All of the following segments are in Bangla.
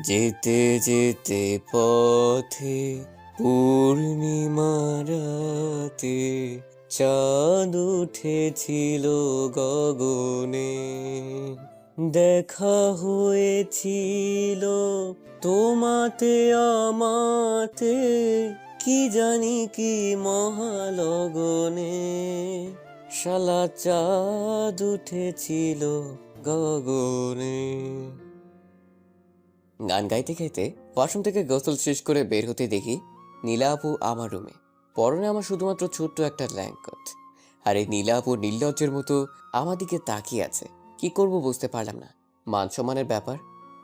যেতে যেতে পথে পূর্ণিমা রাতে চাঁদ উঠেছিল গগনে, দেখা হয়েছিল তোমাতে আমাতে, কি জানি কি মহালগনে, শালা চাঁদ উঠেছিল গগনে। গান গাইতে গাইতে ওয়াশরুম থেকে গোসল শেষ করে বের হতে দেখি নীলা আপু আমার রুমে। পরনে আমার শুধুমাত্র ছোট্ট একটা ল্যাঙ্কট, আর এই নীলা আপু নির্লজ্জের মতো আমার দিকে তাকিয়ে আছে। কি করব বুঝতে পারলাম না। মান সম্মানের ব্যাপার,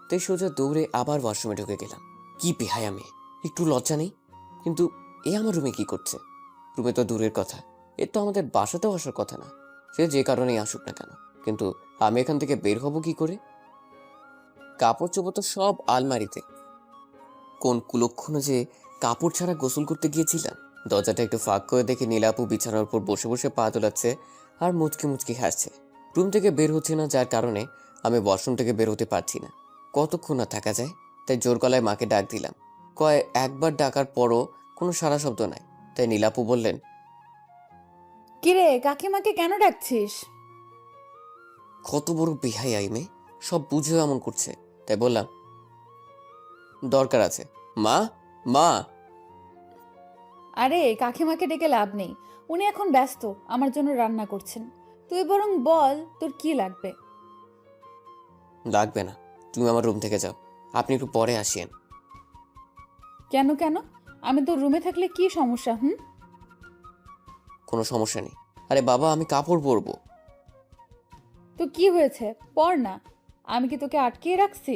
তাই সোজা দৌড়ে আবার ওয়াশরুমে ঢুকে গেলাম। কি বেহায়া মেয়ে, একটু লজ্জা নেই? কিন্তু এ আমার রুমে কি করছে? রুমে তো দূরের কথা, এর তো আমাদের বাসাতেও আসার কথা না। সে যে কারণেই আসুক না কেন, কিন্তু আমি এখান থেকে বের হব কি করে? কাপড় চোপড় তো সব আলমারিতে। কোন কুলক্ষণে যে কাপড় ছাড়া গোসল করতে গিয়েছিলাম। দরজাটা একটু ফাঁক করে দেখে নীলা আপু বিছানার উপর বসে বসে পা দোলাচ্ছে আর মুচকি মুচকি হাসছে। রুম থেকে বের হচ্ছে না, যার কারণে আমি ওয়াশরুম থেকে বের হতে পারছি না। কতক্ষণ না থাকা যায়? তাই জোর গলায় মাকে ডাক দিলাম। একবার ডাকার পরও কোনো সাড়া শব্দ নাই। তাই নীলা আপু বললেন, কিরে, কাকিমাকে কেন ডাকছিস? কত বড় বেহায়া এই মেয়ে, সব বুঝেও এমন করছে। তাই বললাম, দরকার আছে। মা, মা। আরে, কাকিমাকে ডেকে লাভ নেই, উনি এখন ব্যস্ত, আমার জন্য রান্না করছেন। তুই বরং বল তোর কি লাগবে। লাগবে না, তুমি আমার রুম থেকে যাও, আপনি একটু পরে আসিয়েন। কেন কেন? আমি তোর রুমে থাকলে কি সমস্যা? কোনো সমস্যা নেই। আরে বাবা, আমি কাপড় পরবো। তো কি হয়েছে, পর না। আমি কি তোকে আটকিয়ে রাখছি?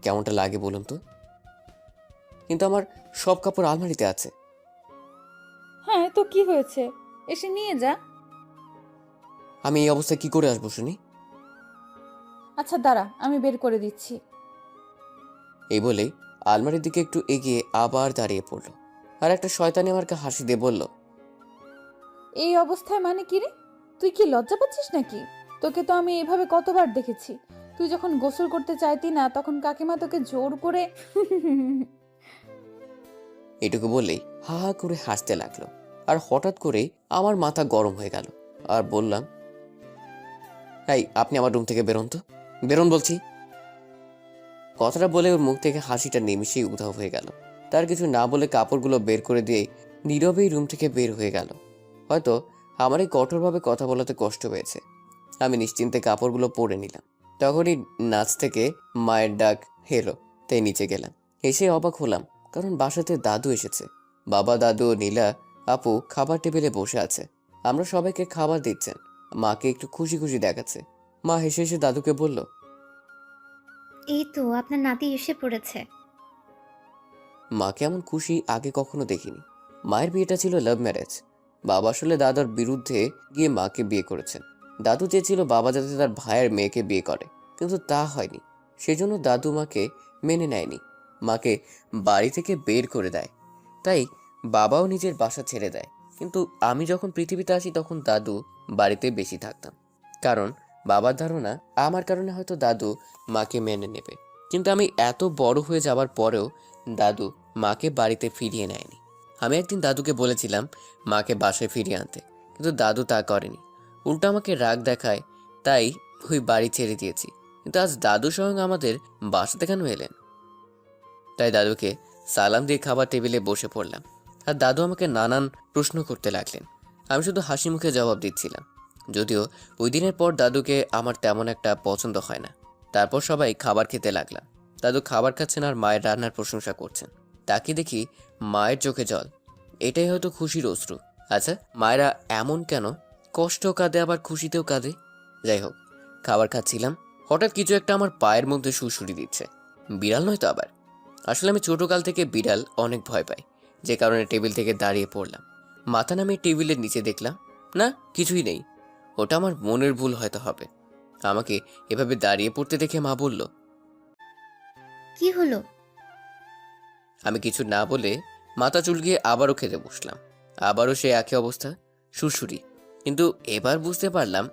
কেমনটা লাগে বলুন তো? কিন্তু আমার সব কাপড় আলমারিতে আছে। হ্যাঁ, তো কি হয়েছে, এসে নিয়ে যা। আমি এই অবস্থায় কি করে আসবো শুনি? আচ্ছা দাঁড়া, আমি বের করে দিচ্ছি। এই বলেই আলমারির দিকে একটু এগিয়ে আবার দাঁড়িয়ে পড়ল, আর একটা শয়তানি আমাকে হাসি দিয়ে বলল, এই অবস্থায় মানে কি রে? তুই কি লজ্জা পাচ্ছিস নাকি? তোকে তো আমি এভাবে কতবার দেখেছি। তুই যখন গোসল করতে চাইতি না, তখন কাকিমা তোকে জোর করে এটুকু বললেই হা হা করে হাসতে লাগলো। আর হঠাৎ করেই আমার মাথা গরম হয়ে গেল, আর বললাম, এই আপনি আমার রুম থেকে বেরোন তো, বেরোন বলছি। কথাটা বলে ওর মুখ থেকে হাসিটা নিমিশেই উধাও হয়ে গেল। তার কিছু না বলে কাপড়গুলো বের করে দিয়ে নীরবেই রুম থেকে বের হয়ে গেল। হয়তো আমার এই কঠোরভাবে কথা বলাতে কষ্ট হয়েছে। আমি নিশ্চিন্তে কাপড়গুলো পরে নিলাম। তখনই নাচ থেকে মায়ের ডাক হেলো, তাই নিচে গেলাম। এসে অবাক হলাম, কারণ বাসাতে দাদু এসেছে। বাবা, দাদু ও নীলা আপু খাবার টেবিলে বসে আছে। আমরা সবাইকে খাবার দিচ্ছেন। মাকে একটু খুশি খুশি দেখাচ্ছে। মা হেসে হেসে দাদুকে বলল, এই তো আপনার নাতি এসে পড়েছে। মাকে এমন খুশি আগে কখনো দেখিনি। মায়ের বিয়েটা ছিল লাভ ম্যারেজ। বাবা আসলে দাদার বিরুদ্ধে গিয়ে মাকে বিয়ে করেছেন। দাদু চেয়েছিল বাবা যাতে তার ভাইয়ের মেয়েকে বিয়ে করে, কিন্তু তা হয়নি। সেজন্য দাদু মাকে মেনে নেয়নি, মাকে বাড়ি থেকে বের করে দেয়। তাই বাবাও নিজের বাসা ছেড়ে দেয়। কিন্তু আমি যখন পৃথিবীতে আসি তখন দাদু বাড়িতে বেশি থাকতাম, কারণ বাবার ধারণা আমার কারণে হয়তো দাদু মাকে মেনে নেবে। কিন্তু আমি এত বড় হয়ে যাবার পরেও দাদু মাকে বাড়িতে ফিরিয়ে নেয়নি। আমি একদিন দাদুকে বলেছিলাম মাকে বাসায় ফিরিয়ে আনতে, কিন্তু দাদু তা করেনি, উল্টো আমাকে রাগ দেখায়। তাই ওই বাড়ি ছেড়ে দিয়েছি। কিন্তু আজ দাদু স্বয়ং আমাদের বাসাতে কেন এলেন? তাই দাদুকে সালাম দিয়ে খাবার টেবিলে বসে পড়লাম। আর দাদু আমাকে নানান প্রশ্ন করতে লাগলেন। আমি শুধু হাসি মুখে জবাব দিচ্ছিলাম। যদিও ওই দিনের পর দাদুকে আমার তেমন একটা পছন্দ হয় না। তারপর সবাই খাবার খেতে লাগলাম। দাদু খাবার খাচ্ছেন আর মায়ের রান্নার প্রশংসা করছেন। তাকে দেখি মায়ের চোখে জল। এটাই হয়তো খুশির অশ্রু। আচ্ছা, মায়েরা এমন কেন? কষ্টও কাঁদে আবার খুশিতেও কাঁদে। যাই হোক, খাবার খাচ্ছিলাম, হঠাৎ কিছু একটা আমার পায়ের মধ্যে সুড়সুড়ি দিচ্ছে। বিড়াল নয় তো আবার। আসলে আমি ছোটকাল থেকে বিড়াল অনেক ভয় পাই, যে কারণে টেবিল থেকে দাঁড়িয়ে পড়লাম। মাথা নামিয়ে টেবিলের নিচে দেখলাম, না, কিছুই নেই। ওটা আমার মনের ভুল হয়তো হবে। আমাকে এভাবে দাঁড়িয়ে পড়তে দেখে মা বলল, কি হলো? আমি কিছু না বলে মাথা চুলকিয়ে আবারও খেতে বসলাম। আবারও সে একই অবস্থা, সুরসুরি। কিন্তু এবার বুঝতে পারলাম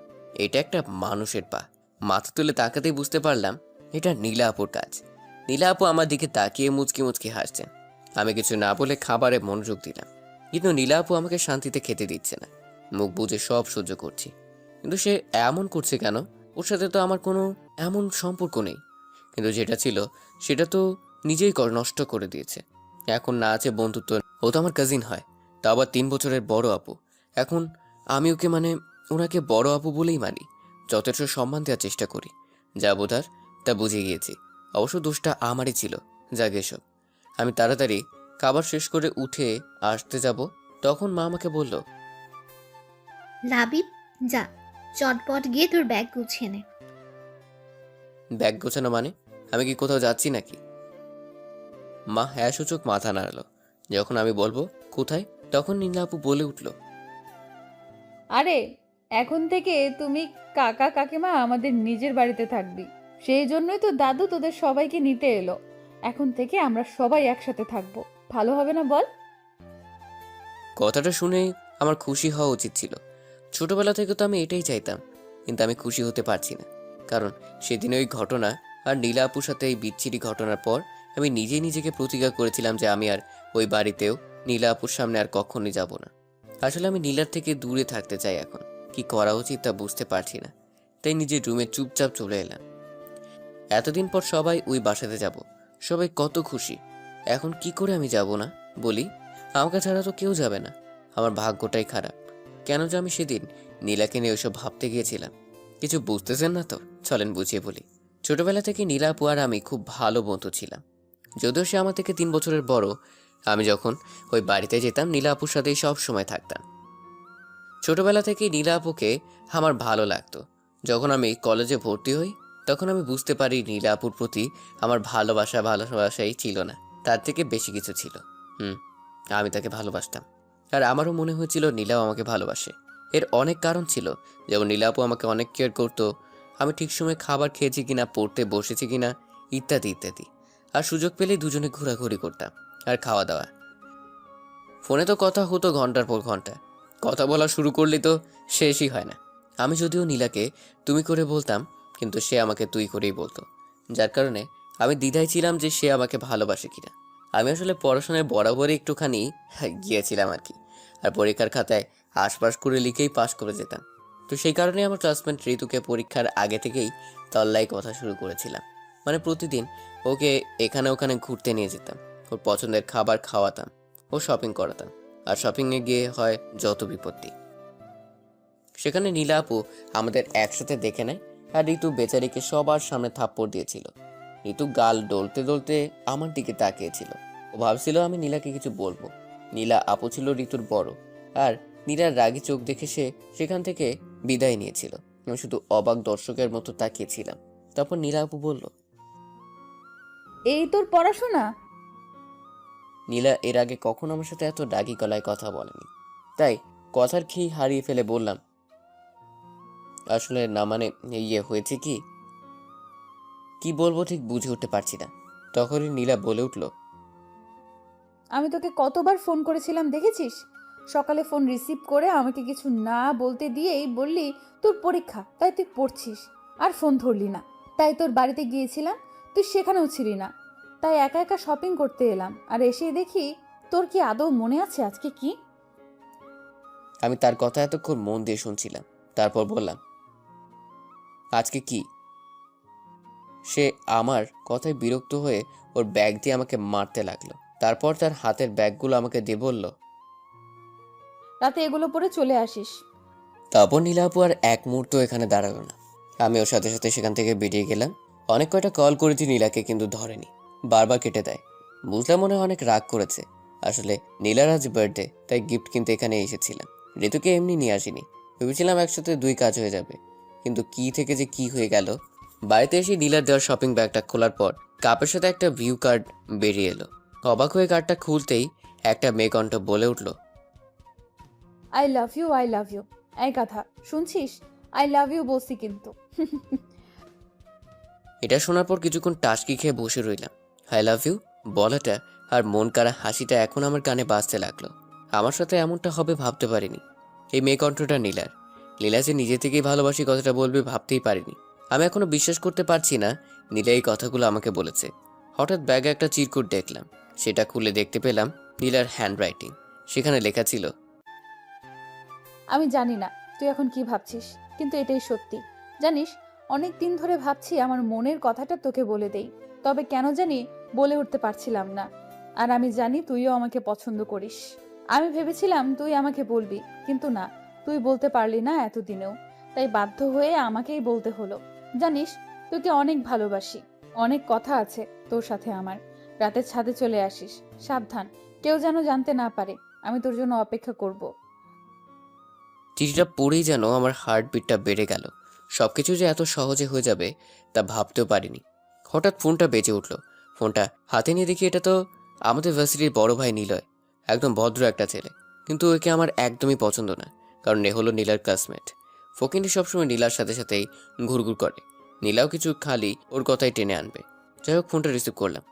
এটা একটা মানুষের পা। মাথা তুলে তাকাতেই বুঝতে পারলাম এটা নীলা আপুর কাজ। নীলা আপু আমার দিকে তাকিয়ে মুচকি মুচকি হাসছেন। আমি কিছু না বলে খাবারে মনোযোগ দিলাম, কিন্তু নীলা আপু আমাকে শান্তিতে খেতে দিচ্ছে না। মুখ বুজে সব সহ্য করছি, কিন্তু সে এমন করছে কেন? ওর সাথে তো আমার কোনো এমন সম্পর্ক নেই, কিন্তু যেটা ছিল সেটা তো নিজেই নষ্ট করে দিয়েছে। এখন না আছে বন্ধুত্ব, ও তো আমার কাজিন হয়, তা আবার 3 বছরের বড় আপু। এখন আমি ওকে ওনাকে বড় আপু বলেই মানি, যথেষ্ট সম্মান দেওয়ার চেষ্টা করি। যা বোঝার তা বুঝে গিয়েছি, অবশ্য দোষটা আমারই ছিল। যাক এসব। আমি তাড়াতাড়ি খাবার শেষ করে উঠে আসতে যাব, তখন মা আমাকে বলল, লাবিব, যা চটপট গিয়ে তোর ব্যাগ গুছিয়ে নে। ব্যাগ গোছানো মানে? আমি কি কোথাও যাচ্ছি নাকি? মা হ্যাঁ সূচক মাথা নাড়ালো। যখন আমি বলবো কোথায়, তখন নীলা আপু বলে উঠল, আরে এখন থেকে তুমি কাকা কাকিমা আমাদের নিজের বাড়িতে থাকবি। সেই জন্যই তো দাদু তোদের সবাইকে নিতে এলো। এখন থেকে আমরা সবাই একসাথে থাকবো। ভালো হবে না বল? কথাটা শুনে আমার খুশি হওয়া উচিত ছিল। ছোটবেলা থেকে তো আমি এটাই চাইতাম, কিন্তু আমি খুশি হতে পারছি না। কারণ সেদিন ওই ঘটনা আর নীলা আপুর সাথে এই বিচ্ছিরি ঘটনার পর আমি নিজেই নিজেকে প্রতিজ্ঞা করেছিলাম যে আমি আর ওই বাড়িতেও নীলা আপুর সামনে আর কখনোই যাব না। আসলে আমি নীলার থেকে দূরে থাকতে চাই। এখন কি করা উচিত তা বুঝতে পারছি না, তাই নিজের রুমে চুপচাপ চলে এলাম। এতদিন পর সবাই ওই বাসাতে যাব, সবাই কত খুশি। এখন কি করে আমি যাব না বলি? আমাকে ছাড়া তো কেউ যাবে না। আমার ভাগ্যটাই খারাপ। কেন যে আমি সেদিন নীলাকে নিয়ে ওইসব ভাবতে গিয়েছিলাম। কিছু বুঝতেছেন না তো? চলেন বুঝিয়ে বলি। ছোটবেলা থেকে নীলা আপু আর আমি খুব ভালো বন্ধু ছিলাম। যদিও সে আমার থেকে 3 বছরের বড়। আমি যখন ওই বাড়িতে যেতাম নীলা আপুর সাথেই সব সময় থাকতাম। ছোটবেলা থেকেই নীলা আপুকে আমার ভালো লাগতো। যখন আমি কলেজে ভর্তি হই, তখন আমি বুঝতে পারি নীলা আপুর প্রতি আমার ভালোবাসাই ছিল না, তার থেকে বেশি কিছু ছিল। আমি তাকে ভালোবাসতাম, আর আমারও মনে হয়েছিল নীলাও আমাকে ভালোবাসে। এর অনেক কারণ ছিল, যেমন নীলা আপু আমাকে অনেক কেয়ার করতো, আমি ঠিক সময় খাবার খেয়েছি কিনা, পড়তে বসেছি কিনা, ইত্যাদি ইত্যাদি। আর সুযোগ পেলেই দুজনে ঘোরাঘুরি করতাম আর খাওয়া দাওয়া। ফোনে তো কথা হতো ঘন্টার পর ঘন্টা। কথা বলা শুরু করলে তো শেষই হয় না। আমি যদিও নীলাকে তুমি করে বলতাম, কিন্তু সে আমাকে তুই করেই বলতো, যার কারণে আমি দ্বিধায় ছিলাম যে সে আমাকে ভালোবাসে কিনা। আমি আসলে পড়াশোনায় বরাবরই একটুখানি গিয়েছিলাম আর কি, আর পরীক্ষার খাতায় আশপাশ করে লিখেই পাশ করে যেতাম। তো সেই কারণে আমার ক্লাসমেট ঋতুকে পরীক্ষার আগে থেকেই তল্লাই কথা শুরু করেছিলাম। প্রতিদিন ওকে এখানে ওখানে ঘুরতে নিয়ে যেতাম, ওর পছন্দের খাবার খাওয়াতাম, ও শপিং করাতাম। আর শপিংয়ে গিয়ে হয় যত বিপত্তি। সেখানে নীলা আপু আমাদের একসাথে দেখে নেয়, আর ঋতু বেচারিকে সবার সামনে থাপ্পড় দিয়েছিল। ঋতু গাল ডলতে ডলতে আমার দিকে তাকিয়েছিল। ও ভাবছিল আমি নীলাকে কিছু বলবো। নীলা আপু ছিল ঋতুর বড়, আর নীলার রাগী চোখ দেখে সে সেখান থেকে বিদায় নিয়েছিল। আমি শুধু অবাক দর্শকের মতো তাকিয়েছিলাম। তারপর নীলা আপু বলল, এই তোর পড়াশোনা? নীলা এর আগে কখনো আমার সাথে এত রাগী গলায় কথা বলেনি, তাই কথার খেই হারিয়ে ফেলে বললাম, আসলে না হয়েছে কি কি বলবো ঠিক বুঝে উঠতে পারছি না। তখনই নীলা বলে উঠল, আমি তোকে কতবার ফোন করেছিলাম দেখেছিস? সকালে ফোন রিসিভ করে আমাকে কিছু না বলতে দিয়েই বললি তোর পরীক্ষা, তাই তুই পড়ছিস, আর ফোন ধরলি না। তাই তোর বাড়িতে গিয়েছিলাম, তুই সেখানেও ছিলি না। তাই একা একা শপিং করতে এলাম, আর এসে দেখি তোর কি আদৌ মনে আছে আজকে কি? আমি তার কথা এতক্ষণ মন দিয়ে শুনছিলাম, তারপর বললাম, আজকে কি? সে আমার কথায় বিরক্ত হয়ে ওর ব্যাগ দিয়ে আমাকে মারতে লাগলো। তারপর তার হাতের ব্যাগগুলো আমাকে দিয়ে বলল, রাতে এগুলো পরে চলে আসিস। তারপর নীলা আপু আর এক মুহূর্ত এখানে দাঁড়ালো না। আমি ওর সাথে সাথে সেখান থেকে বেরিয়ে গেলাম। অনেক কয়টা কল করেছি নীলাকে, কিন্তু ধরেনি, বারবার কেটে দেয়। বুঝলাম মনে হয় অনেক রাগ করেছে। আসলে নীলার আজ বার্থডে, তাই গিফট কিনতে এখানে এসেছিলাম। ঋতুকে এমনি নিয়ে আসিনি, ভেবেছিলাম একসাথে 2 কাজ হয়ে যাবে, কিন্তু কি থেকে যে কি হয়ে গেল। বাড়িতে এসে নীলার দেওয়ার শপিং ব্যাগটা খোলার পর কাপের সাথে একটা ভিউ কার্ড বেরিয়ে এলো। অবাক হয়ে কার্ডটা খুলতেই একটা মেয়ে কণ্ঠ বলে উঠল, I love you, I love you. এই কথা শুনছিস? আই লাভ ইউ বলছি কিন্তু। এটা শোনার পর কিছুক্ষণ টাসকি খেয়ে বসে রইলাম। আই লাভ ইউ বলাটা আর মন কাড়া হাসিটা এখন আমার কানে বাজতে লাগলো। আমার সাথে এমনটা হবে ভাবতে পারিনি। এই মেয়ে কণ্ঠটা নীলার। লীলা যে নিজে থেকেই ভালোবাসি কথাটা বলবে ভাবতেই পারিনি। আমি এখনো বিশ্বাস করতে পারছি না নীলা এই কথাগুলো আমাকে বলেছে। হঠাৎ ব্যাগে একটা চিরকুট দেখলাম। সেটা খুলে দেখতে পেলাম নীলার হ্যান্ডরাইটিং। সেখানে লেখা ছিল, আমি জানি না তুই এখন কি ভাবছিস, কিন্তু এটাই সত্যি। জানিস, অনেক দিন ধরে ভাবছি আমার মনের কথাটা তোকে বলে দেই, তবে কেন জানি বলে উঠতে পারছিলাম না। আর আমি জানি তুইও আমাকে পছন্দ করিস। আমি ভেবেছিলাম তুই আমাকে বলবি, কিন্তু না, তুই বলতে পারলি না এতদিনেও। তাই বাধ্য হয়ে আমাকেই বলতে হলো। জানিস, তোকে অনেক ভালোবাসি। অনেক কথা আছে তোর সাথে আমার। রাতের ছাদে চলে আসিস, সাবধান, কেউ যেন জানতে না পারে। আমি তোর জন্য অপেক্ষা করব। চিঠিটা পড়েই যেন আমার হার্টবিটটা বেড়ে গেল। সবকিছু যে এত সহজে হয়ে যাবে তা ভাবতেও পারিনি। হঠাৎ ফোনটা বেজে উঠল। ফোনটা হাতে নিয়ে দেখি এটা তো আমাদের ভার্সিটির বড় ভাই নিলয়। একদম ভদ্র একটা ছেলে, কিন্তু ওকে আমার একদমই পছন্দ না, কারণ এ হলো নীলার ক্লাসমেট। ফকিন্ডি সবসময় নীলার সাথে সাথেই ঘুরঘুর করে। নীলাও কিছু খালি ওর কথাই টেনে আনবে। যাই হোক, ফোনটা রিসিভ করলাম।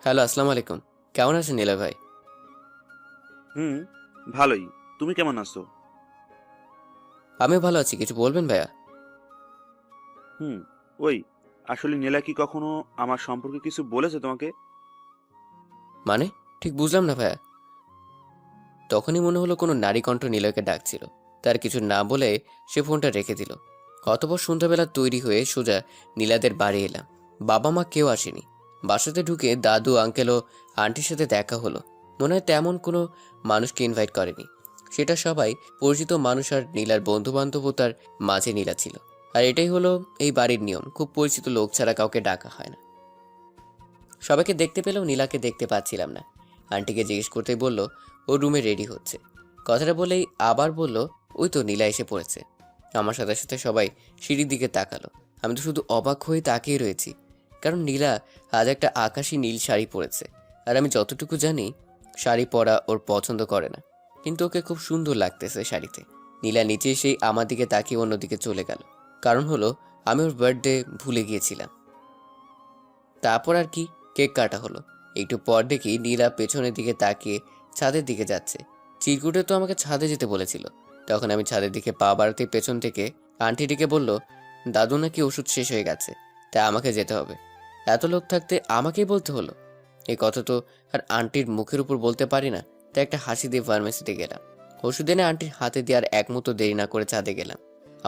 হ্যালো, আসসালামু আলাইকুম। কেমন আছেন নীলা ভাই? হুম, ভালোই। তুমি কেমন আছো? আমিও ভালো আছি। কিছু বলবেন ভাইয়া? হুম, ওই আসলে নীলা কি কখনো আমার সম্পর্কে কিছু বলেছে তোমাকে? মানে, ঠিক বুঝলাম না ভাইয়া। তখনই মনে হলো কোনো নারী কণ্ঠ নিলয়কে ডাকছিল। তার কিছু না বলে সে ফোনটা রেখে দিল। অতঃপর সন্ধ্যাবেলা তৈরি হয়ে সোজা নীলাদের বাড়ি এলাম। বাবা মা কেউ আসেনি। বাসাতে ঢুকে দাদু, আঙ্কেল ও আন্টির সাথে দেখা হলো। মনে হয় তেমন কোনো মানুষকে ইনভাইট করেনি। সেটা সবাই পরিচিত মানুষ আর নীলার বন্ধু বান্ধবতার মাঝে নীলা ছিল। আর এটাই হলো এই বাড়ির নিয়ম, খুব পরিচিত লোক ছাড়া কাউকে ডাকা হয় না। সবাইকে দেখতে পেলেও নীলাকে দেখতে পাচ্ছিলাম না। আন্টিকে জিজ্ঞেস করতেই বলল ও রুমে রেডি হচ্ছে। কথাটা বলেই আবার বলল ওই তো নীলা এসে পড়েছে। আমার সাথে সাথে সবাই সিঁড়ির দিকে তাকালো। আমি তো শুধু অবাক হয়ে তাকিয়ে রয়েছি, কারণ নীলা আজ একটা আকাশি নীল শাড়ি পরেছে। আর আমি যতটুকু জানি শাড়ি পরা ওর পছন্দ করে না, কিন্তু ওকে খুব সুন্দর লাগতেছে শাড়িতে। নীলা নিচে এসেই আমার দিকে তাকিয়ে অন্যদিকে চলে গেল। কারণ হলো আমি ওর বার্থডে ভুলে গিয়েছিলাম। তারপর আর কি, কেক কাটা হলো। একটু পর দেখি নীলা পেছনের দিকে তাকিয়ে ছাদের দিকে যাচ্ছে। চিরকুটে তো আমাকে ছাদে যেতে বলেছিল। তখন আমি ছাদের দিকে পা বাড়াতে পেছন থেকে আন্টিটিকে বলল দাদু নাকি ওষুধ শেষ হয়ে গেছে, তাই আমাকে যেতে হবে। এত লোক থাকতে আমাকেই বলতে হলো। এই কথা তো আর আন্টির মুখের উপর বলতে পারি না। তাই একটা হাসি দিয়ে ফার্মেসিতে গেলাম। ওষুধ এনে আন্টির হাতে দেওয়ার এক মুহূর্ত দেরি না করে ছাদে গেলাম।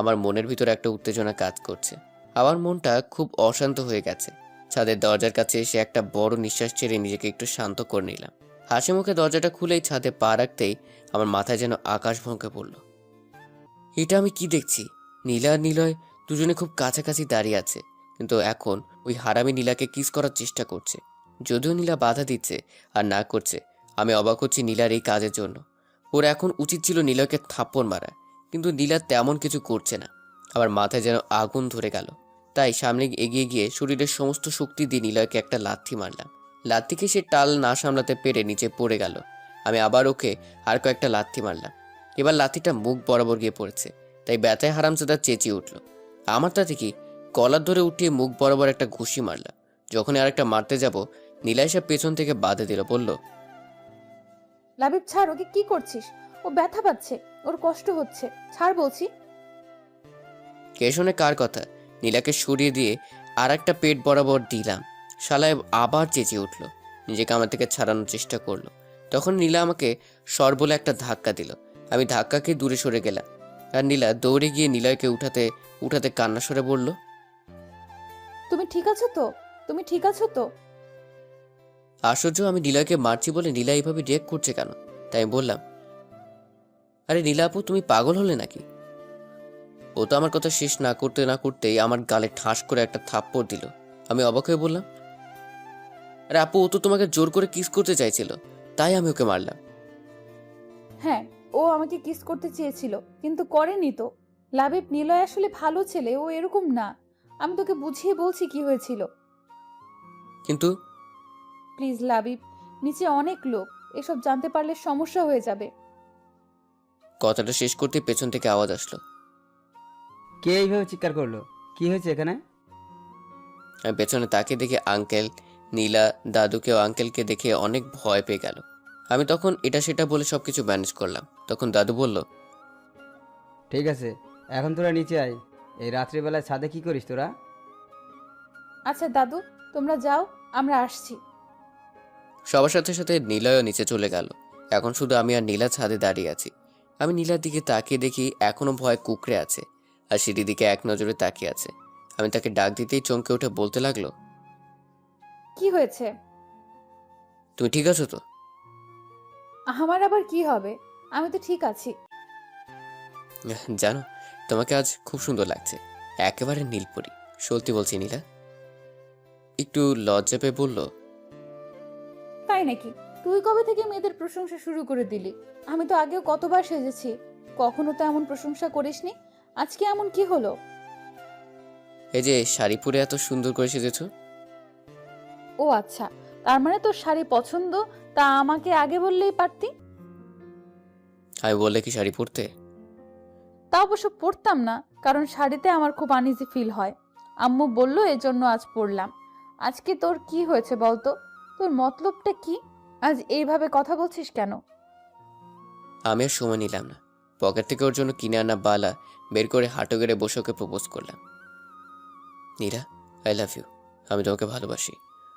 আমার মনের ভিতরে একটা উত্তেজনা কাজ করছে। আমার মনটা খুব অশান্ত হয়ে গেছে। ছাদের দরজার কাছে এসে একটা বড় নিঃশ্বাস ছেড়ে নিজেকে একটু শান্ত করে নিলাম। হাসি মুখে দরজাটা খুলেই ছাদে পা রাখতেই আমার মাথায় যেন আকাশ ভঙ্গে পড়ল। এটা আমি কি দেখছি? নীলা আর নিলয় দুজনে খুব কাছাকাছি দাঁড়িয়ে আছে, কিন্তু এখন ওই হারামি নীলাকে কিস করার চেষ্টা করছে। যদিও নীলা বাধা দিচ্ছে আর না করছে, আমি অবাক হচ্ছি নীলার এই কাজের জন্য। ওর এখন উচিত ছিল নিলয়কে থাপ্পড় মারা, কিন্তু নীলা তেমন কিছু করছে না। আমার মাথায় যেন আগুন ধরে গেল। তাই সামনে এগিয়ে গিয়ে শরীরের সমস্ত শক্তি দিয়ে নিলয়কে একটা লাথি মারলাম। লাথিকে সে টাল না সামলাতে পেরে নিচে পড়ে গেল। আমি আবার ওকে আর কয়েকটা লাথি মারলাম। এবার লাথিটা মুখ বরাবর গিয়ে পড়েছে, তাই ব্যথায় হারামজাদা চেঁচিয়ে উঠল। আমার তাতে কি, কলার ধরে উঠিয়ে মুখ বরাবর একটা ঘুষি মারলাম। যখনই আরেকটা মারতে যাব, নীলা এসে পেছন থেকে বাধা দিল, বলল লাবিব, ছাড় ওকে। কি করছিস? ও ব্যথা পাচ্ছে, ওর কষ্ট হচ্ছে, ছাড় বলছি। কে শোনে কার কথা। নীলাকে সরিয়ে দিয়ে আর একটা পেট বরাবর দিলাম। শালায় আবার চেঁচিয়ে উঠল, নিজেকে আমার থেকে ছাড়ানোর চেষ্টা করলো। তখন নীলা আমাকে সর বলে একটা ধাক্কা দিল। আমি ধাক্কাকে দূরে সরে গেলাম। আর নীলা দৌড়ে গিয়ে নিলয়কে উঠাতে উঠাতে কান্না সরে বলল, তুমি ঠিক আছো তো? তুমি ঠিক আছো তো? আশ্চর্য, আমি নিলয়কে মারছি বলে নীলা এইভাবে রিয়েক্ট করছে কেন? তাই আমি বললাম, আরে নীলা আপু, তুমি পাগল হলে নাকি? ও তো আমার কথা শেষ না করতে না করতেই আমার গালে ঠাস করে একটা থাপ্পড় দিল। আমি অবাক হয়ে বললাম, আরে আপু, ও তো তোমাকে জোর করে কিস করতে চাইছিল, তাই আমি ওকে মারলাম। হ্যাঁ, ও আমাকে কিস করতে চেয়েছিল, কিন্তু করেনি তো। লাবিব, নিলয় আসলে ভালো ছেলে, ও এরকম না। আমি তোকে বুঝিয়ে বলছি কি হয়েছিল। কিন্তু প্লিজ লাবিব, নিচে অনেক লোক, এসব জানতে পারলে সমস্যা হয়ে যাবে। কথাটা শেষ করতে পেছন থেকে আওয়াজ আসলো। কে এইভাবে চিৎকার করলো? কি হয়েছে এখানে? আমি পেছনে তাকিয়ে দেখে আঙ্কেল, নীলা, দাদুকে ও আঙ্কেলকে দেখে অনেক ভয় পেয়ে গেল। আমি তখন এটা সেটা বলে সব কিছু ম্যানেজ করলাম। তখন দাদু বলল, ঠিক আছে, এখন তোরা নিচে আয়, এই রাত্রিবেলায় ছাদে কি করিস তোরা? আচ্ছা দাদু, তোমরা যাও, আমরা আসছি। সবার সাথে সাথে নীলয়ও নিচে চলে গেল। এখন শুধু আমি আর নীলা ছাদে দাঁড়িয়ে আছি। আমি নীলার দিকে তাকিয়ে দেখি এখনো ভয় কুঁকড়ে আছে আর সিঁড়ির দিকে এক নজরে তাকিয়ে আছে। আমি তাকে ডাক দিতেই চমকে উঠে বলতে লাগলো, কি হয়েছে? তুমি ঠিক আছো তো? আমার আবার কি হবে? আমি তো ঠিক আছি। জানো, তোমাকে আজ খুব সুন্দর লাগছে, একেবারে নীলপরি। সত্যি বলছি নীলা। একটু লজ্জা পেয়ে বলল, তাই নাকি? তুই কবে থেকে মেয়েদের প্রশংসা শুরু করে দিলি? আমি তো আগেও কতবার সেজেছি, কখনো তো এমন প্রশংসা করিসনি। আজকে এমন কি হলো? এই যে শাড়ি পরে এত সুন্দর করে সেজেছো। ও আচ্ছা, তার মানে তোর শাড়ি পছন্দ, তা আমাকে আগে বললেই পারতি। আমি বললে কি শাড়ি পরতে? তা অবশ্য পরতাম না, কারণ শাড়িতে আমার খুব আনইজি ফিল হয়। আম্মু বলল এজন্য আজ পরলাম। আজকে তোর কি হয়েছে বলতো? তোর মতলবটা কি? আজ এইভাবে কথা বলছিস কেন? আমি আর সময় নিলাম না, পকেট থেকে ওর জন্য কিনে আনা বালা বের করে হাঁটু গেড়ে বসে ওকে প্রপোজ করলাম। Nira, I love you. আমি তোমাকে ভালোবাসি,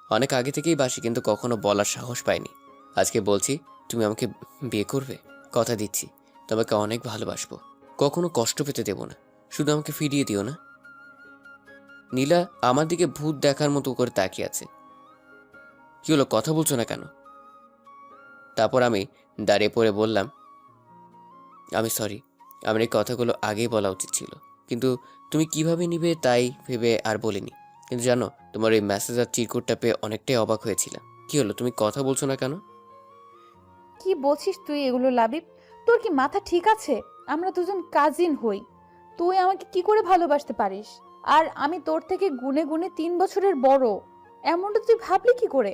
অনেক আগে থেকেই বাসি, কিন্তু কখনো বলার সাহস পাইনি। আজকে বলছি, তুমি আমাকে বিয়ে করবে? কথা দিচ্ছি, তোমাকে অনেক ভালোবাসবো, কখনো কষ্ট পেতে দেব না, শুধু আমাকে ফিরিয়ে দিও না। নীলা আমার দিকে ভূত দেখার মতো করে তাকিয়ে আছে। কি হলো, কথা বলছো না কেন? তারপর আমি দাঁড়িয়ে পড়ে বললাম, আমি সরি, আমার এই কথাগুলো আগেই বলা উচিত ছিল, কিন্তু তুমি কিভাবে নিবে তাই ভেবে আর বলিনি। কিন্তু জানো, তোমার এই মেসেজ আর চিরকুটটা পেয়ে অনেকটাই অবাক হয়েছিলাম। কি হলো, তুমি কথা বলছো না কেন? কি বলছিস তুই এগুলো লাবিব? তোর কি মাথা ঠিক আছে? আমরা দুজন কাজিন হই, তুই আমাকে কি করে ভালোবাসতে পারিস? আর আমি তোর থেকে গুনে গুনে 3 বছরের বড়, এমনটা তুই ভাবলি কি করে?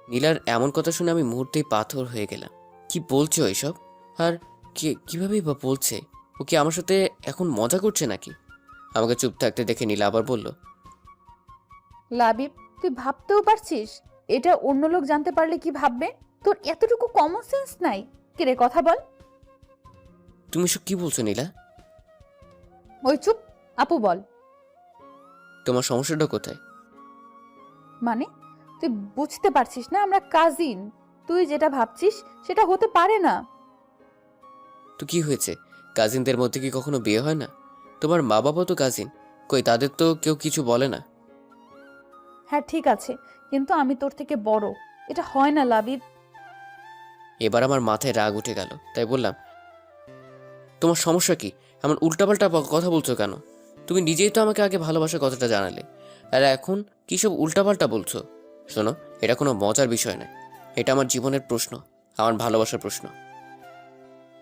নীলার এমন কথা শুনে আমি মুহূর্তেই পাথর হয়ে গেলাম। কি বলছো এসব? আর কিভাবেই বা বলছে? ও কি আমার সাথে এখন মজা করছে নাকি? আমাকে চুপ থাকতে দেখে নীলা আবার বলল, লাবিব, তুই ভাবতেও পারছিস এটা অন্য লোক জানতে পারলে কি ভাববে? তোর এতটুকু কমন সেন্স নাই? কে রে, কথা বল। তুমি সব কি বলছো নীলা? ওই চুপ, আপু বল। তোমার সমস্যাটা কোথায়? মানে তুই বুঝতে পারছিস না আমরা কাজিন? তুই যেটা ভাবছিস সেটা হতে পারে না। তো কি হয়েছে, কাজিনদের মধ্যে কি কখনো বিয়ে হয় না? তোমার মা বাবা তো কাজিন, কই তাদের তো কেউ কিছু বলে না। হ্যাঁ ঠিক আছে, কিন্তু আমি তোর থেকে বড়, এটা হয় না লাবিব। এবার আমার মাথায় রাগ উঠে গেল, তাই বললাম, তোমার সমস্যা কি? এমন উল্টাপাল্টা কথা বলছো কেন? তুমি নিজেই তো আমাকে আগে ভালোবাসার কথাটা জানালে, আর এখন কী সব উল্টাপাল্টা বলছো? শোনো, এটা কোনো মজার বিষয় নয়, এটা আমার জীবনের প্রশ্ন, আমার ভালোবাসার প্রশ্ন।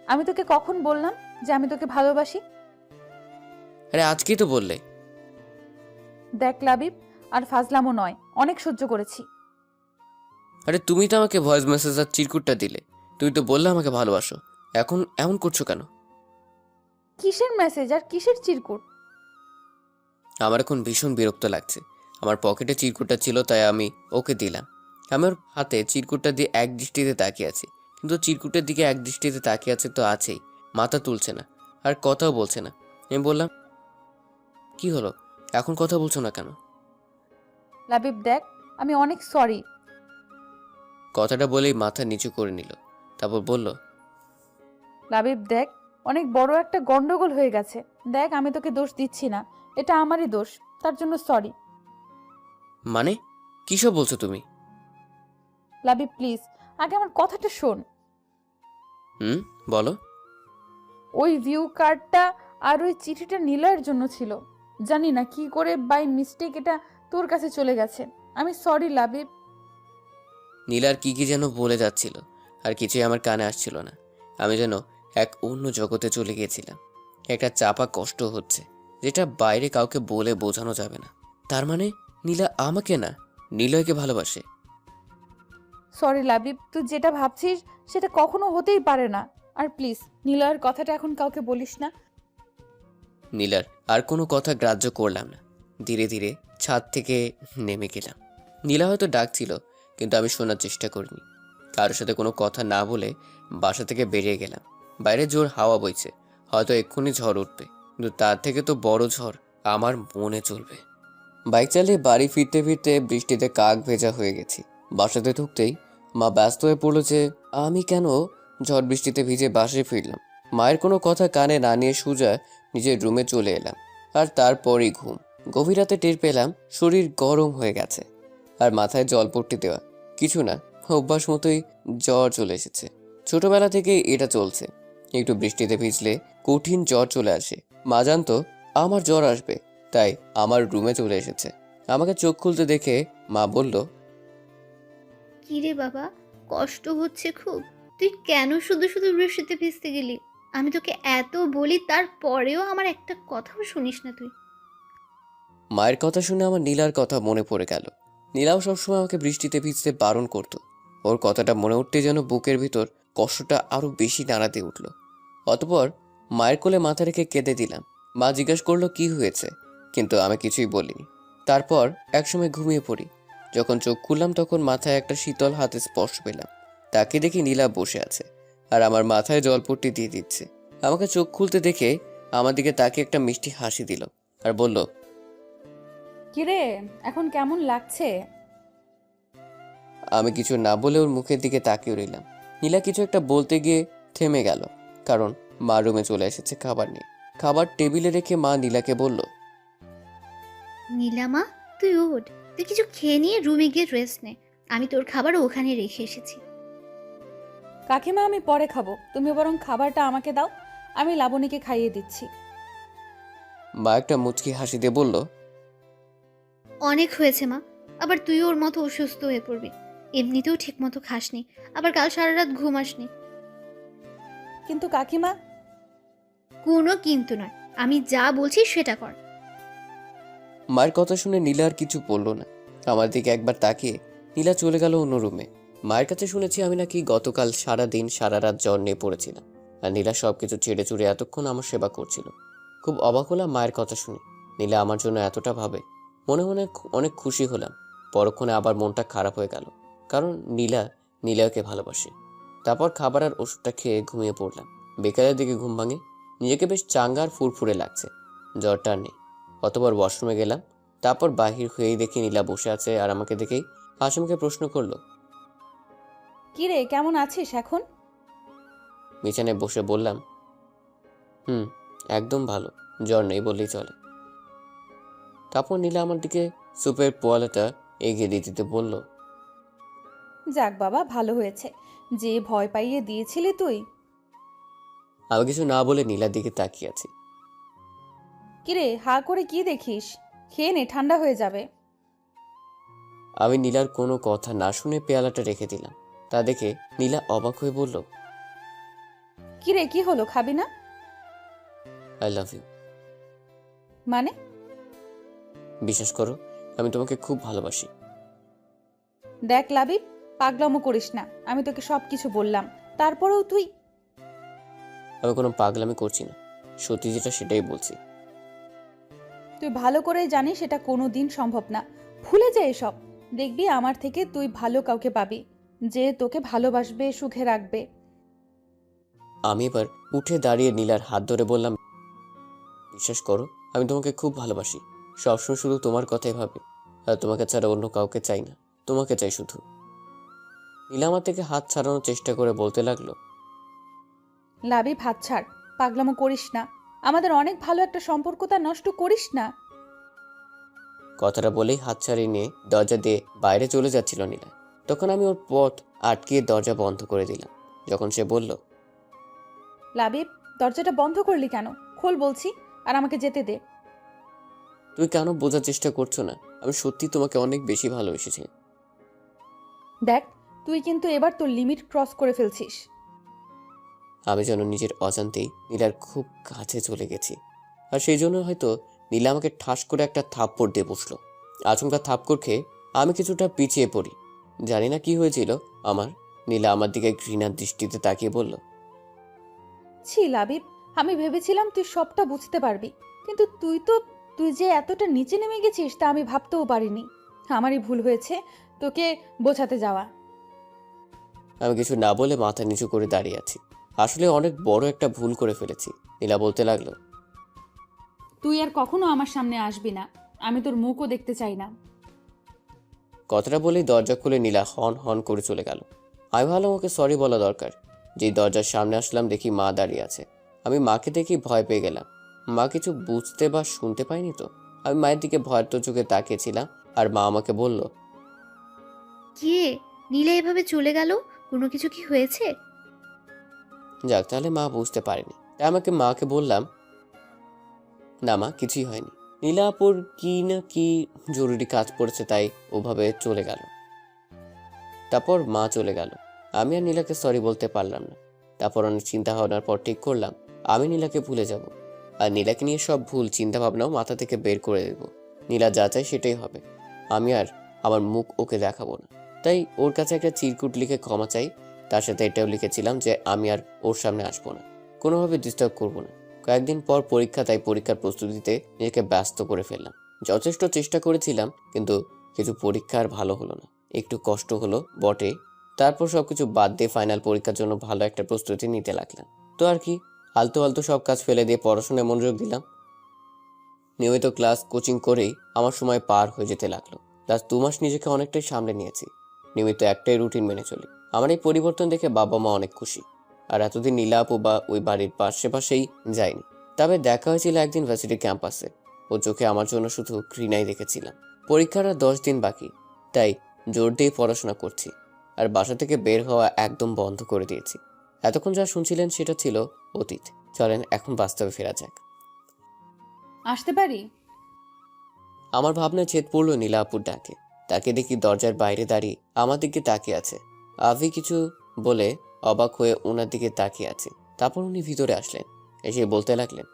আমি তোকে কখন বললাম যে আমি তোকে ভালোবাসি? আরে আজকেই তো বললে। দেখ লাবিব, আর ফাজলামো নয়, অনেক সহ্য করেছি। আরে তুমি তো আমাকে ভয়েস মেসেজ আর চিরকুটটা দিলে, তুমি তো বললে আমাকে ভালোবাসো, এখন এমন করছো কেন? কিসের মেসেজ আর কিসের চিরকুট? আমার এখন ভীষণ বিরক্ত লাগছে। আমার পকেটে চিরকুটটা ছিল তাই আমি ওকে দিলাম। আমি ওর হাতে চিরকুটটা দিয়ে এক দৃষ্টিতে তাকিয়ে আছি, কিন্তু চিরকুটের দিকে এক দৃষ্টিতে তাকিয়ে আছে তো আছেই, মাথা তুলছে না আর কথাও বলছে না। আমি বললাম, কি হলো, এখন কথা বলছো না কেন? লাবিব দেখ, আমি অনেক সরি। কথাটা বলেই মাথা নিচু করে নিল, তারপর বলল, লাবিব দেখ, অনেক বড় একটা গন্ডগোল হয়ে গেছে। দেখ, আমি তোকে দোষ দিচ্ছি না, এটা আমারই দোষ, তার জন্য সরি। মানে কী সব বলছো তুমি? লাবিব প্লিজ, আগে আমার কথাটা শোন। বলো। ওই ভিউ কার্ডটা আর ওই চিঠিটা নিলয়ের জন্য ছিল। জানি না কি করে বাই মিস্টেক এটা তোর কাছে চলে গেছে। আমি সরি লাবিব। নীলার কি কি যেন বলে যাচ্ছিল, আর কিছুই আমার কানে আসছিল না। আমি যেন এক অন্য জগতে চলে গিয়েছিলাম। একটা চাপা কষ্ট হচ্ছে, যেটা বাইরে কাউকে বলে বোঝানো যাবে না। তার মানে নীলা আমাকে না, নিলয়কে ভালোবাসে। সরি লাবিব, তুই যেটা ভাবছিস সেটা কখনো হতেই পারে না। আর প্লিজ নিলয়ের কথাটা এখন কাউকে বলিস না। নীলার আর কোনো কথা গ্রাহ্য করলাম না, ধীরে ধীরে ছাদ থেকে নেমে গেলাম। নীলা হয়তো ডাকছিল, কিন্তু আমি শোনার চেষ্টা করিনি। কারোর সাথে কোনো কথা না বলে বাসা থেকে বেরিয়ে গেলাম। বাইরে জোর হাওয়া বইছে, হয়তো এক্ষুনি ঝড় উঠবে। কিন্তু তার থেকে তো বড় ঝড় আমার মনে চলবে। বাইক চালিয়ে বাড়ি ফিরতে ফিরতে বৃষ্টিতে কাক ভেজা হয়ে গেছি। বাসাতে ঢুকতেই মা ব্যস্ত হয়ে পড়লো যে আমি কেন ঝড় বৃষ্টিতে ভিজে বাসায় ফিরলাম। মায়ের কোনো কথা কানে না নিয়ে সোজা নিজের রুমে চলে এলাম। আর তারপরই ঘুম। গভীর রাতে টের পেলাম শরীর গরম হয়ে গেছে আর মাথায় জলপট্টি দেওয়া। কিছু না, অভ্যাস মতোই জ্বর চলে এসেছে। ছোটবেলা থেকেই এটা চলছে, একটু বৃষ্টিতে ভিজলে কঠিন জ্বর চলে আসে। মা জানতো আমার জ্বর আসবে, তাই আমার রুমে চলে এসেছে। আমাকে চোখ খুলতে দেখে মা বলল, কি রে বাবা, কষ্ট হচ্ছে খুব? তুই কেন শুধু শুধু বৃষ্টিতে ভিজতে গেলি? আমি তোকে এত বলি, তারপরেও আমার একটা কথাও শুনিস না তুই। মায়ের কথা শুনে আমার নীলার কথা মনে পড়ে গেল। নীলাও সবসময় আমাকে বৃষ্টিতে ভিজতে বারণ করতো। ওর কথাটা মনে উঠতে যেন বুকের ভিতর কষ্টটা আরো বেশি নাড়াতে উঠল। অতপর মায়ের কোলে মাথা রেখে কেঁদে দিলাম। মা জিজ্ঞেস করলো কি হয়েছে, কিন্তু আমি কিছুই বলিনি। তারপর একসময় ঘুমিয়ে পড়ি। যখন চোখ খুললাম তখন মাথায় একটা শীতল হাতে স্পর্শ পেলাম। তাকে দেখি নীলা বসে আছে আর আমার মাথায় জলপট্টি দিয়ে দিচ্ছে। আমাকে চোখ খুলতে দেখে আমার দিকে তাকে একটা মিষ্টি হাসি দিল আর বলল, কিরে, এখন কেমন লাগছে? আমি কিছু না বলে ওর মুখের দিকে তাকিয়ে রইলাম। নীলা কিছু একটা বলতে গিয়ে থেমে গেল, কারণ মা রুমে চলে এসেছে খাবার নিয়ে। খাবার টেবিলে রেখে মা নীলাকে বলল, নীলামা, তুই ওঠ, তুই কিছু খেয়ে নিয়ে রুমে গিয়ে রেস্ট নে। আমি তোর খাবার ওখানে রেখে এসেছি। কাকিমা, আমি পরে খাবো, তুমি বরং খাবারটা আমাকে দাও, আমি লাবণীকে খাইয়ে দিচ্ছি। মা একটা মুচকি হাসি দিয়ে বলল, অনেক হয়েছে মা, আবার তুই ওর মতো অসুস্থ হয়ে পড়বি। এমনিতেও ঠিক মতো খাসনি, আবার কাল সারা রাত ঘুমাসনি। কিন্তু কাকিমা। কোনো কিন্তু নয়, আমি যা বলছি সেটা কর। মায়ের কথা শুনে নীলা আর কিছু বলল না। আমার দিকে একবার তাকিয়ে নীলা চলে গেল অন্য রুমে। মায়ের কাছে শুনেছি আমি নাকি গতকাল সারা দিন সারা রাত জ্বর নিয়ে পড়েছিলাম, আর নীলা সবকিছু ছেড়ে চুড়ে এতক্ষণ আমার সেবা করছিল। খুব অবাক হলাম মায়ের কথা শুনে। নীলা আমার জন্য এতটা ভাবে, মনে মনে অনেক খুশি হলাম। পরক্ষণে আবার মনটা খারাপ হয়ে গেল, কারণ নীলাকে ভালোবাসে। তারপর খাবার আর ওষুধটা খেয়ে ঘুমিয়ে পড়লাম। বিকালের দিকে ঘুম ভাঙে, নিজেকে বেশ চাঙ্গা আর ফুরফুরে লাগছে, জ্বরটা আর নেই। অতবার ওয়াশরুমে গেলাম। তারপর বাহির হয়েই দেখি নীলা বসে আছে আর আমাকে দেখেই হাসিমুখে প্রশ্ন করলো। কিরে, কেমন আছিস এখন? বিছানায় বসে বললাম, একদম ভালো, জ্বর নেই বললেই চলে। তারপর নীলা আমার দিকে সুপের পোয়ালাটা এগিয়ে দিতে দিতে বলল, যাক বাবা, ভালো হয়েছে। যে ভয় পাইয়ে দিয়েছিলি তুই। আমি কিছু না বলে নীলার দিকে তাকিয়ে আছি। কিরে, হা করে কি দেখিস? খেয়ে নে, ঠান্ডা হয়ে যাবে। আমি নীলার কোনো কথা না শুনে পেয়ালাটা রেখে দিলাম। তা দেখে নীলা অবাক হয়ে বলল, কিরে, কি হলো, খাবি না? I love you. মানে? বিশ্বাস করো, আমি তোমাকে খুব ভালোবাসি। দেখ লাবিব, পাগলামো করিস না। আমি তোকে সব কিছু বললাম, তারপরেও তুই। আমি কোনো পাগলামি করছি না, সত্যি যেটা সেটাই বলছি। তুই ভালো করে জানিস এটা কোনো দিন সম্ভব না। ভুলে যা এসব। দেখবি আমার থেকে তুই ভালো কাউকে পাবি, যে তোকে ভালোবাসবে, সুখে রাখবে। আমি এবার উঠে দাঁড়িয়ে নীলার হাত ধরে বললাম, বিশ্বাস করো, আমি তোমাকে খুব ভালোবাসি। সবসময় শুধু তোমার কথাই ভাবি, আর তোমাকে ছাড়া অন্য কাউকে চাই না, তোমাকে চাই শুধু। নীলা আমার থেকে হাত ছাড়ানোর চেষ্টা করে বলতে লাগলো, লাবিব, হাত ছাড়, পাগলামো করিস না। আমাদের অনেক ভালো একটা সম্পর্ক, তা নষ্ট করিস না। কথাটা বলেই হাত ছাড়িয়ে নিয়ে দরজা দিয়ে বাইরে চলে যাচ্ছিল নীলা। তখন আমি ওর পথ আটকিয়ে দরজা বন্ধ করে দিলাম। যখন সে বলল, লাবিব, দরজাটা বন্ধ করলি কেন? খোল বলছি, আর আমাকে যেতে দে। তুই কেন বোঝার চেষ্টা করছো না? আমি সত্যি তোমাকে অনেক বেশি ভালোবেসেছি। দেখ, তুই কিন্তু এবার তোর লিমিট ক্রস করে ফেলছিস। আমি যেন নিজের অজান্তেই নীলার খুব কাছে চলে গেছি, আর সেই জন্য হয়তো নীলা আমাকে ঠাস করে একটা থাপ্পড় দিয়ে বসলো। আচমকা থাপ্পড় খেয়ে আমি কিছুটা পিছিয়ে পড়ি। জানি না কি হয়েছিল আমার। নীলা আমার দিকে ঘৃণার দৃষ্টিতে তাকিয়ে বলল, ছি লাবিব, আমি ভেবেছিলাম তুই সবটা বুঝতে পারবি, কিন্তু তুই যে এতটা নিচে নেমে গেছিস তা আমি ভাবতেও পারিনি। আমারই ভুল হয়েছে তোকে বোঝাতে যাওয়া। আমি কিছু না বলে মাথা নিচু করে দাঁড়িয়ে আছি। আসলে অনেক বড় একটা ভুল করে ফেলেছি। নীলা বলতে লাগলো, তুই আর কখনো আমার সামনে আসবি না, আমি তোর মুখও দেখতে চাই না। কথাটা বলেই দরজা খুলে নীলা হন হন করে চলে গেল। আমি ভাবলাম ওকে সরি বলা দরকার। যেই দরজার সামনে আসলাম দেখি মা দাঁড়িয়ে আছে। আমি মাকে দেখি ভয় পেয়ে গেলাম। মা কিছু বুঝতে বা শুনতে পাইনি তো। আমি মায়ের দিকে ভয়ের তো চোখে তাকিয়েছিলাম, আর মা আমাকে বলল, কে? নীলা এভাবে চলে গেল, কোনো কিছু কি হয়েছে? যাক তাহলে মা বুঝতে পারেনি। তাই আমাকে মাকে বললাম, না মা কিছুই হয়নি। নীলাপুর কি না কি জরুরি কাজ পড়েছে তাই ওভাবে চলে গেল। তারপর মা চলে গেল। আমি আর নীলাকে সরি বলতে পারলাম না। তারপর অনেক চিন্তা ভাবনার পর ঠিক করলাম আমি নীলাকে ভুলে যাব, আর নীলাকে নিয়ে সব ভুল চিন্তা ভাবনাও মাথা থেকে বের করে দেব। নীলা যা চাই সেটাই হবে। আমি আর আমার মুখ ওকে দেখাবো না। তাই ওর কাছে একটা চিরকুট লিখে ক্ষমা চাই। তার সাথে এটাও লিখেছিলাম যে আমি আর ওর সামনে আসবো না, কোনোভাবে ডিস্টার্ব করবো না। কয়েকদিন পর পরীক্ষা, তাই পরীক্ষার প্রস্তুতিতে নিজেকে ব্যস্ত করে ফেললাম। যথেষ্ট চেষ্টা করেছিলাম, কিন্তু কিছু পরীক্ষা আর ভালো হলো না। একটু কষ্ট হলো বটে। তারপর সবকিছু বাদ দিয়ে ফাইনাল পরীক্ষার জন্য ভালো একটা প্রস্তুতি নিতে লাগলাম। তো আর কি, আলতু আলতু সব কাজ ফেলে দিয়ে পড়াশোনায় মনোযোগ দিলাম। নিয়মিত ক্লাস কোচিং করেই আমার সময় পার হয়ে যেতে লাগলো। লাস্ট 2 মাস নিজেকে অনেকটাই সামলে নিয়েছি। নিয়মিত একটাই রুটিন মেনে চলি। আমার এই পরিবর্তন দেখে বাবা মা অনেক খুশি। আর এতদিন নীলা আপু বা ওই বাড়ির পাশেই যায়নি। তবে দেখা হয়েছিল একদিন ভার্সিটি ক্যাম্পাসে। ও চোখে আমার জন্য শুধু ঘৃণাই দেখেছিলাম। পরীক্ষার আর 10 দিন বাকি, তাই জোর দিয়ে পড়াশোনা করছি। আর বাসা থেকে বের হওয়া একদম বন্ধ করে দিয়েছি। এতক্ষণ যা শুনছিলেন সেটা ছিল অতীত। চলেন এখন বাস্তবে ফেরা যাক। আসতে পারি? আমার ভাবনায় ছেদ পড়লো নীলা আপুর ডাকে। তাকে দেখি দরজার বাইরে দাঁড়িয়ে আমার দিকে তাকিয়ে আছে। আভি কিছু বলে অবাক হয়ে ওনার দিকে তাকিয়ে আছে। তারপর উনি ভিতরে আসলেন, এসে বলতে লাগলেন,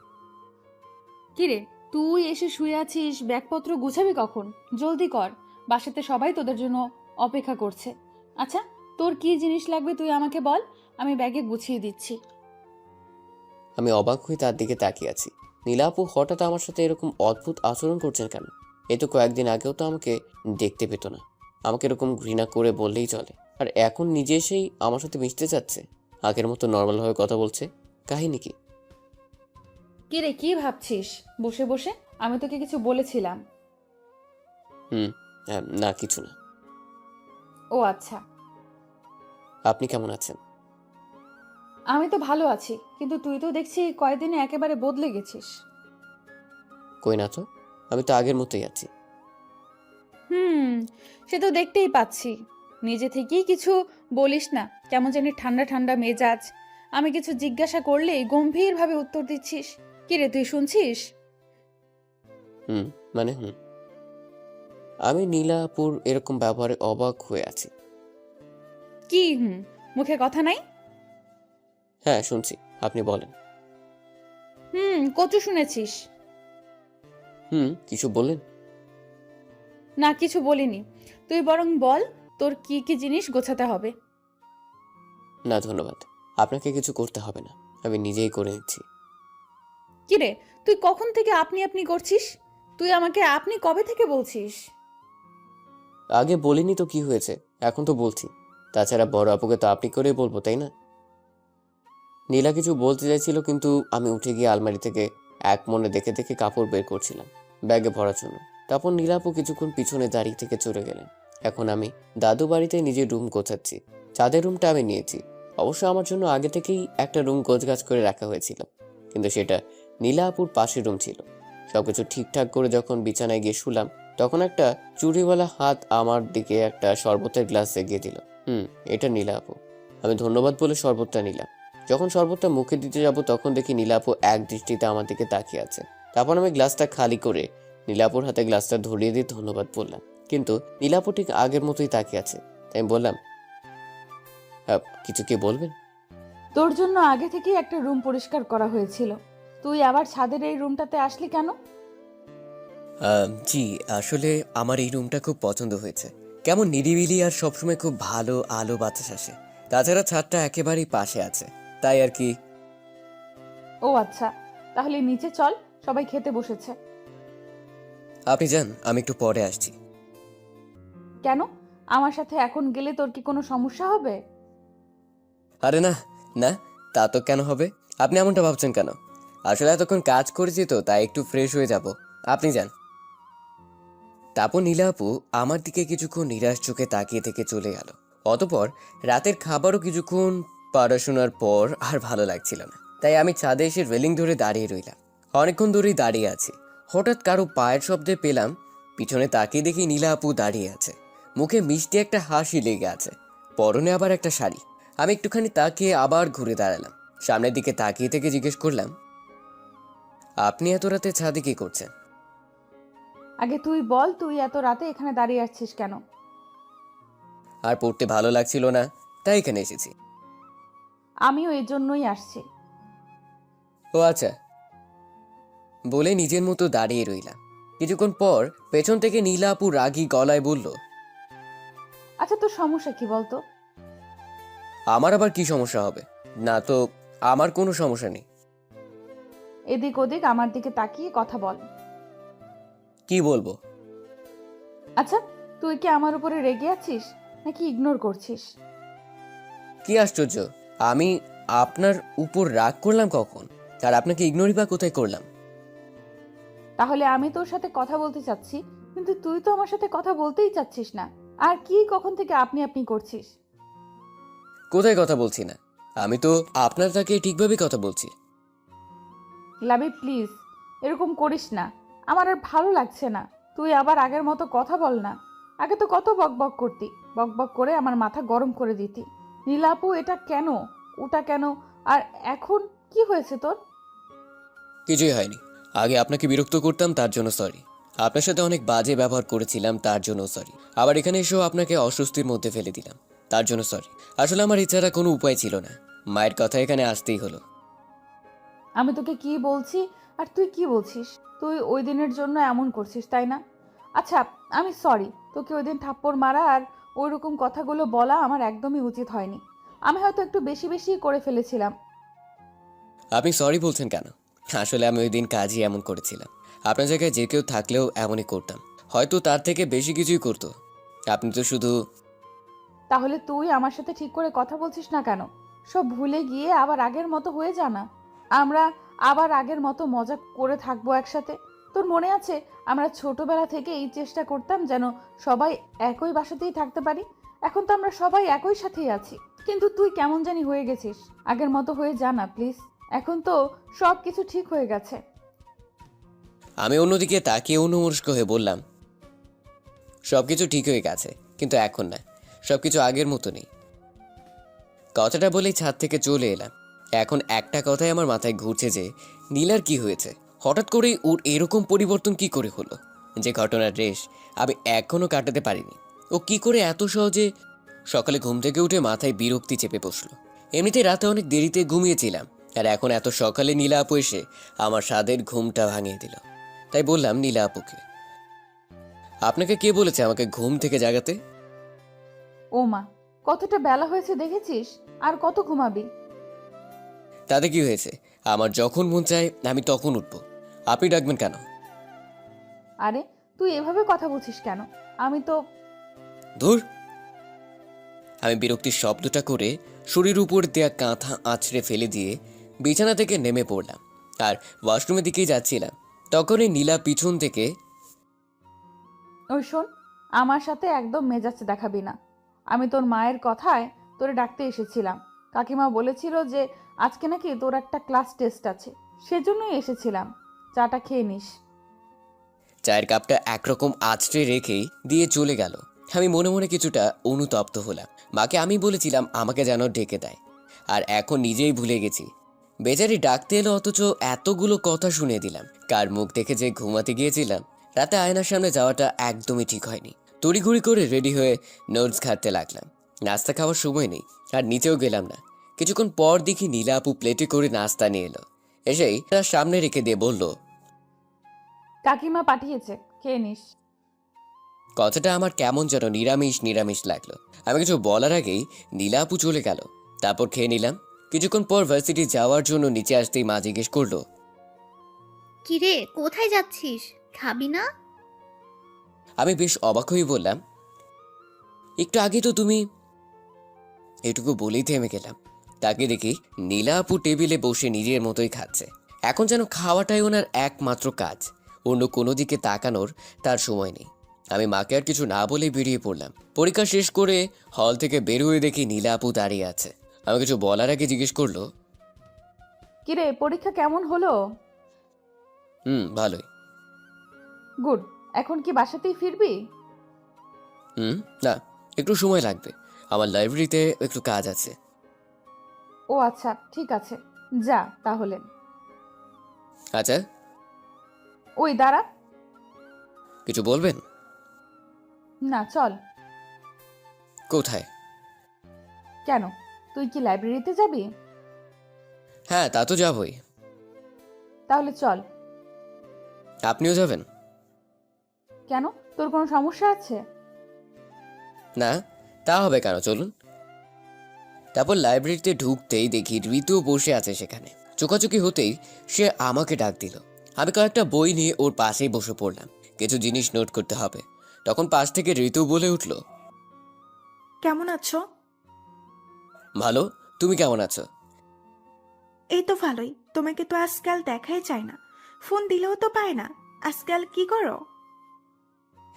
কিরে, তুই এসে শুয়ে আছিস, ব্যাগপত্র গুছাবি কখন? জলদি কর, বাসাতে সবাই তোদের জন্য অপেক্ষা করছে। আচ্ছা, তোর কি জিনিস লাগবে তুই আমাকে বল, আমি ব্যাগে গুছিয়ে দিচ্ছি। আমি অবাক হয়ে তার দিকে তাকিয়ে আছি। নীলা আপু হঠাৎ আমার সাথে এরকম অদ্ভুত আচরণ করছেন কেন? এ তো কয়েকদিন আগেও তো আমাকে দেখতে পেত না। আমাকে এরকম ঘৃণা করে বললেই চলে, আর এখন নিজে এসেই আমার সাথে মিশতে চাচ্ছে। আগের মতো নর্মালভাবে কথা বলছে। কাহিনী কি? কিরে, কি ভাবছিস বসে বসে? আমি তোকে কিছু বলেছিলাম? না কিছু না। ও আচ্ছা। আপনি কেমন আছেন? আমি তো ভালো আছি, কিন্তু তুই তো দেখছি কয়েকদিনে একেবারে বদলে গেছিস। কই না তো, আমি তো আগের মতোই আছি। সে তো দেখতেই পাচ্ছি। নিজে থেকেই কিছু বলিস না, কেমন জানি ঠান্ডা ঠান্ডা মেজাজ। আমি কিছু জিজ্ঞাসা করলেই গম্ভীরভাবে উত্তর দিচ্ছিস। কিরে, তুই শুনছিস? মানে আমি নীলা আপুর এরকম ব্যবহারে অবাক হয়ে আছি। কি মুখে কথা নাই? হ্যাঁ শুনছি, আপনি বলেন। কচু শুনেছিস? কিছু বললেন? না, কিছু বলিনি। তুই বরং বল, তোর কি কি জিনিস গোছাতে হবে। না ধন্যবাদ, আপনাকে কিছু করতে হবে না, আমি নিজেই করে নিচ্ছি। কিরে, তুই কখন থেকে আপনি আপনি করছিস? তুই আমাকে আপনি কবে থেকে বলছিস? আগে বলিনি তো কি হয়েছে, এখন তো বলছি। তাছাড়া বড় আপুকে তো আপনি করেই বলবো, তাই না? নীলা কিছু বলতে চাইছিল, কিন্তু আমি উঠে গিয়ে আলমারি থেকে এক মনে দেখে দেখে কাপড় বের করছিলাম ব্যাগে ভরার জন্য। তারপর নীলা আপু কিছুক্ষণ পিছনে দাঁড়িয়ে থেকে চলে গেলেন। এখন আমি দাদু বাড়িতে নিজের রুম গোছাচ্ছি। চাঁদের রুমটা আমি নিয়েছি। অবশ্য আমার জন্য আগে থেকেই একটা রুম গোছগাছ করে রাখা হয়েছিল, কিন্তু সেটা নীলা আপুর পাশের রুম ছিল। সবকিছু ঠিকঠাক করে যখন বিছানায় গিয়ে শুলাম, তখন একটা চুড়িওয়ালা হাত আমার দিকে একটা শরবতের গ্লাস এগিয়ে দিল। এটা নীলা আপু। আমি ধন্যবাদ বলে শরবতটা নিলাম। যখন শরবতটা মুখে দিতে যাব, তখন দেখি নীলা আপু এক দৃষ্টিতে আমার দিকে তাকিয়ে আছে। তারপর আমি গ্লাসটা খালি করে নীলাপুর হাতে গ্লাসটা ধরিয়ে দিয়ে ধন্যবাদ বললাম, কিন্তু নীলাপু ঠিক আগের মতোই তাকিয়ে আছে। তাই আমি বললাম, কিছু কি বলবেন? তোর জন্য আগে থেকেই একটা রুম পরিষ্কার করা হয়েছিল, তুই আবার ছাদের এই রুমটাতে আসলি কেন? জি, আসলে আমার এই রুমটা খুব পছন্দ হয়েছে। কেমন নিরিবিলি, আর সবসময় খুব ভালো আলো বাতাস আসে। তাছাড়া ছাদটা একেবারেই পাশে আছে, তাই আর কি। ও আচ্ছা, তাহলে নিচে চল, সবাই খেতে বসেছে। আপনি যান, আমি একটু পরে আসছি। কেন? আমার সাথে এখন গেলে তোর কি কোনো সমস্যা হবে? আরে না না, তা তো কেন হবে? আপনি এমনটা ভাবছেন কেন? আসলে এতক্ষণ কাজ করেছি তো তাই একটু ফ্রেশ হয়ে যাব, আপনি যান। তারপর নীলা আপু আমার দিকে কিছুক্ষণ নিরাশ চোখে তাকিয়ে থেকে চলে গেল। অতপর রাতের খাবারও কিছুক্ষণ পড়াশোনার পর আর ভালো লাগছিল না, তাই আমি ছাদে এসে রেলিং ধরে দাঁড়িয়ে রইলাম। অনেকক্ষণ ধরেই দাঁড়িয়ে আছি। হঠাৎ কারো পায়ের শব্দে পেলাম, পিছনে তাকিয়ে দেখি নীলা আপু দাঁড়িয়ে আছে। মুখে মিষ্টি একটা হাসি লেগে আছে, পরনে আবার একটা শাড়ি। আমি একটুখানি তাকিয়ে আবার ঘুরে দাঁড়ালাম। সামনের দিকে তাকিয়ে থেকে জিজ্ঞেস করলাম, আপনি এত রাতে ছাদে কি করছেন? আগে তুই বল, তুই এত রাতে এখানে দাঁড়িয়ে আছিস কেন? আর পড়তে ভালো লাগছিল না, তাই এখানে এসেছি। আমিও এর জন্যই আসছি। ও আচ্ছা, বলে নিজের মতো দাঁড়িয়ে রইলাম। কিছুক্ষণ পর পেছন থেকে নীলা আপু রাগী গলায় বলল, আচ্ছা, তোর সমস্যা কি বলতো? আমার আবার কি সমস্যা হবে? না তো, আমার কোনো সমস্যা নেই। এদিক ওদিক আমার দিকে তাকিয়ে কথা বল। কি বলবো? আচ্ছা, তুই কি আমার উপরে রেগে আছিস নাকি ইগনোর করছিস? কি আশ্চর্য, আমি আপনার উপর রাগ করলাম কখন? আর আপনাকে ইগনোরই বা কোথায় করলাম? তাহলে আমি তোর সাথে কথা বলতে চাচ্ছি, কিন্তু তুই তো আমার সাথে কথা বলতেই চাচ্ছিস না। আর কি কখন থেকে আপনি আপনি করছিস? কোথায় কথা বলছি না? আমি তো আপনার তাকে ঠিকভাবে কথা বলছি। লাবি প্লিজ, এরকম করিস না। আমার আর ভালো লাগছে না। তুই আবার আগের মতো কথা বল না। আগে তো কত বকবক করতি, বকবক করে আমার মাথা গরম করে দিতি। নীলাপু এটা কেন, ওটা কেন, আর এখন কি হয়েছে তোর? কিছুই হয়নি। আগে আপনাকে বিরক্ত করতাম, তার জন্য সরি। আপনার সাথে অনেক বাজে ব্যবহার করেছিলাম, তার জন্য সরি। আবার এখানে এসেও আপনাকে অস্বস্তির মধ্যে ফেলে দিলাম, তার জন্য সরি। আসলে আমার এছাড়া কোনো উপায় ছিল না, মায়ের কথা এখানে আসতেই হলো। আমি তোকে কি বলছি আর তুই কি বলছিস? তুই ওই দিনের জন্য এমন করছিস, তাই না? আচ্ছা, আমি সরি। তোকে ওই দিন থাপ্পড় মারা আর ওই রকম কথাগুলো বলা আমার একদমই উচিত হয়নি। আমি হয়তো একটু বেশি বেশি করে ফেলেছিলাম। আপনি সরি বলছেন কেন? আসলে আমি ওই দিন কাজই এমন করেছিলাম। আপনার জায়গায় যে কেউ থাকলেও এমনই করতাম, হয়তো তার থেকে বেশি কিছুই করতো। আপনি তো শুধু... তাহলে তুই আমার সাথে ঠিক করে কথা বলছিস না কেন? সব ভুলে গিয়ে আবার আগের মতো হয়ে যা না। আমরা আবার আগের মতো মজা করে থাকবো একসাথে। তোর মনে আছে আমরা ছোটবেলা থেকে এই চেষ্টা করতাম যেন সবাই একই বাসাতেই থাকতে পারি? এখন তো আমরা সবাই একই সাথেই আছি, কিন্তু তুই কেমন জানি হয়ে গেছিস। আগের মতো হয়ে যা না প্লিজ। এখন তো সব কিছু ঠিক হয়ে গেছে। আমি অন্যদিকে তাকিয়ে অন্যমনস্ক হয়ে বললাম, সব কিছু ঠিক হয়ে গেছে, কিন্তু এখন না, সব কিছু আগের মতো নেই। কথাটা বলেই ছাদ থেকে চলে এলাম। এখন একটা কথাই আমার মাথায় ঘুরছে যে নীলার কি হয়েছে? হঠাৎ করেই ওর এরকম পরিবর্তন কি করে হলো? যে ঘটনার রেশ আমি এখনো কাটাতে পারিনি। ও কি করে এত সহজে... সকালে ঘুম থেকে উঠে মাথায় বিরক্তি চেপে বসলো। এমনিতে রাতে অনেক দেরিতে ঘুমিয়েছিলাম, আর এখন এত সকালে নীলা আপু এসে আমার স্বাদের ঘুমটা ভাঙিয়ে দিল। তাই বললাম নীলা আপুকে, আপনাকে কে বলেছে আমাকে ঘুম থেকে জাগাতে? ও মা, কতটা বেলা হয়েছে দেখেছিস? আর কত ঘুমাবি? তাতে কি হয়েছে? আমার যখন মন চায় আমি তখন উঠবো। আপনি ডাকবেন কেন? আরে তুই এভাবে কথা বলছিস কেন? আমি তো... ধুর! আমি বিরক্তির শব্দটা করে শরীর উপর দেয়া কাঁথা আছড়ে ফেলে দিয়ে বিছানা থেকে নেমে পড়লাম। আর ওয়াশরুমের দিকেই যাচ্ছিলাম, তখনই নীলা পিছন থেকে... ওই শোন, আমার সাথে একদম মেজাজ দেখাবি না। আমি তোর মায়ের কথায় তোরে ডাকতে এসেছিলাম। কাকিমা বলেছিল যে আজকে নাকি তোর একটা ক্লাস টেস্ট আছে, সেজন্যই এসেছিলাম। চাটা খেয়ে নিস। চায়ের কাপটা একরকম আছড়ে রেখেই দিয়ে চলে গেল। আমি মনে মনে কিছুটা অনুতপ্ত হলাম। মাকে আমি বলেছিলাম আমাকে যেন ডেকে দেয়, আর এখন নিজেই ভুলে গেছি। বেচারি ডাকতে এলো, অথচ এতগুলো কথা শুনিয়ে দিলাম। কার মুখ দেখে যে ঘুমাতে গিয়েছিলাম। রাতে আয়নার সামনে যাওয়াটা একদমই ঠিক হয়নি। তড়িঘড়ি করে রেডি হয়ে নোটস ঘাঁটতে লাগলাম। নাস্তা খাওয়ার সময় নেই, আর নিচেও গেলাম না। কিছুক্ষণ পর দেখি নীলা আপু প্লেটে করে নাস্তা নিয়ে এলো। এসেই তার সামনে রেখে দিয়ে বলল, কাকিমা পাঠিয়েছে, খেয়ে নিস। কথাটা আমার কেমন যেন নিরামিষ নিরামিষ লাগলো। আমি কিছু বলার আগেই নীলা আপু চলে গেল। তারপর খেয়ে নিলাম। কিছুক্ষণ পর ভার্সিটি যাওয়ার জন্য নিচে আসতেই মা জিজ্ঞেস করলো, কিরে, কোথায় যাচ্ছিস? খাবি না? আমি বেশ অবাক হয়ে বললাম, একটু আগে তো তুমি... এটুকু বলেই থেমে গেলাম। তাকে দেখি নীলা আপু টেবিলে বসে নিজের মতোই খাচ্ছে। এখন যেন খাওয়াটাই ওনার একমাত্র কাজ, অন্য কোনো দিকে তাকানোর তার সময় নেই। আমি মাকে আর কিছু না বলে বেরিয়ে পড়লাম। পরীক্ষা শেষ করে হল থেকে বের হয়ে দেখি নীলা আপু দাঁড়িয়ে আছে। আমি কিছু বলার আগে জিজ্ঞেস করলো, কিরে, পরীক্ষা কেমন হলো? ভালোই। গুড। এখন কি বাসাতেই ফিরবি? না, একটু সময় লাগবে, আমার লাইব্রেরিতে একটু কাজ আছে। ও আচ্ছা, ঠিক আছে, যা তাহলে। আচ্ছা, ওই দাঁড়া। কিছু বলবেন? না, চল। কোথায়? কেন, তুই কি লাইব্রেরিতে যাবি? হ্যাঁ, তা তো যাবই। তাহলে চল। আপনিও যাবেন? কেন, তোর কোনো সমস্যা আছে? না, তা হবে কেন, চলুন। তারপর লাইব্রেরিতে ঢুকতেই দেখি ঋতু বসে আছে সেখানে। চোখাচোখি হতেই সে আমাকে ডাক দিল। আমি কয়েকটা বই নিয়ে ওর পাশেই বসে পড়লাম। কিছু জিনিস নোট করতে হবে। তখন পাশ থেকে ঋতু বলে উঠল, কেমন আছো? ভালো, তুমি কেমন আছো? এই তো ভালোই। তোমাকে তো আজকাল দেখাই যায় না, ফোন দিলেও তো পায় না। আজকাল কি করো?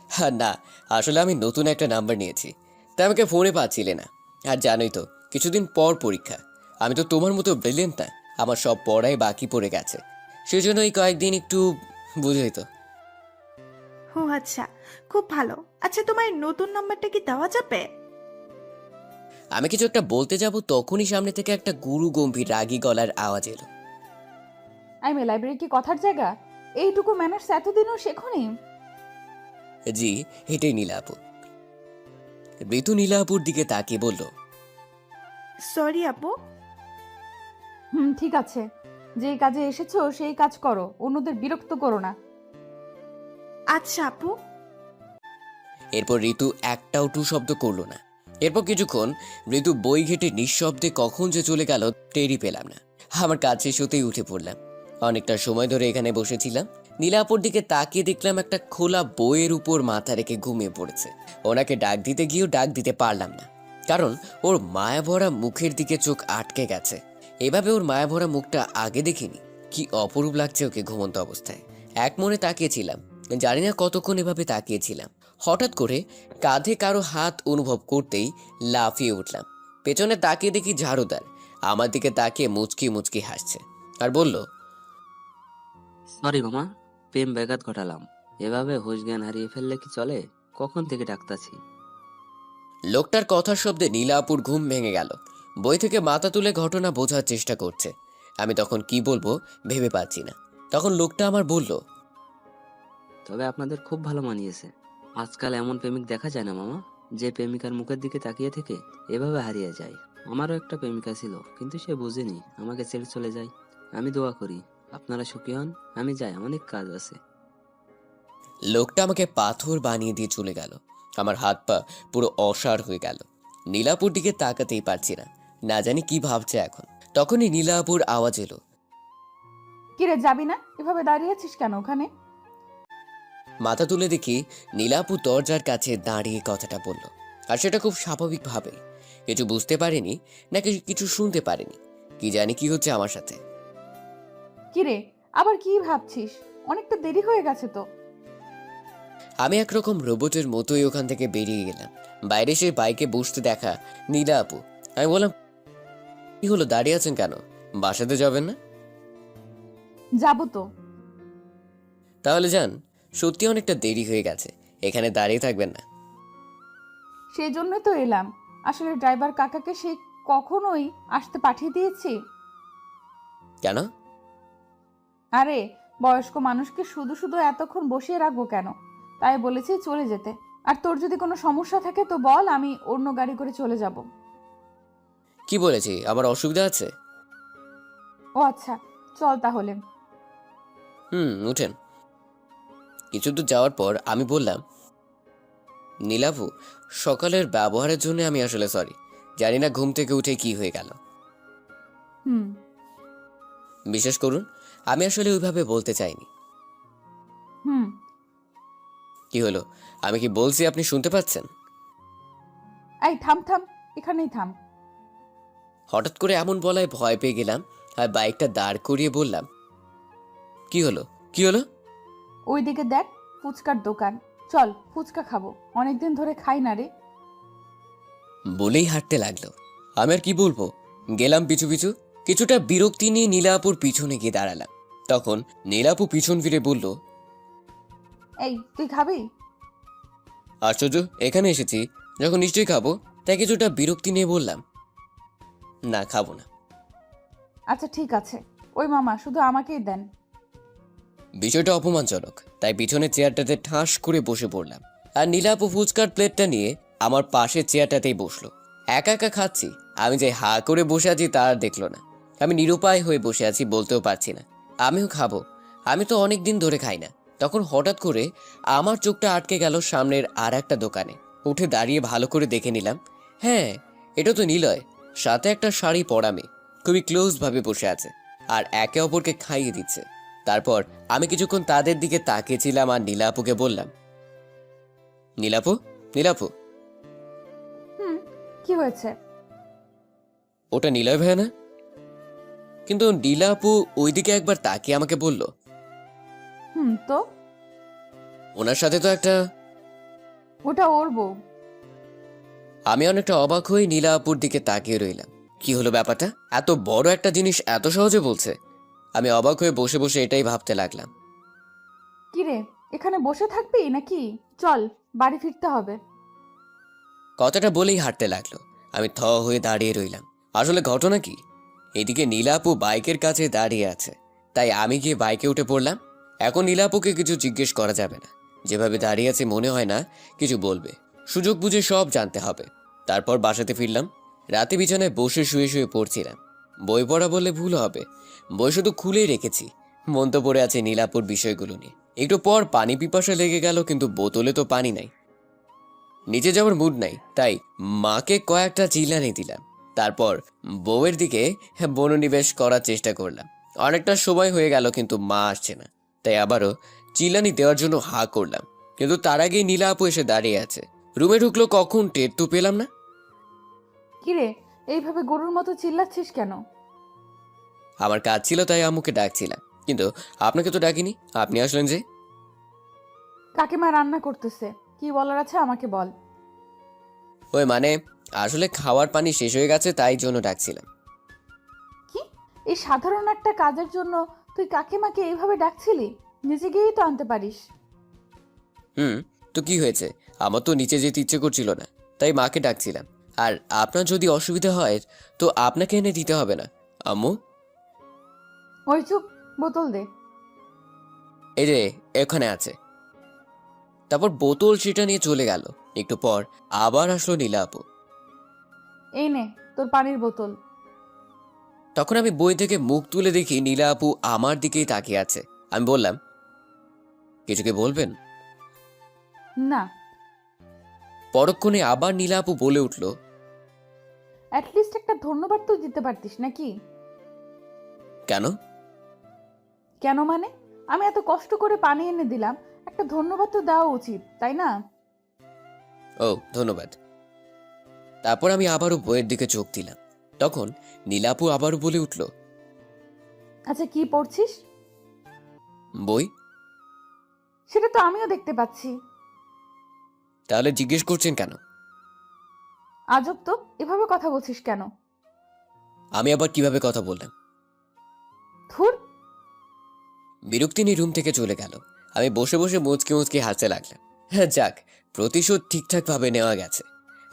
হ্যাঁ, না, আসলে আমি নতুন একটা নাম্বার নিয়েছি, তাই আমাকে ফোনে পাচ্ছিলে না। আর জানোই তো, কিছুদিন পর পরীক্ষা। আমি তো তোমার মতো ব্রিলিয়েন্ট না, আমার সব পড়াই বাকি পড়ে গেছে। সেজন্য এই কয়েকদিন একটু, বুঝোই তো। ও আচ্ছা, খুব ভালো। আচ্ছা, তোমার নতুন নাম্বারটা কি দেওয়া যাবে? আমি কিছু একটা বলতে যাব, তখনই সামনে থেকে একটা গুরু গম্ভীর রাগী গলার আওয়াজ এলো। আমি লাইব্রেরি কি কথার জায়গা? এইটুকু ম্যানার্স এতদিনও শেখনি? জি, এটাই নীলা আপু। ঋতু নীলা আপুর দিকে তাকিয়ে বলল, সরি আপু। ঠিক আছে, যেই কাজে এসেছো সেই কাজ করো, অন্যদের বিরক্ত করো না। আচ্ছা আপু। এরপর ঋতু একটাও টু শব্দ করলো না। এরপর কিছুক্ষণ ঋতু বই ঘেটে নিঃশব্দে কখন যে চলে গেল টেরই পেলাম না। আমার কাজ শেষ হতেই উঠে পড়লাম। অনেকটা সময় ধরে এখানে বসেছিলাম। নীলাপুর দিকে তাকিয়ে দেখলাম একটা খোলা বইয়ের উপর মাথা রেখে ঘুমিয়ে পড়েছে। ওনাকে ডাক দিতে গিয়েও ডাক দিতে পারলাম না, কারণ ওর মায়াভরা মুখের দিকে চোখ আটকে গেছে। এভাবে ওর মায়াভরা মুখটা আগে দেখিনি। কি অপরূপ লাগছে ওকে ঘুমন্ত অবস্থায়। এক মনে তাকিয়েছিলাম, জানি না কতক্ষণ এভাবে তাকিয়েছিলাম। হঠাৎ করে কাঁধে কারো হাত অনুভব করতেই লাফিয়ে উঠলাম। পেছনে তাকিয়ে দেখি ঝাড়ুদার আমার দিকে তাকিয়ে মুচকি মুচকি হাসছে আর বলল, সরি মামা, প্রেম ব্যাঘাত ঘটালাম। এভাবে হুঁশ জ্ঞান হারিয়ে ফেললে কি চলে? কখন থেকে ডাকতাছি। লোকটার কথার শব্দে নীলা আপুর ঘুম ভেঙে গেল। বই থেকে মাথা তুলে ঘটনা বোঝার চেষ্টা করছে। আমি তখন কি বলবো ভেবে পাচ্ছি না। তখন লোকটা আমার বলল, তবে আপনাদের খুব ভালো মানিয়েছে। আজকাল এমন প্রেমিক দেখা যায় না মামা, যে প্রেমিকার মুখের দিকে তাকিয়ে থেকে এভাবে হারিয়ে যায়। আমারও একটা প্রেমিকা ছিল, কিন্তু সে বুঝেনি, আমাকে ছেড়ে চলে যায়। আমি দোয়া করি আপনারা সুখী হন। আমি যাই, অনেক কাজ আছে। লোকটা আমাকে পাথর বানিয়ে দিয়ে চলে গেল। আমার হাত পা পুরো অসাড় হয়ে গেল। নীলাপুর দিকে তাকাতেই পারছি না, না জানি কি ভাবছে এখন। তখনই নীলাপুর আওয়াজ এলো, কিরে, যাবি না? এভাবে দাঁড়িয়ে আছিস কেন ওখানে? মাথা তুলে দেখি নীলাপু দরজার কাছে দাঁড়িয়ে কথাটা বলল, আর সেটা খুব স্বাভাবিকভাবেই। কিছু বুঝতে পারেনি নাকি কিছু শুনতে পারেনি, কি জানি কি হচ্ছে আমার সাথে। কিরে, আবার কি ভাবছিস? অনেকটা দেরি হয়ে গেছে তো। আমি একরকম রোবটের মতোই ওখান থেকে বেরিয়ে গেলাম। বাইরে সে বাইকে বসতে দেখা নীলা আপু। আমি বললাম, কি হলো, দাঁড়িয়ে আছেন কেন? বাসাতে যাবেন না? যাবো তো। তাহলে যান, সত্যি অনেকটা দেরি হয়ে গেছে, এখানে দাঁড়িয়ে থাকবেন না। সেই জন্যই তো এলাম। আসলে ড্রাইভার কাকাকে সেই কখনোই আসতে পাঠিয়ে দিয়েছি। কেন? আরে, বয়স্ক মানুষকে শুধু শুধু এতক্ষণ বসিয়ে রাখবো কেন, তাই বলেছি চলে যেতে। আর তোর যদি কোনো সমস্যা থাকে তো বল, আমি অন্য গাড়ি করে চলে যাব। কি বলেছি, আমার অসুবিধা আছে? ও আচ্ছা, চল তাহলে। উঠেন। কিছু দূর যাওয়ার পর আমি বললাম, নীলাভু, সকালের ব্যবহারের জন্য আমি আসলে সরি। জানি না ঘুম থেকে উঠে কি হয়ে গেল। হুম। বিশ্বাস করুন, আমি আসলে ওইভাবে বলতে চাইনি। হুম। কি হলো, আমি কি বলছি আপনি শুনতে পাচ্ছেন? এই থাম থাম, এখানেই থাম। হঠাৎ করে এমন বলায় ভয় পেয়ে গেলাম আর বাইকটা দাঁড় করিয়ে বললাম, কি হলো? কি হলো? ওইদিকে দেখ, ফুচকার দোকান। চল ফুচকা খাবো, অনেকদিন ধরে খাই না রে। বলেই হাঁটতে লাগলো। আমি আর কি বলবো, গেলাম পিছু পিছু। কিছুটা বিরক্তি নিয়ে নীলাপুর পিছনে গিয়ে দাঁড়ালাম। তখন নীলাপু পিছন ফিরে বলল, এই তুই খাবি? আশ্চর্য, এখানে এসেছি যখন নিশ্চয়ই খাবো। তাই কিছুটা বিরক্তি নিয়ে বললাম, না খাবো না। আচ্ছা ঠিক আছে, ওই মামা শুধু আমাকেই দেন। বিষয়টা অপমানজনক, তাই পিছনের চেয়ারটাতে ঠাস করে বসে পড়লাম। আর নীলাপু ফুচকার প্লেটটা নিয়ে আমার পাশের চেয়ারটাতেই বসলো। একা একা খাচ্ছি, আমি যে হা করে বসে আছি তা আর দেখলো না। আমি নিরুপায় হয়ে বসে আছি, বলতেও পারছি না আমিও খাবো। আমি তো অনেক দিন ধরে খাই না। তখন হঠাৎ করে আমার চোখটা আটকে গেল সামনের আর একটা দোকানে। উঠে দাঁড়িয়ে ভালো করে দেখে নিলাম, হ্যাঁ, এটা তো নিলয়। সাথে একটা শাড়ি পরা মেয়ে খুবই ক্লোজ ভাবে বসে আছে আর একে অপরকে খাইয়ে দিচ্ছে। তারপর আমি কিছুক্ষণ তাদের দিকে তাকিয়েছিলাম আর নীলাপুকে বললাম, নীলাপু, নীলাপু, হুম, কি হয়েছে? ওটা নিলয় ভাইয়া না? কিন্তু নীলাপু ওইদিকে একবার তাকিয়ে আমাকে বলল, হুম, তো ওনার সাথে তো একটা। ওটা ওর বউ। আমি অনেকটা অবাক হয়ে নীলাপুর দিকে তাকিয়ে রইলাম। কি হলো ব্যাপারটা? এত বড় একটা জিনিস এত সহজে বলছে। আমি অবাক হয়ে বসে বসে এটাই ভাবতে লাগলাম। কি রে, এখানে বসে থাকবি নাকি? চল, বাড়ি ফিরতে হবে। কথাটা বলেই হাঁটতে লাগলো। আমি থ হয়ে দাঁড়িয়ে রইলাম। আসলে ঘটনা কি, এদিকে নীলাপু বাইকের কাছে দাঁড়িয়ে আছে, তাই আমি গিয়ে বাইকে উঠে পড়লাম। এখন নীলাপুকে কিছু জিজ্ঞেস করা যাবে না, যেভাবে দাঁড়িয়ে আছে মনে হয় না কিছু বলবে। সুযোগ বুঝে সব জানতে হবে। তারপর বাসাতে ফিরলাম। রাতে বিছানায় বসে শুয়ে শুয়ে পড়ছিলাম। বই পড়া বললে ভুল হবে, বই শুধু খুলেই রেখেছি। মন তো পড়ে আছে নীলাপুর বিষয়গুলো নিয়ে। একটু পর পানি পিপাসা লেগে গেল, কিন্তু বোতলে তো পানি নাই। নিচে যাওয়ার মুড নাই, তাই মাকে কয়েকটা চিল্লানি দিলাম। তারপর বউয়ের দিকে মনোনিবেশ করার চেষ্টা করলাম। অনেকটা সময় হয়ে গেল কিন্তু মা আসছে না, তাই আবারও চিল্লানি দেওয়ার জন্য হা করলাম। কিন্তু তার আগেই নীলা আপু এসে দাঁড়িয়ে আছে। রুমে ঢুকলো কখন টের তো পেলাম না। কি রে, এইভাবে গরুর মতো চিল্লাচ্ছিস কেন? আমার কাজ ছিল তাই আম্মুকে ডাকছিলাম, কিন্তু আপনাকে তো ডাকিনি। আপনি আসলেন যে? কাকিমা রান্না করতেছে, কি বলার আছে আমাকে বল। ওই মানে, আসলে খাওয়ার পানি শেষ হয়ে গেছে তাই জন্য ডাকছিলাম। কি, এই সাধারণ একটা কাজের জন্য তুই কাকিমাকে এইভাবে ডাকছিলি? নিজে গিয়েই তো আনতে পারিস। তো কি হয়েছে, আমার তো নিচে যেতে ইচ্ছে করছিল না, তাই মাকে ডাকছিলাম। আর আপনার যদি অসুবিধা হয় তো আপনাকে এনে দিতে হবে না আম্মু। ওই চুপ, বোতল দে। এই যে এখানে আছে। তারপর বোতল সেটা নিয়ে চলে গেল। একটু পর আবার আসলো নীলা আপু। এই নে তোর পানির বোতল। তখন আমি বই থেকে মুখ তুলে দেখি নীলা আপু আমার দিকেই তাকিয়ে আছে। আমি বললাম, কিছু কি বলবেন? না। পরক্ষণে আবার নীলা আপু বলে উঠল, অ্যাটলিস্ট একটা ধন্যবাদ তো দিতে পারতিস নাকি? কেন? কেন মানে, আমি এত কষ্ট করে পানি এনে দিলাম, একটা ধন্যবাদ তো দেওয়া উচিত, তাই না? ও, ধন্যবাদ। তারপর আমি আবারও বইয়ের দিকে চোখ দিলাম। তখন নীলা আপু আবারও বলে উঠল, আচ্ছা কি পড়ছিস? বই। সেটা তো আমিও দেখতে পাচ্ছি। তাহলে জিজ্ঞেস করছেন কেন? আজব তো, এভাবে কথা বলছিস কেন? আমি আবার কিভাবে কথা বললাম? ধুর। বিরক্তি নিয়ে রুম থেকে চলে গেল। আমি বসে বসে মুচকি মুচকি হাসতে লাগলাম। হ্যাঁ, যাক, প্রতিশোধ ঠিকঠাক ভাবে নেওয়া গেছে।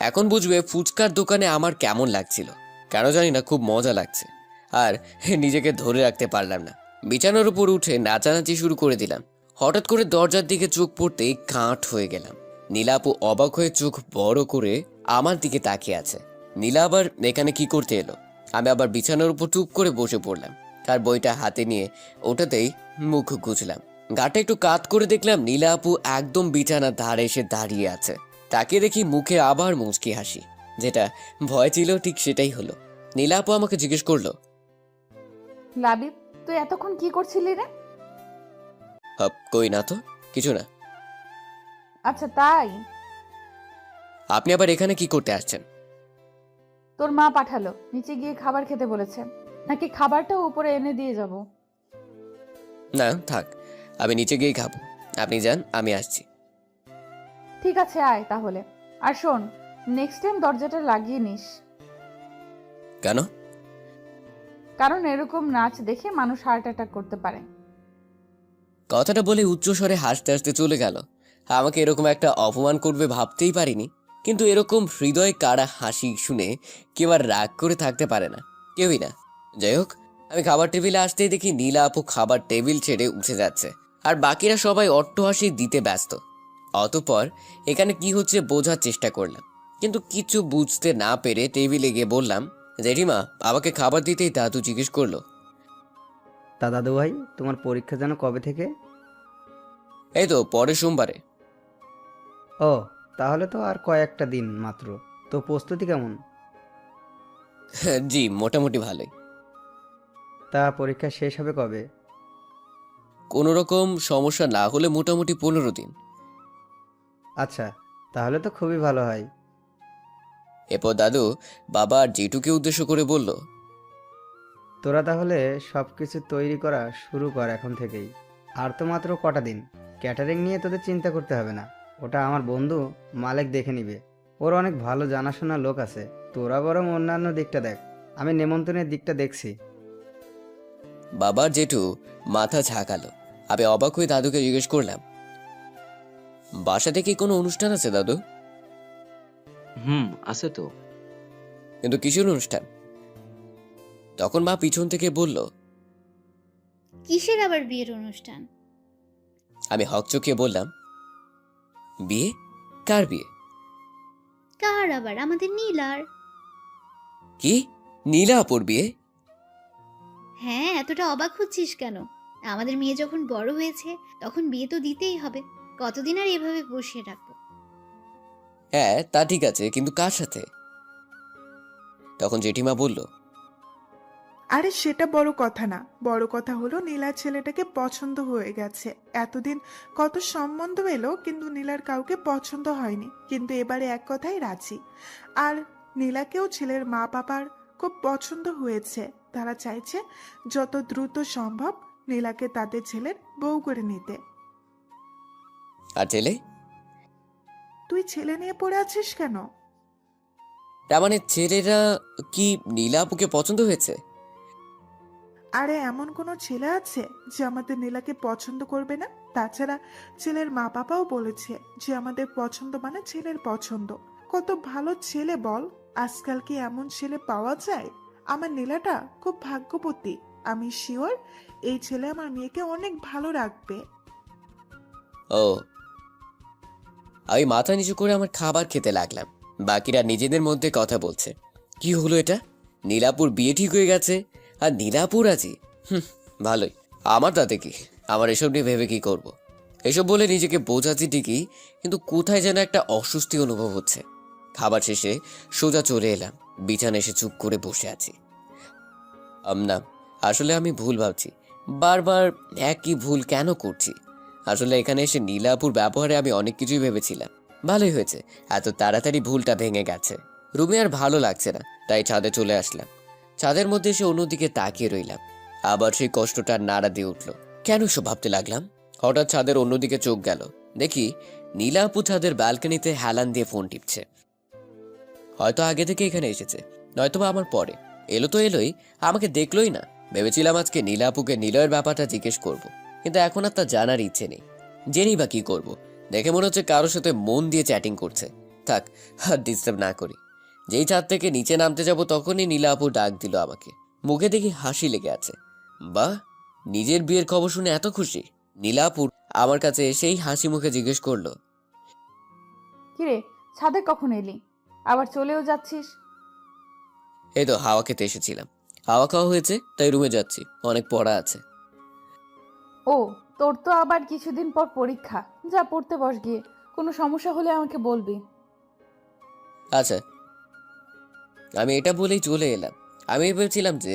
এখন বুঝবে ফুচকার দোকানে আমার কেমন লাগছিল। কেন জানি না, খুব মজা লাগছে। আর নিজেকে ধরে রাখতে পারলাম না। বিছানার উপর উঠে নাচানাচি শুরু করে দিলাম। হঠাৎ করে দরজার দিকে চোখ পড়তেই কাঠ হয়ে গেলাম। নীলা আপু অবাক হয়ে চোখ বড় করে আমার দিকে তাকিয়ে আছে। নীলা আবার এখানে কি করতে এলো? আমি আবার বিছানার উপর চুপ করে বসে পড়লাম। তার বইটা হাতে নিয়ে ওটাতেই মুখ গুজলাম। গাটা একটু কাত করে দেখলাম নীলা আপু একদম বিছানার ধারে এসে দাঁড়িয়ে আছে। তাকে দেখি মুখে আবার মুচকি হাসি। যেটা ভয় ছিল ঠিক সেটাই হলো। নীলা আপু আমাকে জিজ্ঞেস করলো, লাবিব, তুই এতক্ষণ কি করছিলি রে? কই না তো, কিছু না। আচ্ছা তাই? আপনি আবার এখানে কি করতে আসছেন? তোর মা পাঠালো, নিচে গিয়ে খাবার খেতে বলেছে, নাকি খাবারটাও উপরে এনে দিয়ে যাব? না থাক, আমি নিচে গিয়েই খাবো। আপনি যান, আমি আসছি। ঠিক আছে আয় তাহলে। আর শোন, নেক্সট টাইম দরজাটা লাগিয়ে নিস, কেন? কারণ এরকম নাচ দেখে মানুষ হার্ট অ্যাটাক করতে পারে। কথাটা বলে উচ্চস্বরে হাসতে হাসতে চলে গেল। আমাকে এরকম একটা অপমান করবে ভাবতেই পারিনি। কিন্তু এরকম হৃদয় কাড়া হাসি শুনে কেউ আর রাগ করে থাকতে পারে না, কেউই না। যাই হোক, আমি খাবার টেবিলে আসতেই দেখি নীলা আপু খাবার টেবিল ছেড়ে উঠে যাচ্ছে, আর বাকিরা সবাই অট্টহাসি দিতে ব্যস্ত। অতঃপর এখানে কি হচ্ছে বোঝার চেষ্টা করলাম, কিন্তু কিছু বুঝতে না পেরে টেবিলে গিয়ে বললাম, জেঠিমা, আমাকে খাবার দিতেই দাদু জিজ্ঞেস করলো, তা দাদু ভাই, তোমার পরীক্ষা যেন কবে থেকে? এই তো পরের সোমবারে। ও, তাহলে তো আর কয়েকটা দিন মাত্র। তো প্রস্তুতি কেমন? জি, মোটামুটি ভালোই। তা পরীক্ষা শেষ হবে কবে? কোনো রকম সমস্যা না হলে মোটামুটি 15 দিন। আচ্ছা, তাহলে তো খুবই ভালো হয়। এরপর দাদু বাবা আর জেঠুকে উদ্দেশ্য করে বলল, তোরা তাহলে সব কিছু তৈরি করা শুরু কর এখন থেকেই। আর তো মাত্র কটা দিন। ক্যাটারিং নিয়ে তোদের চিন্তা করতে হবে না, ওটা আমার বন্ধু মালেক দেখে নিবে। ওর অনেক ভালো জানাশোনা লোক আছে। তোরা বরং অন্যান্য দিকটা দেখ, আমি নেমন্তন্নের দিকটা দেখছি। বাবা আর জেঠু মাথা ঝাঁকালো। আমি অবাক হয়ে দাদুকে জিজ্ঞেস করলাম, বাসাতে কি কোনো অনুষ্ঠান আছে দাদু? আছে তো। কিন্তু কিসের অনুষ্ঠান? তখন মা পিছন থেকে বলল। কিসের আবার বিয়ের অনুষ্ঠান? আমি হকচকিয়ে বললাম, বিয়ে? কার বিয়ে? কার আবার? আমাদের নীলার। কি, নীলা আপুর বিয়ে? হ্যাঁ, এতটা অবাক হচ্ছিস কেন? আমাদের মেয়ে যখন বড় হয়েছে তখন বিয়ে তো দিতেই হবে। কতদিন আর এভাবে বসিয়ে রাখবো? হ্যাঁ তা ঠিক আছে, কিন্তু কার সাথে? তখন জেঠিমা বলল, আরে সেটা বড় কথা না, বড় কথা হলো নীলার ছেলেটাকে পছন্দ হয়ে গেছে। এতদিন কত সম্বন্ধ এলো, কিন্তু নীলার কাউকে পছন্দ হয়নি, কিন্তু এবারে এক কথায় রাজি। আর নীলাকেও ছেলের মা বাবার খুব পছন্দ হয়েছে। তারা চাইছে যত দ্রুত সম্ভব নীলাকে তাদের ছেলের বউ করে নিতে। আর ছেলে? তুই ছেলে নিয়ে পড়ে আছিস কেন? তার মানে ছেলেরা কি নীলা আপুকে পছন্দ হয়েছে? আরে এমন কোনো ছেলে আছে যে আমাদের নীলাকে পছন্দ করবে না? তাছাড়া ছেলের মা বাবাও বলেছে যে আমাদের পছন্দ মানে ছেলের পছন্দ। কত ভালো ছেলে বল, আজকাল কি এমন ছেলে পাওয়া যায়? আমার নীলাটা খুব ভাগ্যবতী। আমি শিওর এই ছেলে আমার মেয়েকে অনেক ভালো রাখবে। ও। আমি মাথা নিচু করে আমার খাবার খেতে লাগলাম। বাকিরা নিজেদের মধ্যে কথা বলছে, কি হলো এটা? নীলাপুর বিয়ে ঠিক হয়ে গেছে আর নীলাপুর আছি। ভালোই, আমার তাতে কি? আমার এসব নিয়ে ভেবে কি করব? এসব বলে নিজেকে বোঝাচ্ছি ঠিকই, কিন্তু কোথায় যেন একটা অস্বস্তি অনুভব হচ্ছে। খাবার শেষে সোজা চলে এলাম, বিছানায় এসে চুপ করে বসে আছি। না, আসলে আমি ভুল ভাবছি। বারবার একই ভুল কেন করছি? আসলে এখানে এসে নীলাপুর ব্যবহারে আমি অনেক কিছুই ভেবেছিলাম। ভালোই হয়েছে, এত তাড়াতাড়ি ভুলটা ভেঙে গেছে। রুমে আর ভালো লাগছে না, তাই ছাদে চলে আসলাম। ছাদের মধ্যে এসে অন্যদিকে তাকিয়ে রইলাম। আবার সেই কষ্টটা নাড়া দিয়ে উঠল। কেন সব ভাবতে লাগলাম? হঠাৎ ছাদের অন্যদিকে চোখ গেল, দেখি নীলা আপু ছাদের ব্যালকনিতে হেলান দিয়ে ফোন টিপছে। হয়তো আগে থেকে এখানে এসেছে, নয়তোবা আমার পরে। এলো তো এলোই, আমাকে দেখলোই না। ভেবেছিলাম আজকে নীলা আপুকে নিলয়ের ব্যাপারটা জিজ্ঞেস করব, কিন্তু এখন আর তা জানার ইচ্ছে নেই। জেনেই বা কি করবো? দেখে মনে হচ্ছে কারোর সাথে মন দিয়ে চ্যাটিং করছে। থাক, আর ডিস্টার্ব না করি। যেই ছাদ থেকে নিচে নামতে যাব তখনই নীলা আপু ডাক দিল আমাকে। মুখে দেখি হাসি লেগে আছে। বাহ, নিজের বিয়ের খবর শুনে এত খুশি? নীলা আপু আমার কাছে এসেই হাসি মুখে জিজ্ঞেস করলো, কিরে, ছাদে কখন এলি? আবার চলেও যাচ্ছিস? এই তো হাওয়া খেতে এসেছিলাম। হাওয়া খাওয়া হয়েছে তাই রুমে যাচ্ছি, অনেক পড়া আছে। ও, তোর তো আবার কিছুদিন পর পরীক্ষা। যা পড়তে বস গিয়ে। কোনো সমস্যা হলে আমাকে বলবি। আচ্ছা। আমি এটা বলেই চলে এলাম। আমি ভেবেছিলাম যে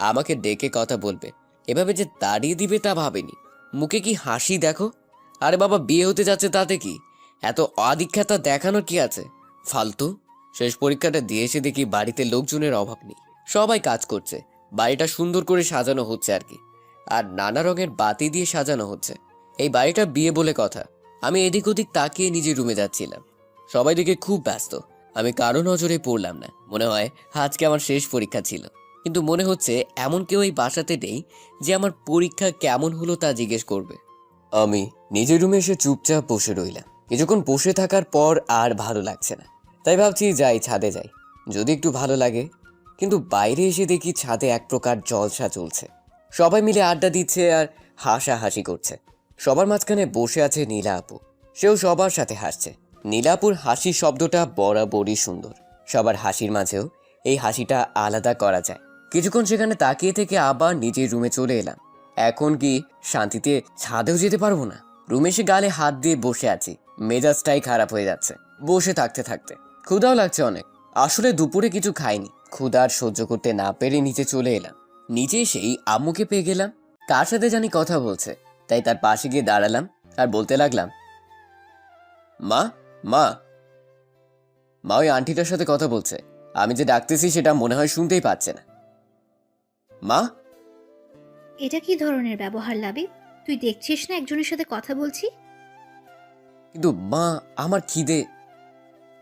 আমাকে ডেকে কথা বলবে, এভাবে যে তাড়িয়ে দিবে তা ভাবেনি। মুখে কি হাসি দেখো! আরে বাবা, বিয়ে হতে যাচ্ছে তাতে কি? এত আদিক্ষেতা দেখানোর কি আছে? ফালতু। শেষ পরীক্ষাটা দিয়ে এসে দেখি বাড়িতে লোকজনের অভাব নেই, সবাই কাজ করছে, বাড়িটা সুন্দর করে সাজানো হচ্ছে আর কি। আর নানা রঙের বাতি দিয়ে সাজানো হচ্ছে। এই বাড়িটা বিয়ে বলে কথা। আমি এদিক ওদিক তাকিয়ে নিজের রুমে যাচ্ছিলাম। সবাই দিকে খুব ব্যস্ত। আমি কারো নজরে পড়লাম না। মনে হয় আজকে আমার শেষ পরীক্ষা ছিল, কিন্তু মনে হচ্ছে এমন কেউ এই বাসাতে নেই যে আমার পরীক্ষা কেমন হলো তা জিজ্ঞেস করবে। আমি নিজের রুমে এসে চুপচাপ বসে রইলাম। কিছুক্ষণ বসে থাকার পর আর ভালো লাগছে না, তাই ভাবছি যাই ছাদে যাই, যদি একটু ভালো লাগে। কিন্তু বাইরে এসে দেখি ছাদে এক প্রকার জলসা চলছে। সবাই মিলে আড্ডা দিচ্ছে আর হাসাহাসি করছে। সবার মাঝখানে বসে আছে নীলা আপু। সেও সবার সাথে হাসছে। নীলা আপুর হাসির শব্দটা বরাবরই সুন্দর। সবার হাসির মাঝেও এই হাসিটা আলাদা করা যায়। কিছুক্ষণ সেখানে তাকিয়ে থেকে আবার নিজের রুমে চলে এলাম। এখন কি শান্তিতে ছাদেও যেতে পারবো না? রুমে এসে গালে হাত দিয়ে বসে আছি। মেজাজটাই খারাপ হয়ে যাচ্ছে বসে থাকতে থাকতে। ক্ষুধাও লাগছে অনেক। আসলে দুপুরে কিছু খাইনি। ক্ষুধার সহ্য করতে না পেরে নিচে চলে এলাম। নিচে এসেই আম্মুকে পেয়ে গেলাম। কার সাথে জানি কথা বলছে, তাই তার পাশে গিয়ে দাঁড়ালাম আর বলতে লাগলাম, মা মা মা ওই আন্টিটার সাথে কথা বলছে। আমি যে ডাকতেছি সেটা মনে হয় শুনতেই পাচ্ছে না। মা, এটা কি ধরনের ব্যবহার লাবিব? তুই দেখছিস না একজনের সাথে কথা বলছি? কিন্তু মা আমার খিদে।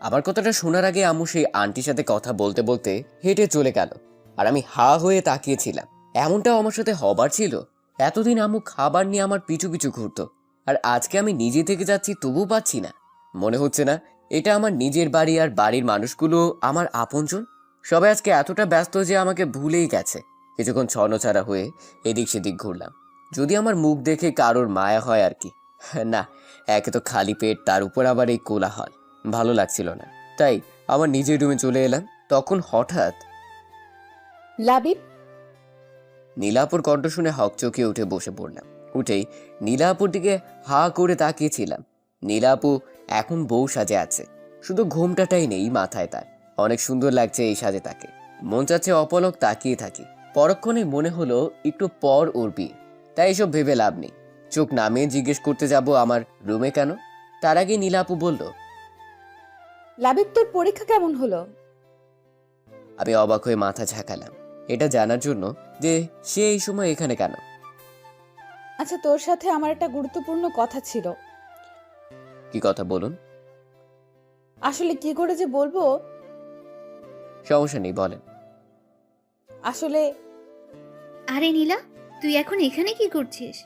আমার কথাটা শোনার আগে আম্মু সেই আন্টির সাথে কথা বলতে বলতে হেঁটে চলে গেল। আর আমি হা হয়ে তাকিয়েছিলাম। এমনটাও আমার সাথে হবার ছিল? এতদিন আম্মু খাবার নিয়ে আমার পিছু পিছু ঘুরতো, আর আজকে আমি নিজে থেকে যাচ্ছি তবুও পাচ্ছি না। মনে হচ্ছে না এটা আমার নিজের বাড়ি আর বাড়ির মানুষগুলো আমার আপনজন। সবাই আজকে এতটা ব্যস্ত যে আমাকে ভুলেই গেছে। কিছুক্ষণ ছন্নছাড়া হয়ে এদিক সেদিক ঘুরলাম, যদি আমার মুখ দেখে কারোর মায়া হয় আর কি। না, একে তো খালি পেট, তার উপর আবার এই কোলাহল, ভালো লাগছিল না। তাই আমার নিজের রুমে চলে এলাম। তখন হঠাৎ লাবিব, নীলাপুর কণ্ঠ শুনে হকচকিয়ে উঠে বসে পড়লাম। উঠেই নীলাপুর দিকে হা করে তাকিয়েছিলাম। নীলাপু এখন বউ সাজে আছে, শুধু ঘোমটাটাই নেই মাথায় তার। অনেক সুন্দর লাগছে এই সাজে তাকে। মন চাচ্ছে অপলক তাকিয়ে থাকি। পরক্ষণে মনে হলো একটু পর ওর বিয়ে, তাই এসব ভেবে লাভ নেই। চোখ নামিয়ে জিজ্ঞেস করতে যাব আমার রুমে কেন। তার আগে নীলাপু বলল, লাবিব তোর পরীক্ষা কেমন হলো? আমি অবাক হয়ে মাথা ঝাঁকালাম, এটা জানার জন্য যে সে এই সময় এখানে কেন। আচ্ছা, তোর সাথে আমার একটা গুরুত্বপূর্ণ কথা ছিল। কি কথা বলুন। আসলে কি করে যে বলবো। সমস্যা নেই, বলেন। আসলে আরে নীলা, তুই এখন এখানে কি করছিস?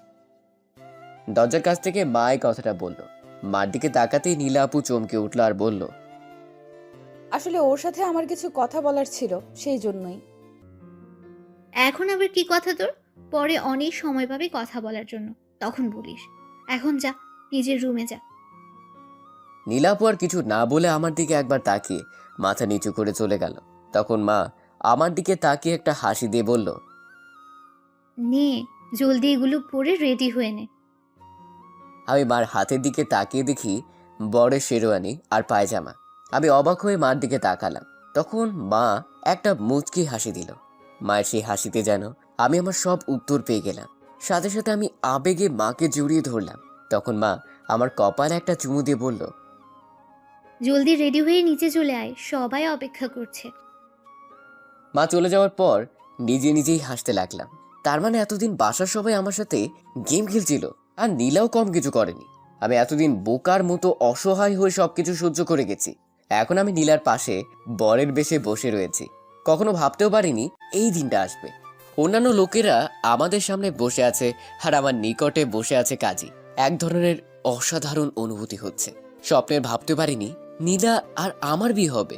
দরজার কাছ থেকে মা এই কথাটা বলল। মার দিকে তাকাতেই নীলা আপু চমকে উঠল আর বলল, আসলে ওর সাথে আমার কিছু কথা বলার ছিল, সেই জন্যই। এখন আবার কি কথা তোর? পরে অনেক সময় পাবি কথা বলার জন্য, তখন বলিস। এখন যা, নিজের রুমে যা। নীলা আপু আর কিছু না বলে আমার দিকে একবার তাকিয়ে মাথা নিচু করে চলে গেল। তখন মা আমার দিকে তাকিয়ে একটা হাসি দিয়ে বলল, নে, জলদি এগুলো পরে রেডি হয়ে নে। আমি মার হাতের দিকে তাকিয়ে দেখি বড় শেরওয়ানি আর পায়জামা। আমি অবাক হয়ে মার দিকে তাকালাম। তখন মা একটা মুচকি হাসি দিল। মায়ের সেই হাসিতে যেন আমি আমার সব উত্তর পেয়ে গেলাম। সাথে সাথে আমি আবেগে মাকে জড়িয়ে ধরলাম। তখন মা আমার কপালে একটা চুমু দিয়ে বলল, জলদি রেডি হয়ে নিচে চলে আয়, সবাই অপেক্ষা করছে। মা চলে যাওয়ার পর নিজে নিজেই হাসতে লাগলাম। তার মানে এতদিন বাসার সবাই আমার সাথে গেম খেলছিল, আর নীলাও কম কিছু করেনি। আমি এতদিন বোকার মতো অসহায় হয়ে সবকিছু সহ্য করে গেছি। এখন আমি নীলার পাশে বরের বেশে বসে রয়েছি। কখনো ভাবতেও পারিনি এই দিনটা আসবে। অন্যান্য লোকেরা আমাদের সামনে বসে আছে আর আমার নিকটে বসে আছে কাজী। এক ধরনের অসাধারণ অনুভূতি হচ্ছে। স্বপ্নের ভাবতে পারিনি নীলা আর আমার বিয়ে হবে।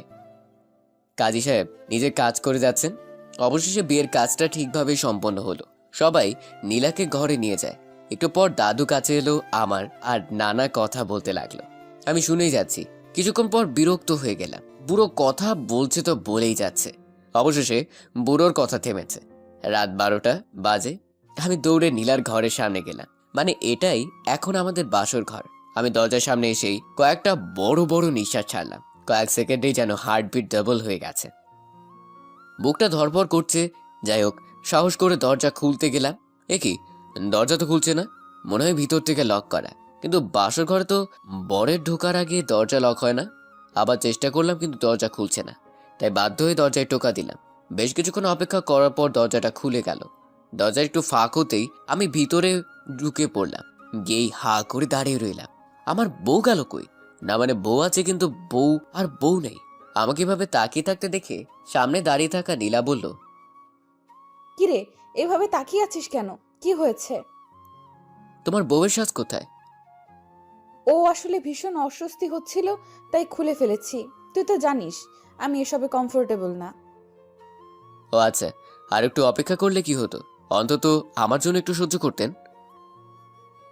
কাজী সাহেব নিজের কাজ করে যাচ্ছেন। অবশেষে বিয়ের কাজটা ঠিকভাবে সম্পন্ন হলো। সবাই নীলাকে ঘরে নিয়ে যায়। একটু পর দাদু কাছে এলো আমার, আর নানা কথা বলতে লাগলো। আমি শুনেই যাচ্ছি। কিছুক্ষণ পর বিরক্ত হয়ে গেলাম। বুড়ো কথা বলছে তো বলেই যাচ্ছে। অবশেষে বুড়োর কথা থেমেছে। রাত 12টা বাজে। আমি দৌড়ে নীলার ঘরের সামনে গেলাম। মানে এটাই এখন আমাদের বাসর ঘর। আমি দরজার সামনে এসেই কয়েকটা বড় বড় নিঃশ্বাস ছাড়লাম। কয়েক সেকেন্ডেই যেন হার্টবিট ডাবল হয়ে গেছে। বুকটা ধড়ফড় করছে। যাই হোক, সাহস করে দরজা খুলতে গেলাম। কি, দরজা তো খুলছে না। মনে হয় ভিতর থেকে লক করা। কিন্তু বাসর ঘরে তো বরের ঢোকার আগে দরজা লক হয় না। আবার চেষ্টা করলাম, কিন্তু দরজা খুলছে না। তাই বাধ্য হয়ে দরজায় টোকা দিলাম। বেশ কিছুক্ষণ অপেক্ষা করার পর দরজাটা খুলে গেল। দরজার একটু ফাঁক হতেই আমি ভিতরে ঢুকে পড়লাম। গিয়েই হা করে দাঁড়িয়ে রইলাম। আমার বউ গেল কই? না মানে বউ আছে কিন্তু বউ আর বউ নেই। আমাকে এভাবে তাকিয়ে থাকতে দেখে সামনে দাঁড়িয়ে থাকা নীলা বলল, কিরে, এভাবে তাকিয়ে আছিস কেন? কি হয়েছে? তোমার বউয়ের সাজ কোথায়? ও আসলে ভীষণ অস্বস্তি হচ্ছিল, তাই খুলে ফেলেছি। তুই তো জানিস আমি এসবে কমফোর্টেবল না। ও আচ্ছা, আর একটু অপেক্ষা করলে কি হতো? অন্তত আমার জন্য একটু সহ্য করতেন।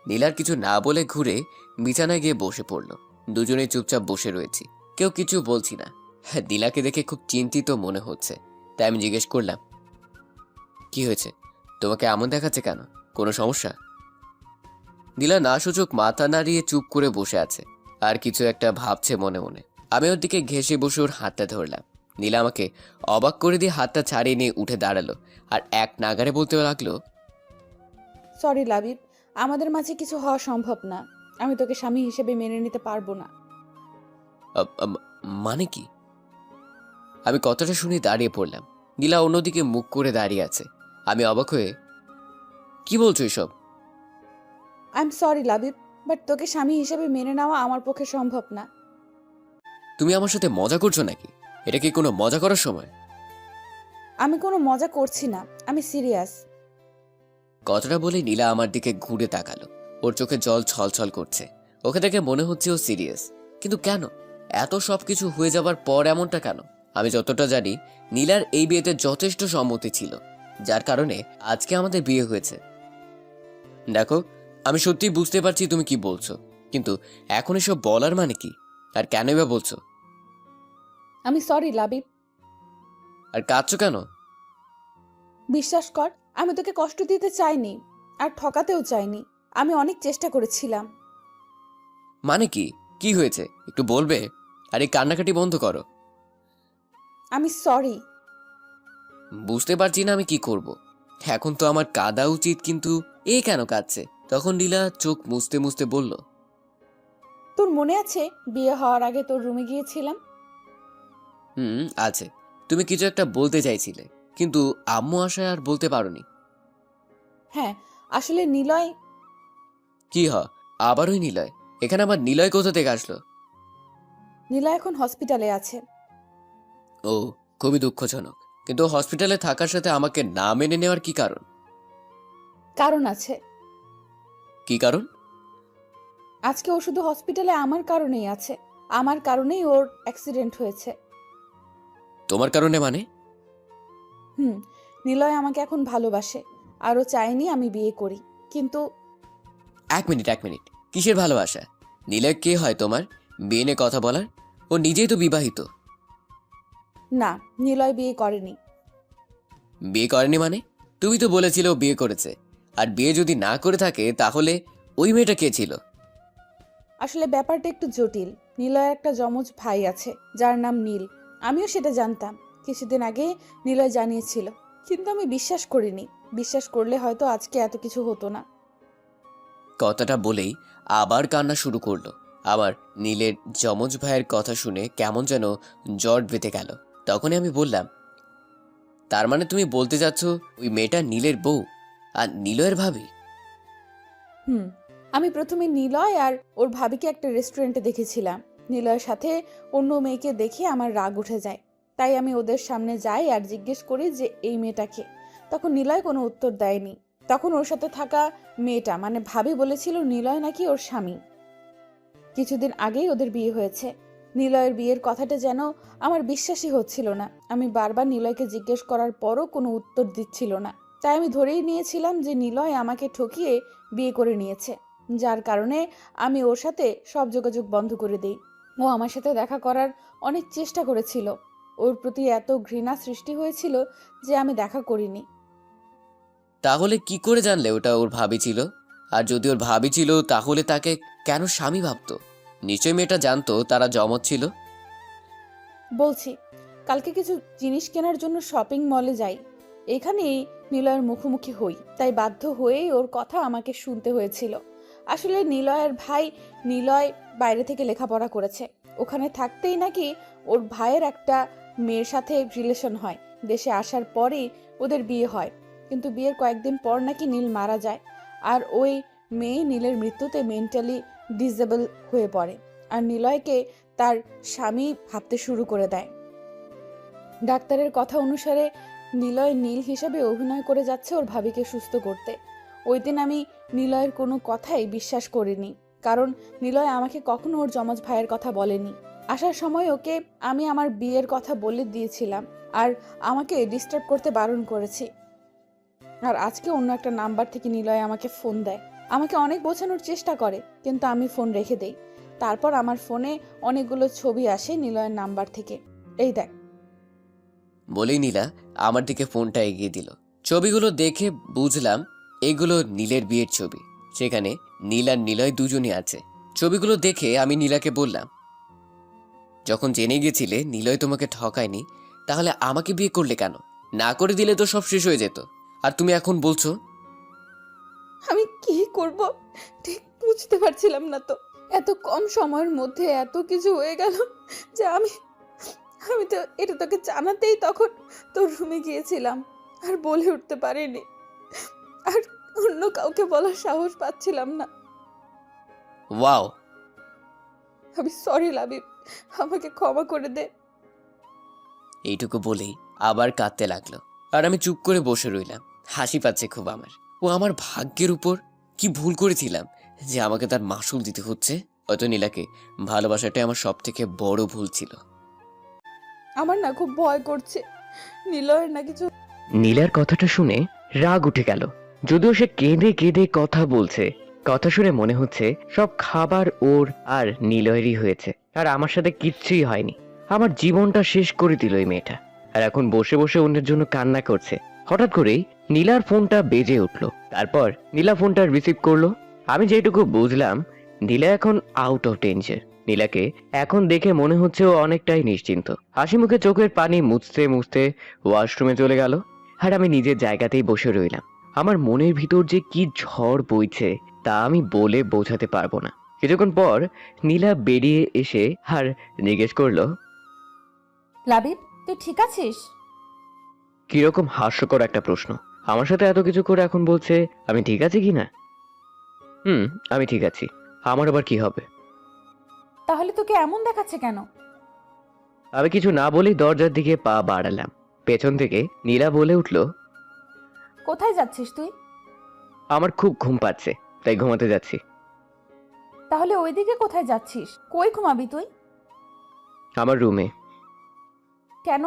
নীলার কিছু না বলে ঘুরে বিছানায় গিয়ে বসে পড়ল। দুজনেই চুপচাপ বসে রয়েছি, কেউ কিছু বলছি না। হ্যাঁ, নীলাকে দেখে খুব চিন্তিত মনে হচ্ছে, তাই আমি জিজ্ঞেস করলাম, কি হয়েছে? তোমাকে এমন দেখাচ্ছে কেন? কোনো সমস্যা? নীলা না সূচক মাথা নাড়িয়ে চুপ করে বসে আছে, আর কিছু একটা ভাবছে মনে মনে। আমি ওর দিকে ঘেঁষে বসে ওর হাতটা ধরলাম। নীলা আমাকে অবাক করে দিয়ে হাতটা ছাড়িয়ে নিয়ে উঠে দাঁড়ালো, আর এক নাগারে বলতে লাগলো, সরি লাবিব, আমাদের মাঝে কিছু হওয়া সম্ভব না। আমি তোকে স্বামী হিসেবে মেনে নিতে পারবো না। মানে কি? আমি কথাটা শুনে দাঁড়িয়ে পড়লাম। নীলা অন্যদিকে মুখ করে দাঁড়িয়ে আছে। আমি অবাক হয়ে, কি বলছো এসব? I am sorry Labib, but তোকে স্বামী হিসেবে মেনে নেওয়া আমার পক্ষে সম্ভব না। তুমি আমার সাথে মজা করছো নাকি? এটা কি কোনো মজা করার সময়? আমি কোনো মজা করছি না, আমি সিরিয়াস। কথাটা বলে নীলা আমার দিকে ঘুরে তাকালো। ওর চোখে জল ছলছল করছে। ওকে দেখে মনে হচ্ছে ও সিরিয়াস, কিন্তু কেন? এত সবকিছু হয়ে যাবার পর এমনটা কেন? আমি যতটা জানি, নীলার এই বিয়েতে যথেষ্ট সম্মতি ছিল, যার কারণে আজকে আমাদের বিয়ে হয়েছে। দেখো, আমি সত্যিই বুঝতে পারছি তুমি কি বলছো, কিন্তু এখন এসব বলার মানে কি? আর কেনই বা বলছো? আমি সরি লাবিব। আর কাঁদছো কেন? বিশ্বাস কর, আমি তোকে কষ্ট দিতে চাইনি, আর ঠকাতেও চাইনি। আমি অনেক চেষ্টা করেছিলাম। মানে কি? কি হয়েছে একটু বলবে? আর এই কান্নাকাটি বন্ধ করো। আমি সরি। বুঝতে পারছি না আমি কি করব। এখন তো আমার কাঁদা উচিত, কিন্তু এ কেন কাঁদছে? তখন নীলা চোখ মুছতে মুছতে বলল, তোর মনে আছে বিয়ে হওয়ার আগে তোর রুমে গিয়েছিলাম? আছে। তুমি কিছু একটা বলতে চাইছিলে, কিন্তু আম্মু আশায় আর বলতে পারোনি। হ্যাঁ, আসলে নিলয়। কি আবার ওই নিলয়? এখানে আবার নিলয় কোথা থেকে আসলো? নিলয় এখন হসপিটালে আছে। ও, খুবই দুঃখজনক। কিন্তু হসপিটালে থাকার সাথে আমাকে না মেনে নেওয়ার কি কারণ? কারণ আছে। কি কারণ? আজকে ও শুধু হসপিটালে আমার কারণেই আছে। আমার কারণেই ওর অ্যাক্সিডেন্ট হয়েছে। তোমার কারণে মানে? নিলয় আমাকে এখন ভালোবাসে, আরও চায়নি আমি বিয়ে করি, কিন্তু এক মিনিট, কিসের ভালোবাসা? নিলয় কে হয় তোমার বিয়ে নিয়ে কথা বলার? ও নিজেই তো বিবাহিত। না, নিলয় বিয়ে করেনি। বিয়ে করেনি মানে? তুমি তো বলেছিলে ও বিয়ে করেছে। আর বিয়ে যদি না করে থাকে, তাহলে ওই মেয়েটা কে ছিল? আসলে ব্যাপারটা একটু জটিল। নিলয়ের একটা যমজ ভাই আছে, যার নাম নীল। আমিও সেটা জানতাম। কিছুদিন আগে নিলয় জানিয়েছিল, কিন্তু আমি বিশ্বাস করিনি। বিশ্বাস করলে হয়তো আজকে এত কিছু হতো না। কথাটা বলেই আবার কান্না শুরু করলো। আমার নীলের যমজ ভাইয়ের কথা শুনে কেমন যেন জট বেঁধে গেল। তখনই আমি বললাম, তার মানে তুমি বলতে চাচ্ছ ওই মেয়েটা নীলের বউ আর নিলয়ের ভাবি? আমি প্রথমে নিলয় আর ওর ভাবিকে একটা রেস্টুরেন্টে দেখেছিলাম। নিলয়ের সাথে অন্য মেয়েকে দেখে আমার রাগ উঠে যায়, তাই আমি ওদের সামনে যাই আর জিজ্ঞেস করি যে এই মেয়েটাকে। তখন নিলয় কোনো উত্তর দেয়নি। তখন ওর সাথে থাকা মেয়েটা মানে ভাবি বলেছিল নিলয় নাকি ওর স্বামী। কিছুদিন আগেই ওদের বিয়ে হয়েছে। নিলয়ের বিয়ের কথাটা যেন আমার বিশ্বাসই হচ্ছিল না। আমি বারবার নিলয়কে জিজ্ঞেস করার পরও কোনো উত্তর দিচ্ছিল না। তাই আমি ধরেই নিয়েছিলাম যে নিলয় আমাকে ঠকিয়ে বিয়ে করে নিয়েছে, যার কারণে আমি ওর সাথে সব যোগাযোগ বন্ধ করে দিই। ও আমার সাথে দেখা করার অনেক চেষ্টা করেছিল। ওর প্রতি এত ঘৃণা সৃষ্টি হয়েছিল যে আমি দেখা করিনি। তাহলে কি করে জানলে ওটা ওর ভাবি ছিল? আর যদি ওর ভাবি ছিল, তাহলে তাকে কেন স্বামী ভাবতো? নিশ্চয়ই মেয়েটা জানতো তারা জমজ ছিল। বলছি, কালকে কিছু জিনিস কেনার জন্য শপিং মলে যাই। এখানেই নিলয়ের মুখোমুখি হই, তাই বাধ্য হয়েই ওর কথা আমাকে শুনতে হয়েছিল। আসলে নিলয়ের ভাই নিলয় বাইরে থেকে লেখাপড়া করেছে। ওখানে থাকতেই নাকি ওর ভাইয়ের একটা মেয়ের সাথে রিলেশন হয়। দেশে আসার পরেই ওদের বিয়ে হয়। কিন্তু বিয়ের কয়েকদিন পর নাকি নীল মারা যায়। আর ওই মেয়ে নীলের মৃত্যুতে মেন্টালি ডিসেবল হয়ে পড়ে। আর নিলয়কে তার স্বামী ভাবতে শুরু করে দেয়। ডাক্তারের কথা অনুসারে নিলয় নীল হিসাবে অভিনয় করে যাচ্ছে ওর ভাবিকে সুস্থ করতে। ওই দিন আমি নিলয়ের কোনো কথাই বিশ্বাস করিনি, কারণ নিলয় আমাকে কখনো ওর যমজ ভাইয়ের কথা বলেনি। আসার সময় ওকে আমি আমার বিয়ের কথা বলে দিয়েছিলাম আর আমাকে ডিস্টার্ব করতে বারণ করেছি। আর আজকে অন্য একটা নাম্বার থেকে নিলয় আমাকে ফোন দেয়, আমাকে অনেক বোঝানোর চেষ্টা করে, কিন্তু আমি ফোন রেখে দেই। তারপর আমার ফোনে অনেকগুলো ছবি আসে নিলয়ের নাম্বার থেকে। এই দেখ। বলেই নীলা আমার দিকে ফোনটা এগিয়ে দিল। ছবিগুলো দেখে বুঝলাম এগুলো নীলের বিয়ের ছবি। সেখানে নীল আর নিলয় দুজনই আছে। ছবিগুলো দেখে আমি নীলাকে বললাম, যখন জেনে গেছিলে নিলয় তোমাকে ঠকায়নি, তাহলে আমাকে বিয়ে করলে কেন? না করে দিলে তো সব শেষ হয়ে যেত। আর তুমি এখন বলছো? আমি কি করব ঠিক বুঝতে পারছিলাম না তো। এত কম সময়ের মধ্যে এত কিছু হয়ে গেল যে আমি তো এটা তোকে জানাতেই তখন তোর রুমে গিয়েছিলাম, আর বলে উঠতে পারিনি, আর অন্য কাউকে বলার সাহস পাচ্ছিলাম না। ওয়াও! আমি সরি লাবিব, আমাকে ক্ষমা করে দে। এইটুকু বলেই আবার কাঁদতে লাগলো। আর আমি চুপ করে বসে রইলাম। হাসি পাচ্ছে খুব আমার। ও আমার ভাগ্যের উপর কি ভুল করেছিলাম যে আমাকে তার মাসুল দিতে হচ্ছে? হয়তো নীলাকে ভালোবাসাটাই আমার সব থেকে বড় ভুল ছিল। আমার না খুব ভয় করছে, নিলয়ের না কিছু। নীলার কথাটা শুনে রাগ উঠে গেল। যদিও সে কেঁদে কেঁদে কথা বলছে, কথা শুনে মনে হচ্ছে সব খাবার ওর আর নিলয়েরই হয়েছে, আর আমার সাথে কিচ্ছুই হয়নি। আমার জীবনটা শেষ করে দিল এই মেয়েটা, আর এখন বসে বসে অন্যের জন্য কান্না করছে। হঠাৎ করেই নীলার ফোনটা বেজে উঠলো। তারপর নীলা ফোনটা রিসিভ করলো। আমি যেটুকু বুঝলাম, নীলা এখন আউট অফ ডেঞ্জার। নীলাকে এখন দেখে মনে হচ্ছে ও অনেকটাই নিশ্চিন্ত। হাসি মুখে চোখের পানি মুছতে মুছতে ওয়াশরুমে চলে গেল। আর আমি নিজের জায়গাতেই বসে রইলাম। আমার মনের ভিতর যে কি ঝড় বইছে তা আমি বলে বোঝাতে পারবো না। কিছুক্ষণ পর নীলা বেরিয়ে এসে আর জিজ্ঞেস করলো, লাবিব, তুই ঠিক আছিস? কিরকম হাস্যকর একটা প্রশ্ন। আমার সাথে এত কিছু করে এখন বলছে আমি ঠিক আছি কিনা। আমি ঠিক আছি। আমার আবার কি হবে? তাহলে তোকে এমন দেখাচ্ছে কেন? আমি কিছু না বলেই দরজার দিকে পা বাড়ালাম। পেছন থেকে নীলা বলে উঠলো, কোথায় যাচ্ছিস তুই? আমার খুব ঘুম পাচ্ছে, তাই ঘুমাতে যাচ্ছি। তাহলে ওইদিকে কোথায় যাচ্ছিস? কই ঘুমাবি তুই? আমার রুমে। কেন?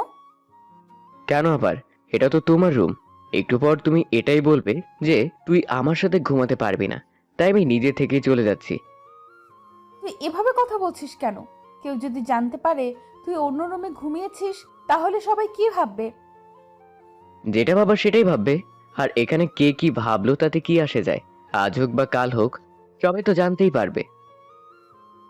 কেন আবার? এটা তো তোমার রুম। একটু পর তুমি এটাই বলবে যে তুই আমার সাথে ঘুমাতে পারবি না, তাই আমি নিজে থেকেই চলে যাচ্ছি। তুই এভাবে কথা বলছিস কেন? কেউ যদি জানতে পারে তুই অন্য রুমে ঘুমিয়েছিস, তাহলে সবাই কি ভাববে? যেটা ভাবার সেটাই ভাববে, আর এখানে কে কি ভাবলো তাতে কি আসে যায়? আজ হোক বা কাল হোক, সবাই তো জানতেই পারবে।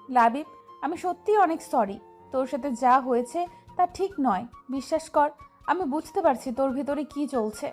লাবিব, আমি সত্যিই অনেক সরি। তোর সাথে যা হয়েছে তা ঠিক নয়। বিশ্বাস কর, আমি বুঝতে পারছি তোর ভিতরে কি চলছে।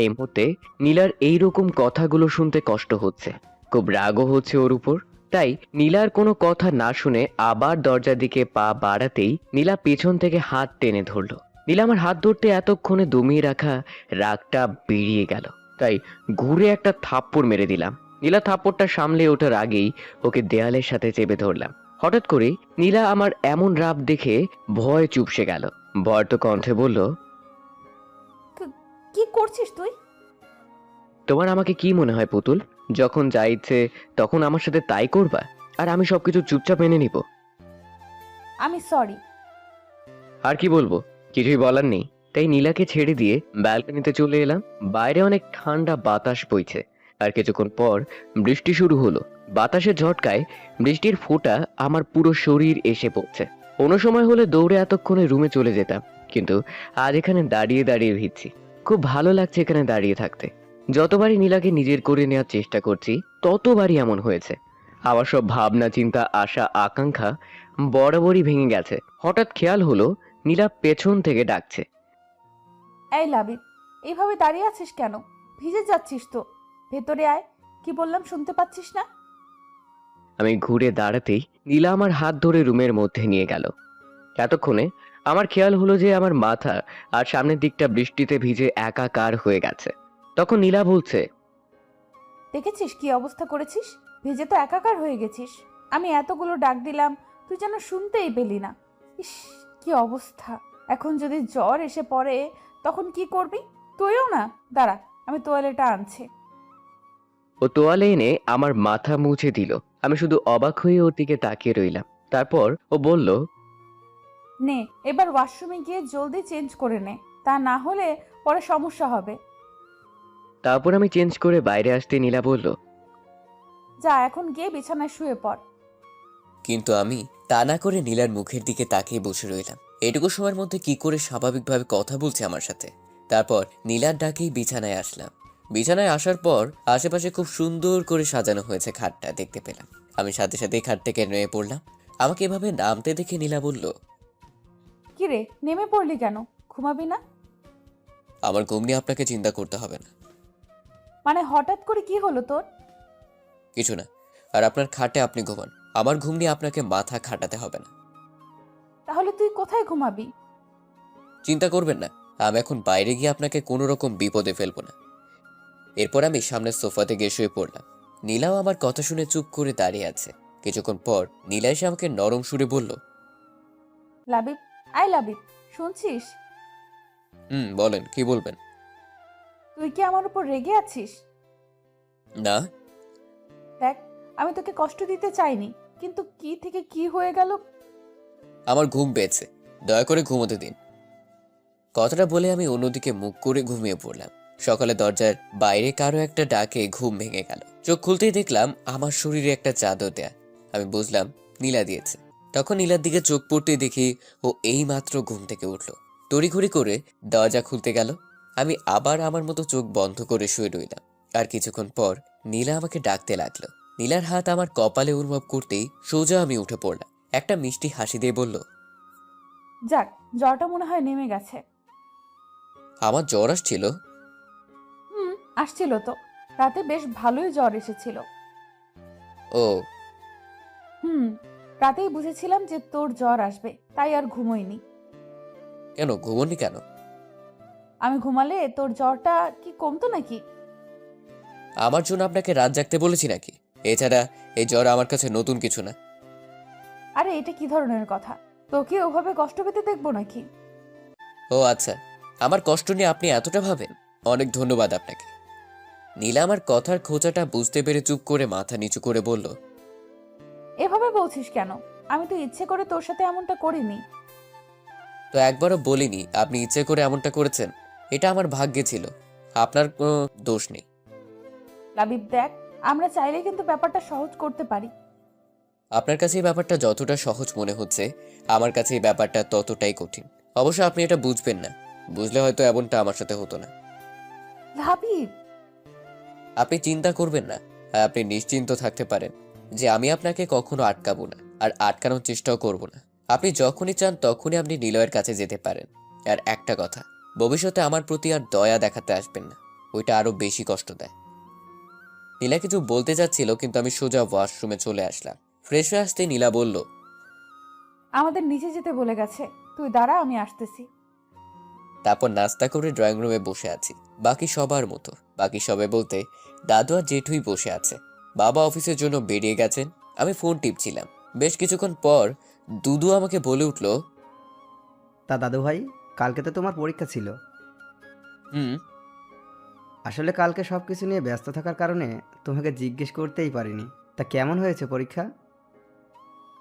এই মুহূর্তে নীলার এইরকম কথাগুলো শুনতে কষ্ট হচ্ছে, খুব রাগও হচ্ছে ওর উপর। তাই নীলার কোনো কথা না শুনে আবার দরজার দিকে পা বাড়াতেই নীলা পেছন থেকে হাত টেনে ধরলো। নীলা আমার হাত ধরতে এতক্ষণে দমিয়ে রাখা রাগটা বেরিয়ে গেল, তাই ঘুরে একটা থাপ্পড় মেরে দিলাম। নীলা থাপ্পড়টা সামলে ওঠার আগেই ওকে দেয়ালের সাথে চেপে ধরলাম। হঠাৎ করে নীলা আমার এমন রাগ দেখে ভয় চুপসে গেল। ভয়ত কণ্ঠে বলল, কি করছিস তুই? তোমার আমাকে কি মনে হয় পুতুল? যখন যা ইচ্ছে তখন আমার সাথে তাই করবা, আর আমি সবকিছু চুপচাপ মেনে নিব? আমি সরি। আর কি বলবো, কিছুই বলার নেই। তাই নীলাকে ছেড়ে দিয়ে ব্যালকনিতে চলে এলাম। বাইরে অনেক ঠান্ডা বাতাস বইছে, আর কিছুক্ষণ পর বৃষ্টি শুরু হলো। বাতাসের ঝটকায় বৃষ্টির ফোঁটা আমার পুরো শরীর এসে পড়ছে। অন্য সময় হলে দৌড়ে এতক্ষণে রুমে চলে যেতাম, কিন্তু আজ এখানে দাঁড়িয়ে দাঁড়িয়ে ভিজছি। খুব ভালো লাগছে এখানে দাঁড়িয়ে থাকতে। যতবারই নীলাকে নিজের করে নেওয়ার চেষ্টা করছি, ততবারই এমন হয়েছে। আমার সব ভাবনা চিন্তা আশা আকাঙ্ক্ষা বরাবরই ভেঙে গেছে। হঠাৎ খেয়াল হলো নীলা পেছন থেকে ডাকছে, এই লাবিব, এইভাবে দাঁড়িয়ে আছিস কেন? ভিজে যাচ্ছিস তো। ভেতরে আয়। কি বললাম শুনতে পাচ্ছিস না? আমি ঘুরে দাঁড়াতেই নীলা আমার হাত ধরে রুমের মধ্যে নিয়ে গেল। এতক্ষণে আমার খেয়াল হলো যে আমার মাথা আর সামনের দিকটা বৃষ্টিতে ভিজে একাকার হয়ে গেছে। তখন নীলা বলছে, দেখেছিস কি অবস্থা করেছিস? ভেজে তো একাকার হয়ে গেছিস। আমি এতগুলো ডাক দিলাম, তুই যেন শুনতেই পেলি না। ইস, কি অবস্থা! এখন যদি জ্বর এসে পড়ে তখন কি করবি? তুইও না, দাঁড়া, আমি তোয়ালেটা আনছি। ও তোয়ালে এনে আমার মাথা মুছে দিল। আমি শুধু অবাক হয়ে ওর দিকে তাকিয়ে রইলাম। তারপর ও বলল, নে, এবার ওয়াশরুমে গিয়ে জলদি চেঞ্জ করে নে, তা না হলে পরে সমস্যা হবে। তারপর আমি চেঞ্জ করে বাইরে আসতে নীলা বলল, যা, এখন গিয়ে বিছানায় শুয়ে পড়। কিন্তু আমি তা না করে নীলার মুখের দিকে তাকিয়ে বসে রইলাম। এটুকু সময়ের মধ্যে কি করে স্বাভাবিকভাবে কথা বলছে আমার সাথে। তারপর নীলার ডাকেই বিছানায় আসলাম। বিছানায় আসার পর আশেপাশে খুব সুন্দর করে সাজানো হয়েছে খাটটা দেখতে পেলাম। আমি সাথে সাথে খাট থেকে নেমে পড়লাম। আমাকে এভাবে নামতে দেখে নীলা বলল, কি রে, নেমে পড়লি কেন? ঘুমাবি না? আমার ঘুম নিয়ে আপনাকে চিন্তা করতে হবে না। মানে হঠাৎ করে কি হলো তোর? কিছু না। আর আপনার খাটে আপনি ঘুমান, আমার ঘুম নিয়ে আপনাকে মাথা খাটাতে হবে না। তাহলে তুই কোথায় ঘুমাবি? চিন্তা করবেন না, আমি এখন বাইরে গিয়ে আপনাকে কোনো রকম বিপদে ফেলবো না। এরপর আমি সামনের সোফাতে গিয়ে শুয়ে পড়লাম। নীলাও আমার কথা শুনে চুপ করে দাঁড়িয়ে আছে। কিছুক্ষণ পর নীলা এসে আমাকে নরম সুরে বলল, লাবিব, আই লাবিব, শুনছিস? বলেন, কি বলবেন? তুই কি আমার উপর রেগে আছিস? না। দেখ, আমি তোকে কষ্ট দিতে চাইনি, কিন্তু কি থেকে কি হয়ে গেল। আমার ঘুম পেয়েছে, দয়া করে ঘুমোতে দিন। কথাটা বলে আমি অন্যদিকে মুখ করে ঘুমিয়ে পড়লাম। সকালে দরজার বাইরে কারো একটা ডাকে ঘুম ভেঙে গেল। চোখ খুলতেই দেখলাম আমার শরীরে একটা চাদর দেয়া। আমি বুঝলাম নীলা দিয়েছে। তখন নীলার দিকে চোখ পড়তেই দেখি ও এইমাত্র ঘুম থেকে উঠল। তড়িঘড়ি করে দরজা খুলতে গেল। আমি আবার আমার মতো চোখ বন্ধ করে শুয়ে রইলাম। আর কিছুক্ষণ পর নীলা আমাকে ডাকতে লাগলো। নীলার হাত আমার কপালে অনুভব করতেই সোজা আমি উঠে পড়লাম। একটা মিষ্টি হাসি দিয়ে বলল, যাক, জ্বরটা মনে হয় নেমে গেছে। আমার জ্বর আসছিল? আসছিল তো। রাতে বেশ ভালোই জ্বর এসেছিল। ও। রাতেই বুঝেছিলাম যে তোর জ্বর আসবে, তাই আর ঘুমোইনি। কেন ঘুমোনি কেন? আমি ঘুমালে তোর জ্বরটা কি কমতো নাকি? আমার জন্য আপনাকে রাত জাগতে বলেছি নাকি? এছাড়া এই জ্বর আমার কাছে নতুন কিছু না। আরে, এটা কি ধরনের কথা? তোকে ওভাবে কষ্ট পেতে দেখবো নাকি? ও আচ্ছা, আমার কষ্ট নিয়ে আপনি এতটা ভাবেন? অনেক ধন্যবাদ আপনাকে। নীলা আমার কথার খোঁচাটা বুঝতে পেরে চুপ করে মাথা নিচু করে বলল, এভাবে বলছিস কেন? আমি তো ইচ্ছে করে তোর সাথে এমনটা করিনি। তো একবারও বলিনি আপনি ইচ্ছে করে এমনটা করেছেন। এটা আমার ভাগ্যে ছিল, আপনার কোনো দোষ নেই। লাবিব দেখ, আমরা চাইলে কিন্তু ব্যাপারটা সহজ করতে পারি। আপনার কাছে এই ব্যাপারটা যতটা সহজ মনে হচ্ছে, আমার কাছে এই ব্যাপারটা ততটাই কঠিন। অবশ্য আপনি এটা বুঝবেন না, বুঝলে হয়তো এমনটা আমার সাথে হতো না। লাবিব, আপনি চিন্তা করবেন না, আর আপনি নিশ্চিন্ত থাকতে পারেন যে আমি আপনাকে কখনো আটকাবো না, আর আটকানোর চেষ্টাও করব না। আপনি যখনই চান তখনই আপনি নিলয়ের কাছে যেতে পারেন। আর একটা কথা, ভবিষ্যতে আমার প্রতি আর দয়া দেখাতে আসবেন না, ওইটা আরো বেশি কষ্ট দেয়। নীলা কিছু বলতে চাচ্ছিল, কিন্তু আমি সোজা ওয়াশরুমে চলে আসলাম। ফ্রেশ হয়ে আসতে নীলা বলল, আমাদের নিচে যেতে বলে গেছে, তুই দাঁড়া, আমি আসতেছি। তারপর নাস্তা করে ড্রয়িং রুমে বসে আছি বাকি সবার মতো। বাকি সবে বলতে দাদু আর জেঠুই বসে আছে। বাবা অফিসের জন্য বেরিয়ে গেছেন। আমি ফোন টিপছিলাম। বেশ কিছুক্ষণ পর দুদু আমাকে বলে উঠল, তা দাদু ভাই, কালকে তো তোমার পরীক্ষা ছিল। হুম। আসলে কালকে সব কিছু নিয়ে ব্যস্ত থাকার কারণে তোমাকে জিজ্ঞেস করতেই পারিনি। তা কেমন হয়েছে পরীক্ষা?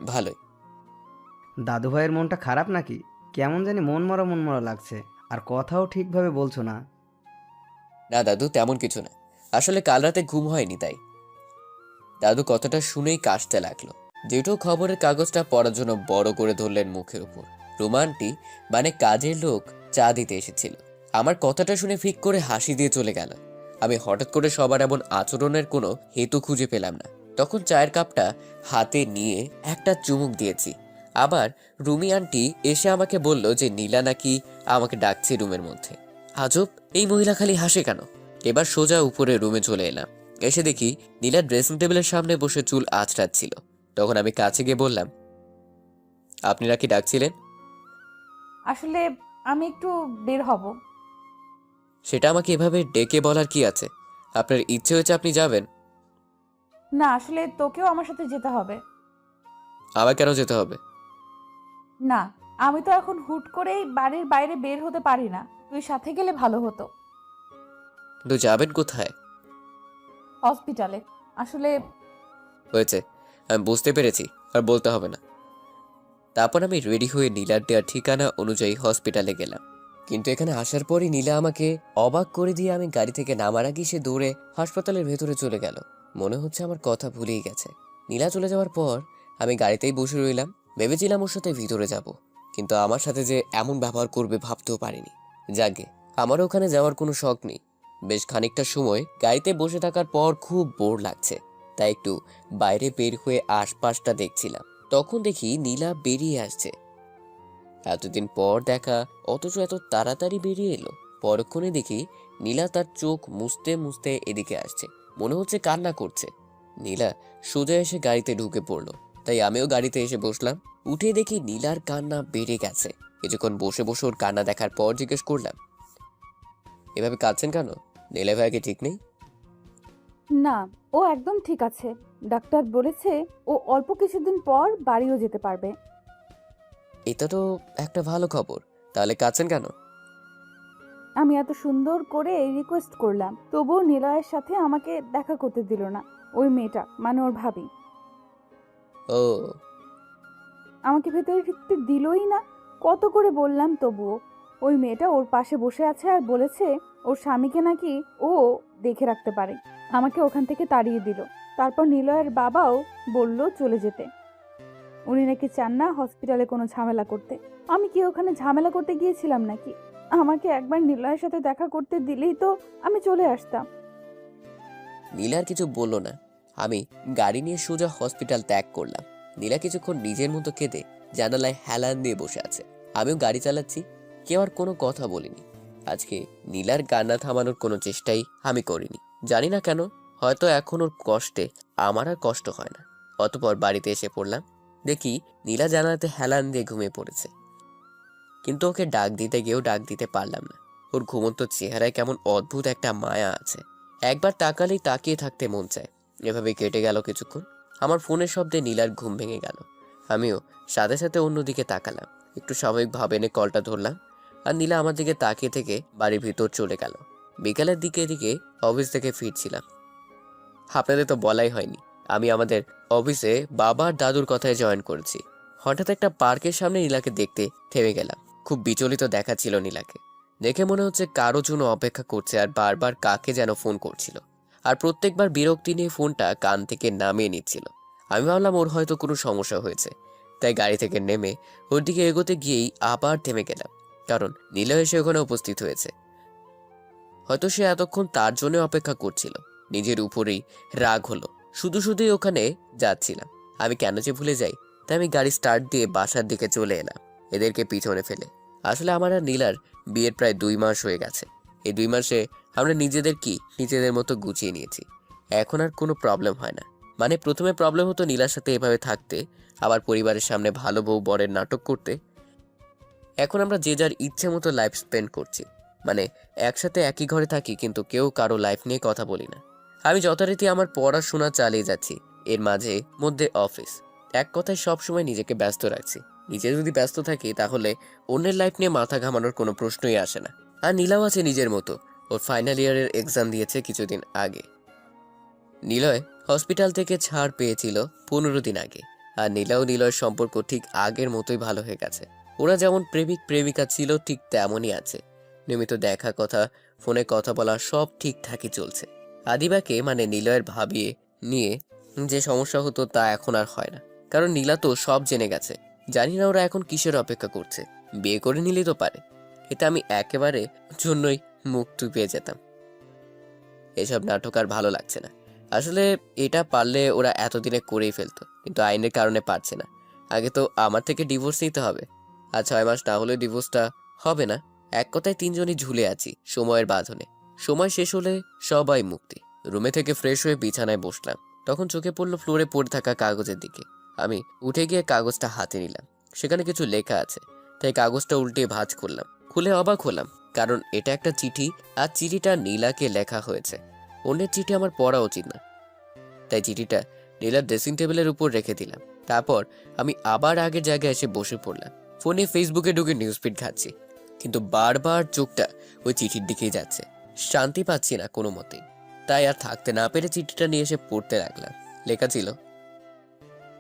ভালোই। দাদু ভাইয়ের মনটা খারাপ নাকি? কেমন জানি মন মরা লাগছে, আর কথাও ঠিকভাবে বলছো না। না দাদু, তেমন কিছু না। আসলে কাল রাতে ঘুম হয়নি তাই। দাদু কথাটা শুনেই কাশতে লাগলো। জেঠু খবরের কাগজটা পড়ার জন্য বড় করে ধরলেন মুখের উপর। রোমান্টি মানে কাজের লোক চা দিতে এসেছিল। আমার কথাটা শুনে ফিক করে হাসি দিয়ে চলে গেল। আমি হঠাৎ করে সবার এমন আচরণের কোনো হেতু খুঁজে পেলাম না। তখন চায়ের কাপটা হাতে নিয়ে একটা চুমুক দিয়েছি। আবার রুমি আন্টি এসে আমাকে বলল যে নীলা নাকি আমাকে ডাকছে রুমের মধ্যে। আজব, এই মহিলা খালি হাসে কেন? এবার সোজা উপরে রুমে চলে এলাম। এসে দেখি নীলা ড্রেসিং টেবিলের সামনে বসে চুল আঁচড়াচ্ছিল। তখন আমি কাছে গিয়ে বললাম, আপনি নাকি ডাকছিলেন? আসলে আমি একটু বের হব। সেটা আমাকে এভাবে ডেকে বলার কি আছে? আপনার ইচ্ছে হয়েছে আপনি যাবেন। না, আসলে তোকেও আমার সাথে যেতে হবে। আবার কেন যেতে হবে? না, আমি তো এখন হুট করেই বাড়ির বাইরে বের হতে পারি না। তুই সাথে গেলে ভালো হতো। কিন্তু যাবেন কোথায়? হসপিটালে। আসলে হয়েছে, আমি বুঝতে পেরেছি, আর বলতে হবে না। তারপর আমি রেডি হয়ে নীলার দেওয়া ঠিকানা অনুযায়ী হসপিটালে গেলাম। কিন্তু এখানে আসার পরই নীলা আমাকে অবাক করে দিয়ে আমি গাড়ি থেকে নামার আগে সে দৌড়ে হাসপাতালের ভেতরে চলে গেল। মনে হচ্ছে আমার কথা ভুলেই গেছে। নীলা চলে যাওয়ার পর আমি গাড়িতেই বসে রইলাম। ভেবেছিলাম ওর সাথে ভিতরে যাব, কিন্তু আমার সাথে যে এমন ব্যবহার করবে ভাবতেও পারিনি। যাকে আমারও ওখানে যাওয়ার কোনো শখ নেই। বেশ খানিকটা সময় গাড়িতে বসে থাকার পর খুব বোর লাগছে, তাই একটু বাইরে বের হয়ে আশপাশটা দেখছিলাম। তখন দেখি নীলা বেরিয়ে আসছে। এতদিন পর দেখা, অথচ এত তাড়াতাড়ি বেরিয়ে এলো। পরক্ষণে দেখি নীলা তার চোখ মুছতে মুছতে এদিকে আসছে, মনে হচ্ছে কান্না করছে। নীলা সোজা এসে গাড়িতে ঢুকে পড়লো, তাই আমিও গাড়িতে এসে বসলাম। উঠে দেখি নীলার কান্না বেড়ে গেছে। কিছুক্ষণ বসে বসে ওর কান্না দেখার পর জিজ্ঞেস করলাম, এভাবে কাঁদছেন কেন? নীলা ভাইকে ঠিক নেই? না, ও একদম ঠিক আছে। ডাক্তার বলেছে ও অল্প কিছুদিন পর বাড়িও যেতে পারবে। এটা তো একটা ভালো খবর, তাহলে কাঁদছেন কেন? আমি এত সুন্দর করে রিকোয়েস্ট করলাম, তবুও নিলয়ের সাথে আমাকে দেখা করতে দিল না। ওই মেয়েটা, মানে ওর ভাবি, ও, আমাকে ভেতরে ঢুকতে দিলই না। কত করে বললাম তবুও। ওই মেয়েটা ওর পাশে বসে আছে আর বলেছে ওর স্বামীকে নাকি ও দেখে রাখতে পারে। আমাকে ওখান থেকে তাড়িয়ে দিল। তারপর নিলয়ের বাবাও বলল চলে যেতে। উনি নাকি চান না হসপিটালে কোনো ঝামেলা করতে। আমি কি ওখানে ঝামেলা করতে গিয়েছিলাম নাকি? আমাকে একবার নিলয়ের সাথে দেখা করতে দিলেই তো আমি চলে আসতাম। নীলা আর কিছু বললো না। আমি গাড়ি নিয়ে সোজা হসপিটাল ত্যাগ করলাম। নীলা কিছুক্ষণ নিজের মতো কেঁদে জানালায় হেলান দিয়ে বসে আছে। আমিও গাড়ি চালাচ্ছি, কেউ আর কোনো কথা বলিনি। আজকে নীলার কান্না থামানোর কোনো চেষ্টাই আমি করিনি। জানি না কেন, হয়তো এখন ওর কষ্টে আমার আর কষ্ট হয় না। অতপর বাড়িতে এসে পড়লাম। দেখি নীলা জানালাতে হেলান দিয়ে ঘুমিয়ে পড়েছে, কিন্তু ওকে ডাক দিতে গিয়েও ডাক দিতে পারলাম না। ওর ঘুমন্ত চেহারায় কেমন অদ্ভুত একটা মায়া আছে। একবার তাকালেই তাকিয়ে থাকতে মন চায়। এভাবে কেটে গেল কিছুক্ষণ। আমার ফোনের শব্দে নীলার ঘুম ভেঙে গেল। আমিও সাথে সাথে অন্যদিকে তাকালাম। একটু স্বাভাবিকভাবে এনে কলটা ধরলাম, আর নীলা আমার দিকে তাকিয়ে থেকে বাড়ির ভিতর চলে গেল। বিকালের দিকে অফিস থেকে ফিরছিলাম। আপনাদের তো বলাই হয়নি, আমি আমাদের অফিসে বাবার দাদুর কথায় জয়েন করেছি। হঠাৎ একটা পার্কের সামনে নীলাকে দেখতে থেমে গেলাম। খুব বিচলিত দেখাচ্ছিল নীলাকে। দেখে মনে হচ্ছে কারো জন্য অপেক্ষা করছে আর বারবার কাকে যেন ফোন করছিল, আর প্রত্যেকবার বিরক্তি নিয়ে ফোনটা কান থেকে নামিয়ে নিচ্ছিল। আমি ভাবলাম ওর হয়তো কোনো সমস্যা হয়েছে, তাই গাড়ি থেকে নেমে ওর দিকে এগোতে গিয়েই আবার থেমে গেলাম, কারণ নীলা এসে ওখানে উপস্থিত হয়েছে। হয়তো সে এতক্ষণ তার জন্য অপেক্ষা করছিল। নিজের উপরেই রাগ হলো। শুধু শুধুই ওখানে যাচ্ছিলাম। আমি কেন যে ভুলে যাই, তাই আমি গাড়ি স্টার্ট দিয়ে বাসার দিকে চলে এলাম, এদেরকে পিছনে ফেলে। আসলে আমার আর নীলার বিয়ের প্রায় 2 মাস হয়ে গেছে। এই 2 মাসে আমরা নিজেদের মতো গুছিয়ে নিয়েছি। এখন আর কোনো প্রবলেম হয় না। মানে প্রথমে প্রবলেম হতো নীলার সাথে এভাবে থাকতে, আবার পরিবারের সামনে ভালো বউ বরের নাটক করতে। এখন আমরা যে যার ইচ্ছে মতো লাইফ স্পেন্ড করছি। মানে একসাথে একই ঘরে থাকি, কিন্তু কেউ কারো লাইফ নিয়ে কথা বলি না। আমি যথারীতি আমার পড়াশোনা চালিয়ে যাচ্ছি, এর মাঝে মধ্যে অফিস। এক কথায় সবসময় নিজেকে ব্যস্ত রাখছি। নিজে যদি ব্যস্ত থাকি তাহলে অন্যের লাইফ নিয়ে মাথা ঘামানোর কোনো প্রশ্নই আসে না। আর নীলাও আছে নিজের মতো। ওর ফাইনাল ইয়ারের এক্সাম দিয়েছে কিছুদিন আগে। নিলয় হসপিটাল থেকে ছাড় পেয়েছিল 15 দিন আগে। আর নীলা ও নিলয়ের সম্পর্ক ঠিক আগের মতোই ভালো হয়ে গেছে। ওরা যেমন প্রেমিক প্রেমিকা ছিল ঠিক তেমনই আছে। নিয়মিত দেখা, কথা, ফোনে কথা বলা সব ঠিকঠাকই চলছে। আদিবাকে মানে নিলয়ের ভাবিয়ে নিয়ে যে সমস্যা হতো তা এখন আর হয় না, কারণ নীলা তো সব জেনে গেছে। জানি না ওরা এখন কিসের অপেক্ষা করছে। বিয়ে করে নিলেই তো পারে। এতে আমি একেবারে জন্যই মুক্তি পেয়ে যেতাম। এসব নাটক আর ভালো লাগছে না। আসলে এটা পারলে ওরা এতদিনে করেই ফেলতো, কিন্তু আইনের কারণে পারছে না। আগে তো আমার থেকে ডিভোর্স নিতে হবে, আর 6 মাস না হলে ডিভোর্সটা হবে না। এক কথায় 3 জনই ঝুলে আছি সময়ের বাঁধনে। সময় শেষ হলে সবাই মুক্তি। রুমে থেকে ফ্রেশ হয়ে বিছানায় বসলাম, তখন চোখে পড়লো ফ্লোরে পড়ে থাকা কাগজের দিকে। আমি উঠে গিয়ে কাগজটা হাতে নিলাম। সেখানে কিছু লেখা আছে। তাই কাগজটা উল্টে ভাঁজ করলাম। খুলে অবাক হলাম, কারণ এটা একটা চিঠি, আর চিঠিটা নীলাকে লেখা হয়েছে। অন্যের চিঠি আমার পড়া উচিত না, তাই চিঠিটা নীলার ড্রেসিং টেবিলের উপর রেখে দিলাম। তারপর আমি আবার আগের জায়গায় এসে বসে পড়লাম। ফোনে ফেসবুকে ঢুকে নিউজ ফিড ঘাটছি, কিন্তু বারবার চোখটা ওই চিঠির দিকেই যাচ্ছে। শান্তি পাচ্ছি না কোনো মতেই। তাই আর থাকতে না পেরে চিঠিটা নিয়ে এসে পড়তে লাগলাম। লেখা ছিল,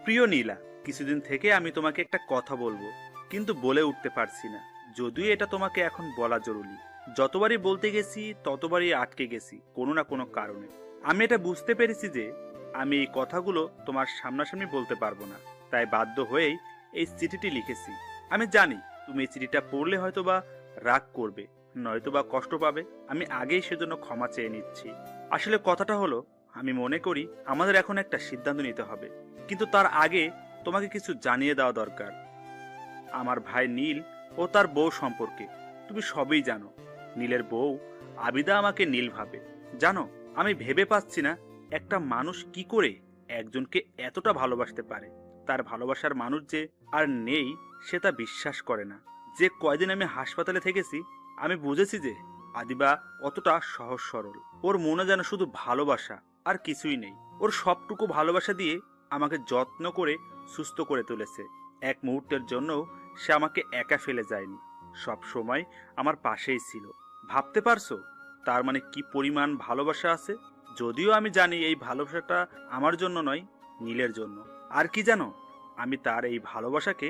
প্রিয় নীলা, কিছুদিন থেকে আমি তোমাকে একটা কথা বলবো, কিন্তু বলে উঠতে পারছি না। যদিও এটা তোমাকে এখন বলা জরুরি। যতবারই বলতে গেছি ততবারই আটকে গেছি কোনো না কোনো কারণে। আমি এটা বুঝতে পেরেছি যে আমি এই কথাগুলো তোমার সামনাসামনি বলতে পারবো না, তাই বাধ্য হয়েই এই চিঠিটি লিখেছি। আমি জানি তুমি এই চিঠিটা পড়লে হয়তোবা রাগ করবে, নয়তোবা কষ্ট পাবে। আমি আগেই সেজন্য ক্ষমা চেয়ে নিচ্ছি। আসলে কথাটা হলো, আমি মনে করি আমাদের এখন একটা সিদ্ধান্ত নিতে হবে, কিন্তু তার আগে তোমাকে কিছু জানিয়ে দেওয়া দরকার। আমার ভাই নীল ও তার বউ সম্পর্কে তুমি সবই জানো। নীলের বউ আবিদা আমাকে নীল ভাবে। জানো, আমি ভেবে পাচ্ছি না একটা মানুষ কি করে একজনকে এতটা ভালোবাসতে পারে। তার ভালোবাসার মানুষ যে আর নেই সে তা বিশ্বাস করে না। যে কয়দিন আমি হাসপাতালে থেকেছি আমি বুঝেছি যে আদিবা অতটা সহজ সরল। ওর মনে যেন শুধু ভালোবাসা আর কিছুই নেই। ওর সবটুকু ভালোবাসা দিয়ে আমাকে যত্ন করে সুস্থ করে তুলেছে। এক মুহূর্তের জন্যও সে আমাকে একা ফেলে যায়নি, সব সময় আমার পাশেই ছিল। ভাবতে পারছো তার মানে কি পরিমাণ ভালোবাসা আছে? যদিও আমি জানি এই ভালোবাসাটা আমার জন্য নয়, নীলের জন্য। আর কি জানো, আমি তার এই ভালোবাসাকে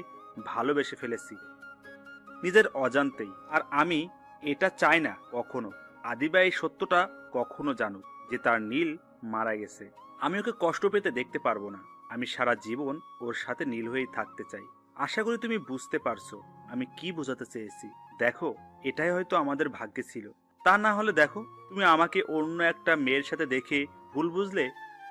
ভালোবেসে ফেলেছি নিজের অজান্তেই। আর আমি এটা চাই না কখনো আদিবা এই সত্যটা কখনো জানুক যে তার নীল মারা গেছে। আমি ওকে কষ্ট পেতে দেখতে পারবো না। আমি সারা জীবন ওর সাথে নীল হয়েই থাকতে চাই। আশা করি তুমি বুঝতে পারছো আমি কি বোঝাতে চেয়েছি। দেখো, এটাই হয়তো আমাদের ভাগ্যে ছিল। তা না হলে দেখো, তুমি আমাকে অন্য একটা মেয়ের সাথে দেখে ভুল বুঝলে,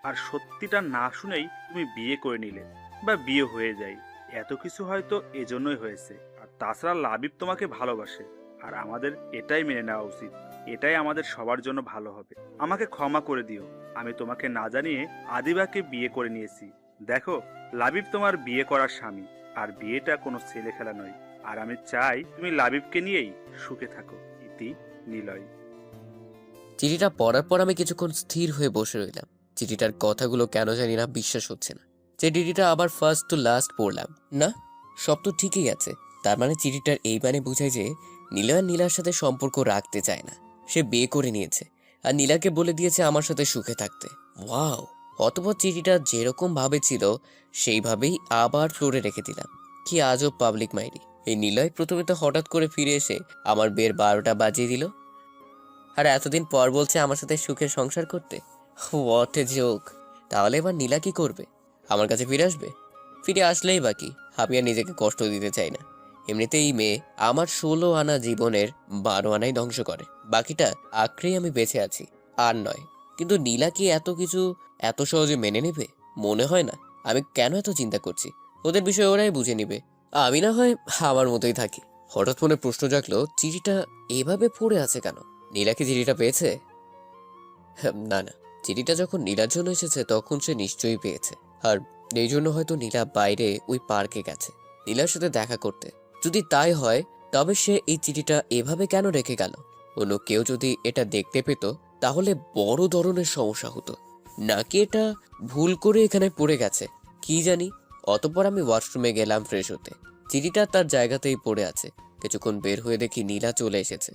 আর সত্যিটা না শুনেই তুমি বিয়ে করে নিলে, বা বিয়ে হয়ে যায়। এত কিছু হয়তো এজন্যই হয়েছে। আর তাছাড়া লাবিব তোমাকে ভালোবাসে, আর আমাদের এটাই মেনে নেওয়া উচিত। এটাই আমাদের সবার জন্য ভালো হবে। আমাকে ক্ষমা করে দিও, আমি তোমাকে না জানিয়ে আদিবাকে বিয়ে করে নিয়েছি। দেখো, লাবিব তোমার বিয়ে করার স্বামী, আর বিয়েটা কোনো ছেলে খেলা নয়। আর আমি চাই তুমি লাবিবকে নিয়েই সুখে থাকো। ইতি, নিলয়। চিঠিটা পড়ার পর আমি কিছুক্ষণ স্থির হয়ে বসে রইলাম। চিঠিটার কথাগুলো কেন জানি না বিশ্বাস হচ্ছে না। চিঠিটা আবার ফার্স্ট টু লাস্ট পড়লাম। না, সব তো ঠিকই আছে। তার মানে চিঠিটার এই মানে বোঝায় যে নীলা নীলার সাথে সম্পর্ক রাখতে চায় না। সে বিয়ে করে নিয়েছে আর নীলাকে বলে দিয়েছে আমার সাথে সুখে থাকতে। ওয়াও! অতঃপর চিঠিটা যেরকম ভাবে ছিল সেইভাবেই আবার ফ্লোরে রেখে দিলাম। কি আজব পাবলিক মাইরি। এই নীলয় প্রথমে তো হঠাৎ করে ফিরে এসে আমার বিয়ের 12টা বাজিয়ে দিল, আর এতদিন পর বলছে আমার সাথে সুখে সংসার করতে। What a joke! তাহলে এবার নীলা কি করবে? আমার কাছে ফিরে আসবে? ফিরে আসলেই বাকি, আমি আর নিজেকে কষ্ট দিতে চাই না। এমনিতেই মেয়ে আমার 16 আনা জীবনের 12 আনাই ধ্বংস করে, বাকিটা আঁকড়েই আমি বেঁচে আছি, আর নয়। কিন্তু নীলা কি এত কিছু এত সহজে মেনে নেবে? মনে হয় না। আমি কেন এত চিন্তা করছি? ওদের বিষয়ে ওরাই বুঝে নিবে, আমি না হয় আমার মতোই থাকি। হঠাৎ মনে প্রশ্ন জাগলো, চিঠিটা এভাবে পড়ে আছে কেন? নীলা কি চিঠিটা পেয়েছে? না না, চিঠিটা যখন নীলার জন্য এসেছে তখন সে নিশ্চয়ই পেয়েছে। আর এই জন্য হয়তো নীলা বাইরে ওই পার্কে গেছে নীলার সাথে দেখা করতে। যদি তাই হয় তবে সে এই চিঠিটা এভাবে কেন রেখে গেল? অন্য কেউ যদি এটা দেখতে পেত তাহলে বড় ধরনের সমস্যা হতো। নাকি এটা ভুল করে এখানে পড়ে গেছে, কি জানি। অতঃপর আমি ওয়াশরুমে গেলাম ফ্রেশ হতে। চিঠিটা তার জায়গাতেই পড়ে আছে। কিছুক্ষণ বের হয়ে দেখি নীলা চলে এসেছে।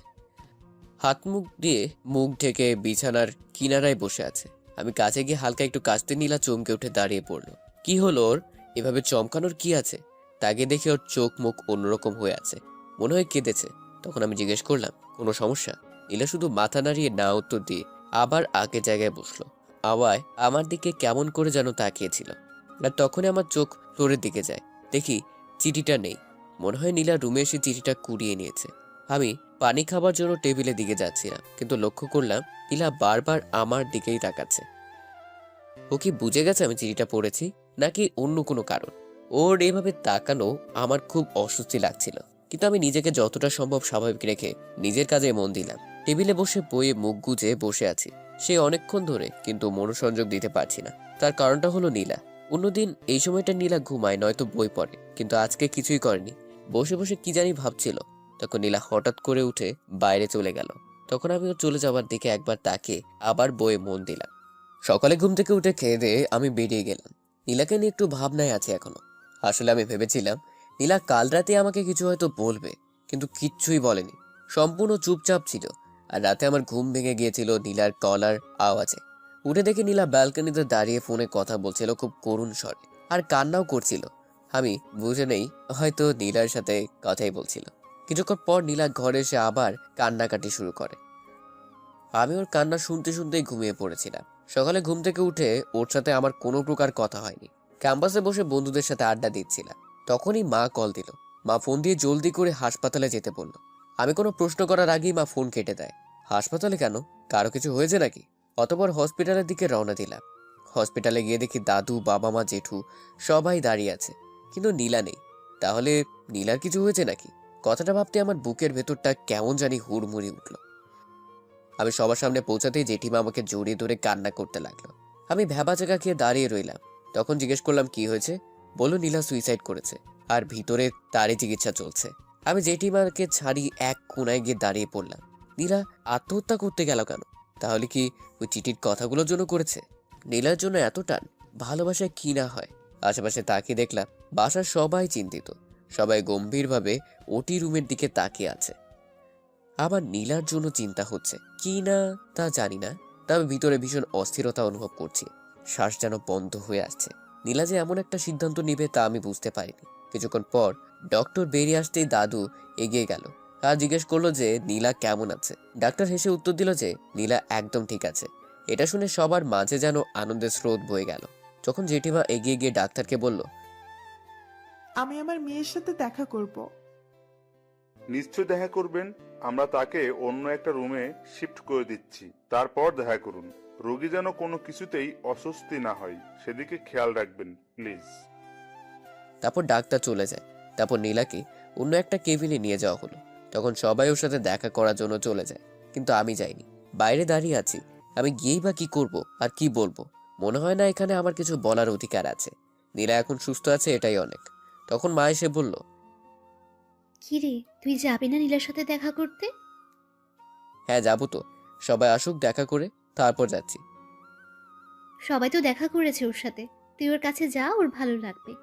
হাত মুখ দিয়ে মুখ ঢেকে বিছানার কিনারায় বসে আছে। আমি কাছে গিয়ে হালকা একটু কাশতে নীলা চমকে উঠে দাঁড়িয়ে পড়লো। কি হলো ওর? এভাবে চমকানোর কি আছে? তাকে দেখে ওর চোখ মুখ অন্যরকম হয়ে আছে, মনে হয় কেঁদেছে। তখন আমি জিজ্ঞেস করলাম, কোনো সমস্যা? নীলা শুধু মাথা নাড়িয়ে না উত্তর দিয়ে আবার আগের জায়গায় বসলো। আওয়ায় আমার দিকে কেমন করে যেন তাকিয়েছিল। আর তখনই আমার চোখ ফ্লোরের দিকে যায়, দেখি চিঠিটা নেই। মনে হয় নীলা রুমে এসে চিঠিটা কুড়িয়ে নিয়েছে। আমি পানি খাবার জন্য টেবিলের দিকে যাচ্ছিলাম, কিন্তু লক্ষ্য করলাম নীলা বারবার আমার দিকেই তাকাচ্ছে। ও কি বুঝে গেছে আমি চিঠিটা পড়েছি, নাকি অন্য কোনো কারণ? ওর এভাবে তাকানো আমার খুব অস্বস্তি লাগছিল, কিন্তু আমি নিজেকে যতটা সম্ভব স্বাভাবিক রেখে নিজের কাজে মন দিলাম। টেবিলে বসে বইয়ে মুখ গুজে বসে আছি সে অনেকক্ষণ ধরে, কিন্তু মনোসংযোগ দিতে পারছি না। তার কারণটা হলো নীলা। অন্যদিন এই সময়টা নীলা ঘুমায় নয়তো বই পড়ে, কিন্তু আজকে কিছুই করেনি। বসে বসে কি জানি ভাবছিল। তখন নীলা হঠাৎ করে উঠে বাইরে চলে গেল। তখন আমি ওর চলে যাওয়ার দিকে একবার তাকিয়ে আবার বইয়ে মন দিলাম। সকালে ঘুম থেকে উঠে খেয়ে দিয়ে আমি বেরিয়ে গেলাম। নীলাকে নিয়ে একটু ভাবনায় আছে এখনো। আসলে আমি ভেবেছিলাম নীলা কাল রাতে আমাকে কিছু হয়তো বলবে, কিন্তু কিচ্ছুই বলেনি। সম্পূর্ণ চুপচাপ ছিল। আর রাতে আমার ঘুম ভেঙে গিয়েছিল নীলার গলার আওয়াজে। উঠে দেখে নীলা ব্যালকনিতে দাঁড়িয়ে ফোনে কথা বলছিল খুব করুণ স্বরে, আর কান্নাও করছিল। আমি বুঝে নেই হয়তো নীলার সাথে কথাই বলছিল। কিছুক্ষণ পর নীলা ঘরে এসে আবার কান্নাকাটি শুরু করে। আমি ওর কান্না শুনতে শুনতেই ঘুমিয়ে পড়েছিলাম। সকালে ঘুম থেকে উঠে ওর সাথে আমার কোনো প্রকার কথা হয়নি। ক্যাম্পাসে বসে বন্ধুদের সাথে আড্ডা দিচ্ছিলাম। তখনই মা কল দিল। মা ফোন দিয়ে জলদি করে হাসপাতালে যেতে বলল। আমি কোনো প্রশ্ন করার আগেই মা ফোন কেটে দেয়। হাসপাতালে কেন? কারো কিছু হয়েছে নাকি? অতঃপর হসপিটালের দিকে রওনা দিলাম। হসপিটালে গিয়ে দেখি দাদু, বাবা মা, জেঠু সবাই দাঁড়িয়ে আছে, কিন্তু নীলা নেই। তাহলে নীলার কিছু হয়েছে নাকি? কথাটা ভাবতে আমার বুকের ভেতরটা কেমন জানি হুড়মুড়ি উঠল। আমি সবার সামনে পৌঁছাতেই জেঠিমা আমাকে জড়িয়ে ধরে কান্না করতে লাগলো। আমি ভ্যাবাচাকা খেয়ে দাঁড়িয়ে রইলাম। তখন জিজ্ঞেস করলাম কি হয়েছে। বলল নীলা সুইসাইড করেছে, আর ভিতরে তারই চিকিৎসা চলছে। আমি জেঠিমাকে ছাড়ি এক কোনায় গিয়ে দাঁড়িয়ে পড়লাম। নীলা আত্মহত্যা করতে গেল কেন? তাহলে কি ওই চিঠির কথাগুলোর জন্য করেছে? নীলার জন্য এত টান, ভালোবাসায় কি না হয়। আশেপাশে তাকিয়ে দেখলাম বাসার সবাই চিন্তিত। সবাই গম্ভীরভাবে ওটি রুমের দিকে তাকিয়ে আছে। আবার নীলার জন্য চিন্তা হচ্ছে কি না তা জানি না, তবে ভিতরে ভীষণ অস্থিরতা অনুভব করছি। শ্বাস যেন বন্ধ হয়ে আসছে। নীলা যে এমন একটা সিদ্ধান্ত নিবে তা আমি বুঝতে পারিনি। কিছুক্ষণ পর ডক্টর বেরিয়ে আসতেই দাদু এগিয়ে গেল আর জিজ্ঞেস করলো যে নীলা কেমন আছে। ডাক্তার হেসে উত্তর দিল যে নীলা একদম ঠিক আছে। এটা শুনে সবার মাঝে যেন আনন্দের স্রোত বয়ে গেল। যখন জেঠিমা এগিয়ে গিয়ে ডাক্তারকে বলল, আমি আমার মেয়ের সাথে দেখা করব। নিশ্চয় দেখা করবেন। আমরা তাকে অন্য একটা রুমে শিফট করে দিচ্ছি, তারপর দেখা করুন। রোগী যেন কোনো কিছুতেই অস্বস্তি না হয়, সেদিকে খেয়াল রাখবেন প্লিজ। তারপর ডাক্তার চলে যায়। তারপর নীলাকে অন্য একটা কেবিনে নিয়ে যাওয়া হলো। তখন সবাই ওর সাথে দেখা করার জন্য চলে যায়, কিন্তু আমি যাইনি। বাইরে দাঁড়িয়ে আছি। আমি গিয়েই বা কি করব আর কি বলবো? মনে হয় না এখানে আমার কিছু বলার অধিকার আছে। নীলা এখন সুস্থ আছে, এটাই অনেক। তখন মা এসে বলল, কিরে, তুই যাবি না নীলার সাথে দেখা করতে? হ্যাঁ যাবো তো, সবাই আসুক দেখা করে তারপর যাচ্ছি। সবাই তো দেখা করেছে ওর সাথে, তুই ওর কাছে যা, ওর ভালো লাগবে।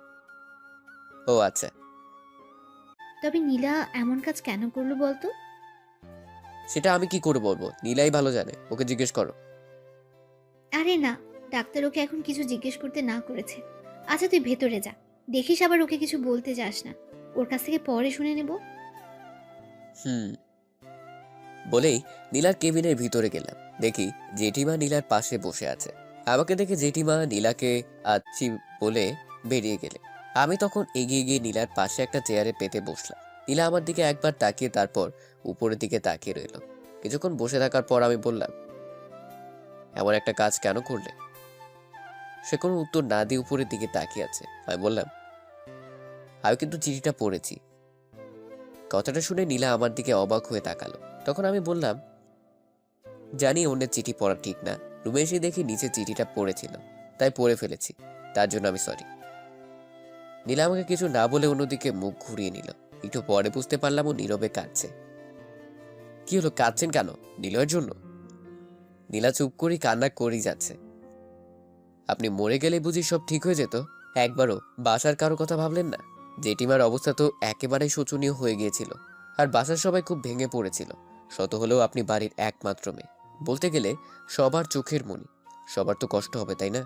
ও আচ্ছা। তবে নীলা এমন কাজ কেন করলো বলতো? সেটা আমি কি করে বলবো? নীলাই ভালো জানে, ওকে জিজ্ঞেস করো। আরে না, ডাক্তার ওকে এখন কিছু জিজ্ঞেস করতে না করেছে। আচ্ছা তুই ভেতরে যা, দেখিস আবার ওকে কিছু বলতে যাস না। ওর কাছ থেকে পরে শুনে নেব। বলেই নীলার কেবিনের ভিতরে গেলাম। দেখি জেঠিমা নীলার পাশে বসে আছে। আমাকে দেখে জেঠিমা নীলাকে আছি বলে বেরিয়ে গেলে আমি তখন এগিয়ে গিয়ে নীলার পাশে একটা চেয়ারে পেতে বসলাম। নীলা আমার দিকে একবার তাকিয়ে তারপর উপরের দিকে তাকিয়ে রইল। কিছুক্ষণ বসে থাকার পর আমি বললাম, এমন একটা কাজ কেন করলে? সে কোনো উত্তর না দিয়ে উপরের দিকে তাকিয়ে আছে। আমি বললাম, আমি কিন্তু চিঠিটা পড়েছি। কথাটা শুনে নীলা আমার দিকে অবাক হয়ে তাকালো। তখন আমি বললাম, জানি অন্যের চিঠি পড়া ঠিক না, রুমে এসে দেখি নিচে চিঠিটা পড়েছিল, তাই পড়ে ফেলেছি, তার জন্য আমি সরি। নীলা আমাকে কিছু না বলে অন্যদিকে মুখ ঘুরিয়ে নিল। একটু পরে বুঝতে পারলাম ও নীরবে কাঁদছে। কি হলো, কাঁদছেন কেন? নীলয়ের জন্য? নীলা চুপ করে কান্না করেই যাচ্ছে। আপনি মরে গেলে বুঝি সব ঠিক হয়ে যেত? একবারও বাসার কারো কথা ভাবলেন না? জেঠিমার অবস্থা তো একেবারেই শোচনীয় হয়ে গিয়েছিল, আর বাসার সবাই খুব ভেঙে পড়েছিল। শত হলেও আপনি বাড়ির একমাত্র মেয়ে, বলতে গেলে সবার চোখের মণি। সবার তো কষ্ট হবে, তাই না?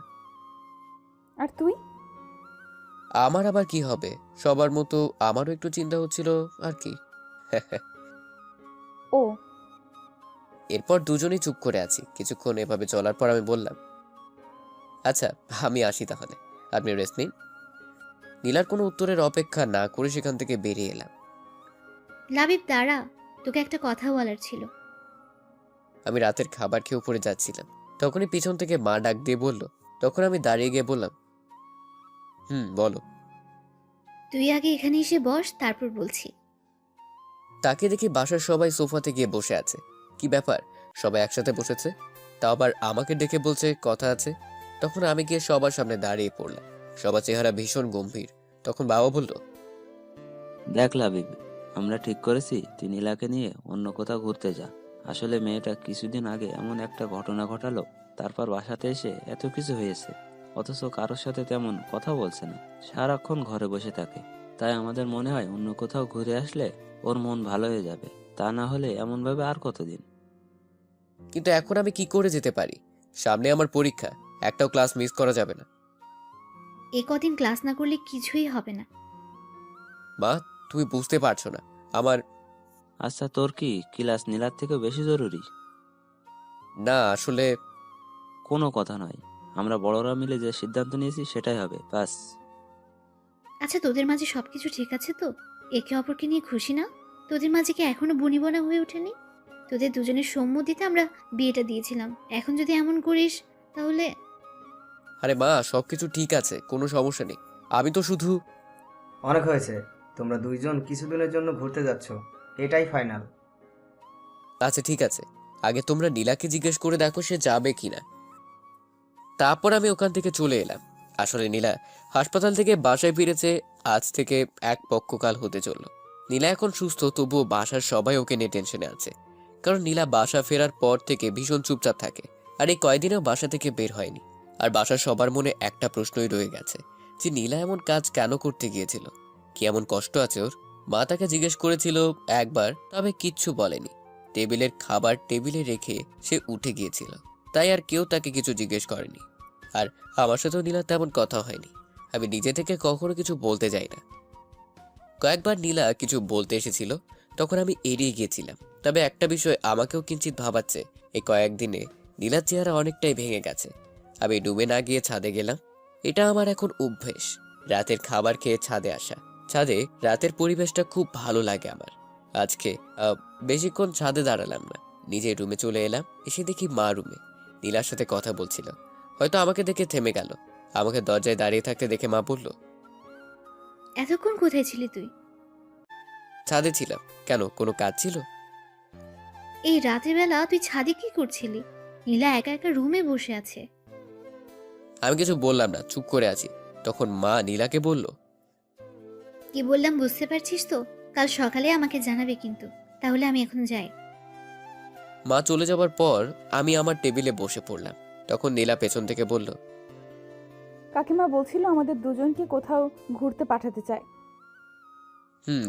আর তুই? আমার আবার কি হবে? সবার মতো আমারও একটু চিন্তা হচ্ছিল আর কি। ও এরপর দুজনেই চুপ করে আছি। কিছুক্ষণ এভাবে চলার পর আমি বললাম, আচ্ছা আমি আসি তাহলে, আপনি রেস্ট নিন। নীলার কোনো উত্তরের অপেক্ষা না করে সেখান থেকে বেরিয়ে এলাম। লাবিব দাঁড়া, তোকে একটা কথা বলার ছিল। আমি রাতের খাবার খেয়ে উপরে যাচ্ছিলাম, তখনই পিছন থেকে মা ডাক দিয়ে বলল। তখন আমি দাঁড়িয়ে গিয়ে বললাম, বলো। তুই আগে এখানে এসে বস, তারপর বলছি। তাকে দেখি বাসার সবাই সোফাতে গিয়ে বসে আছে। কি ব্যাপার, সবাই একসাথে বসেছে, তাও আবার আমাকে ডেকে বলছে কথা আছে। তখন আমি গিয়ে সবার সামনে দাঁড়িয়ে পড়লাম। সবার চেহারা ভীষণ গম্ভীর। তখন বাবা বলল, দেখ লাবিব, আমরা ঠিক করেছি তুই নীলাকে নিয়ে অন্য কোথাও ঘুরতে যা। আসলে মেয়েটা কিছুদিন আগে এমন একটা ঘটনা ঘটালো, তারপর বাসাতে এসে এত কিছু হয়েছে, অথচ কারোর সাথে তেমন কথা বলছে না, সারাক্ষণ ঘরে বসে থাকে। তাই আমাদের মনে হয় অন্য কোথাও ঘুরে আসলে ওর মন ভালো হয়ে যাবে। তা না হলে এমন ভাবে আর কতদিন। কিন্তু এখন আমি কি করে যেতে পারি? সামনে আমার পরীক্ষা, একটাও ক্লাস মিস করা যাবে না। এ কদিন ক্লাস না করলে কিছুই হবে না। মা, তুমি বুঝতে পারছো না আমার। আচ্ছা, তোর কি ক্লাস নীলার থেকেও বেশি জরুরি? না আসলে কোনো কথা নয়, আমরা বড়রা মিলে যে সিদ্ধান্ত নিয়েছি সেটাই হবে, ব্যাস। আচ্ছা, তোদের মাঝে সবকিছু ঠিক আছে তো? একে অপরকে নিয়ে খুশি না? তোদের মাঝে কি এখনো বনিবনা হয়ে ওঠেনি? তোদের দুজনের সম্মতিতে আমরা বিয়েটা দিয়েছিলাম, এখন যদি এমন করিস তাহলে। আরে মা, সবকিছু ঠিক আছে, কোনো সমস্যা নেই। আমি তো শুধু অনেক হয়েছে, তোমরা দুইজন কিছুদিনের জন্য ঘুরতে যাচ্ছ, এটাই ফাইনাল। আচ্ছা ঠিক আছে, আগে তোমরা নীলাকে জিজ্ঞেস করে দেখো সে যাবে কিনা। তারপর আমি ওখান থেকে চলে এলাম। আসলে নীলা হাসপাতাল থেকে বাসায় ফিরেছে আজ থেকে এক পক্ষকাল হতে চলল। নীলা এখন সুস্থ, তবুও বাসার সবাই ওকে নিয়ে টেনশনে আছে। কারণ নীলা বাসা ফেরার পর থেকে ভীষণ চুপচাপ থাকে, আর এই কয়দিনেও বাসা থেকে বের হয়নি। আর বাসার সবার মনে একটা প্রশ্নই রয়ে গেছে যে নীলা এমন কাজ কেন করতে গিয়েছিল, কি এমন কষ্ট আছে ওর। মা তাকে জিজ্ঞেস করেছিল একবার, তবে কিচ্ছু বলেনি। টেবিলের খাবার টেবিলে রেখে সে উঠে গিয়েছিল, তাই আর কেউ তাকে কিছু জিজ্ঞেস করেনি। আর আমার সাথেও নীলা তেমন কথা হয়নি। আমি নিজে থেকে কখনো কিছু বলতে যাই না। কয়েকবার নীলা কিছু বলতে এসেছিল, তখন আমি এড়িয়ে গিয়েছিলাম। তবে একটা বিষয় আমাকেও কিঞ্চিত ভাবাচ্ছে, এই কয়েকদিনে নীলার চেহারা অনেকটাই ভেঙে গেছে। আমি ডুবে না গিয়ে ছাদে গেলাম। এটা আমার এখন অভ্যেস, রাতের খাবার খেয়ে ছাদে আসা। ছাদে রাতের পরিবেশটা খুব ভালো লাগে আমার। আজকে বেশিক্ষণ ছাদে দাঁড়ালাম না, নিজের রুমে চলে এলাম। এসে দেখি মা রুমে নীলার সাথে কথা বলছিল। হয়তো আমাকে দেখে থেমে গেল। আমাকে দরজায় দাঁড়িয়ে থাকতে দেখে মা বলল, এতক্ষণ কোথায় ছিলি তুই? ছাদে ছিলাম। কেন, কোনো কাজ ছিল? এই রাতের বেলা তুই ছাদে কি করছিলি? নীলা একা একা রুমে বসে আছে। আমি কিছু বললাম না, চুপ করে আছি। তখন মা নীলাকে বলল, কি বললাম বুঝতে পারছিস তো? কাল সকালে আমাকে জানাবে কিন্তু। তাহলে আমি এখন যাই। মা চলে যাবার পর আমি আমার টেবিলে বসে পড়লাম। তখন নীলা পেছন থেকে বলল, কাকিমা বলছিল আমাদের দুজনকে কোথাও ঘুরতে পাঠাতে চায়।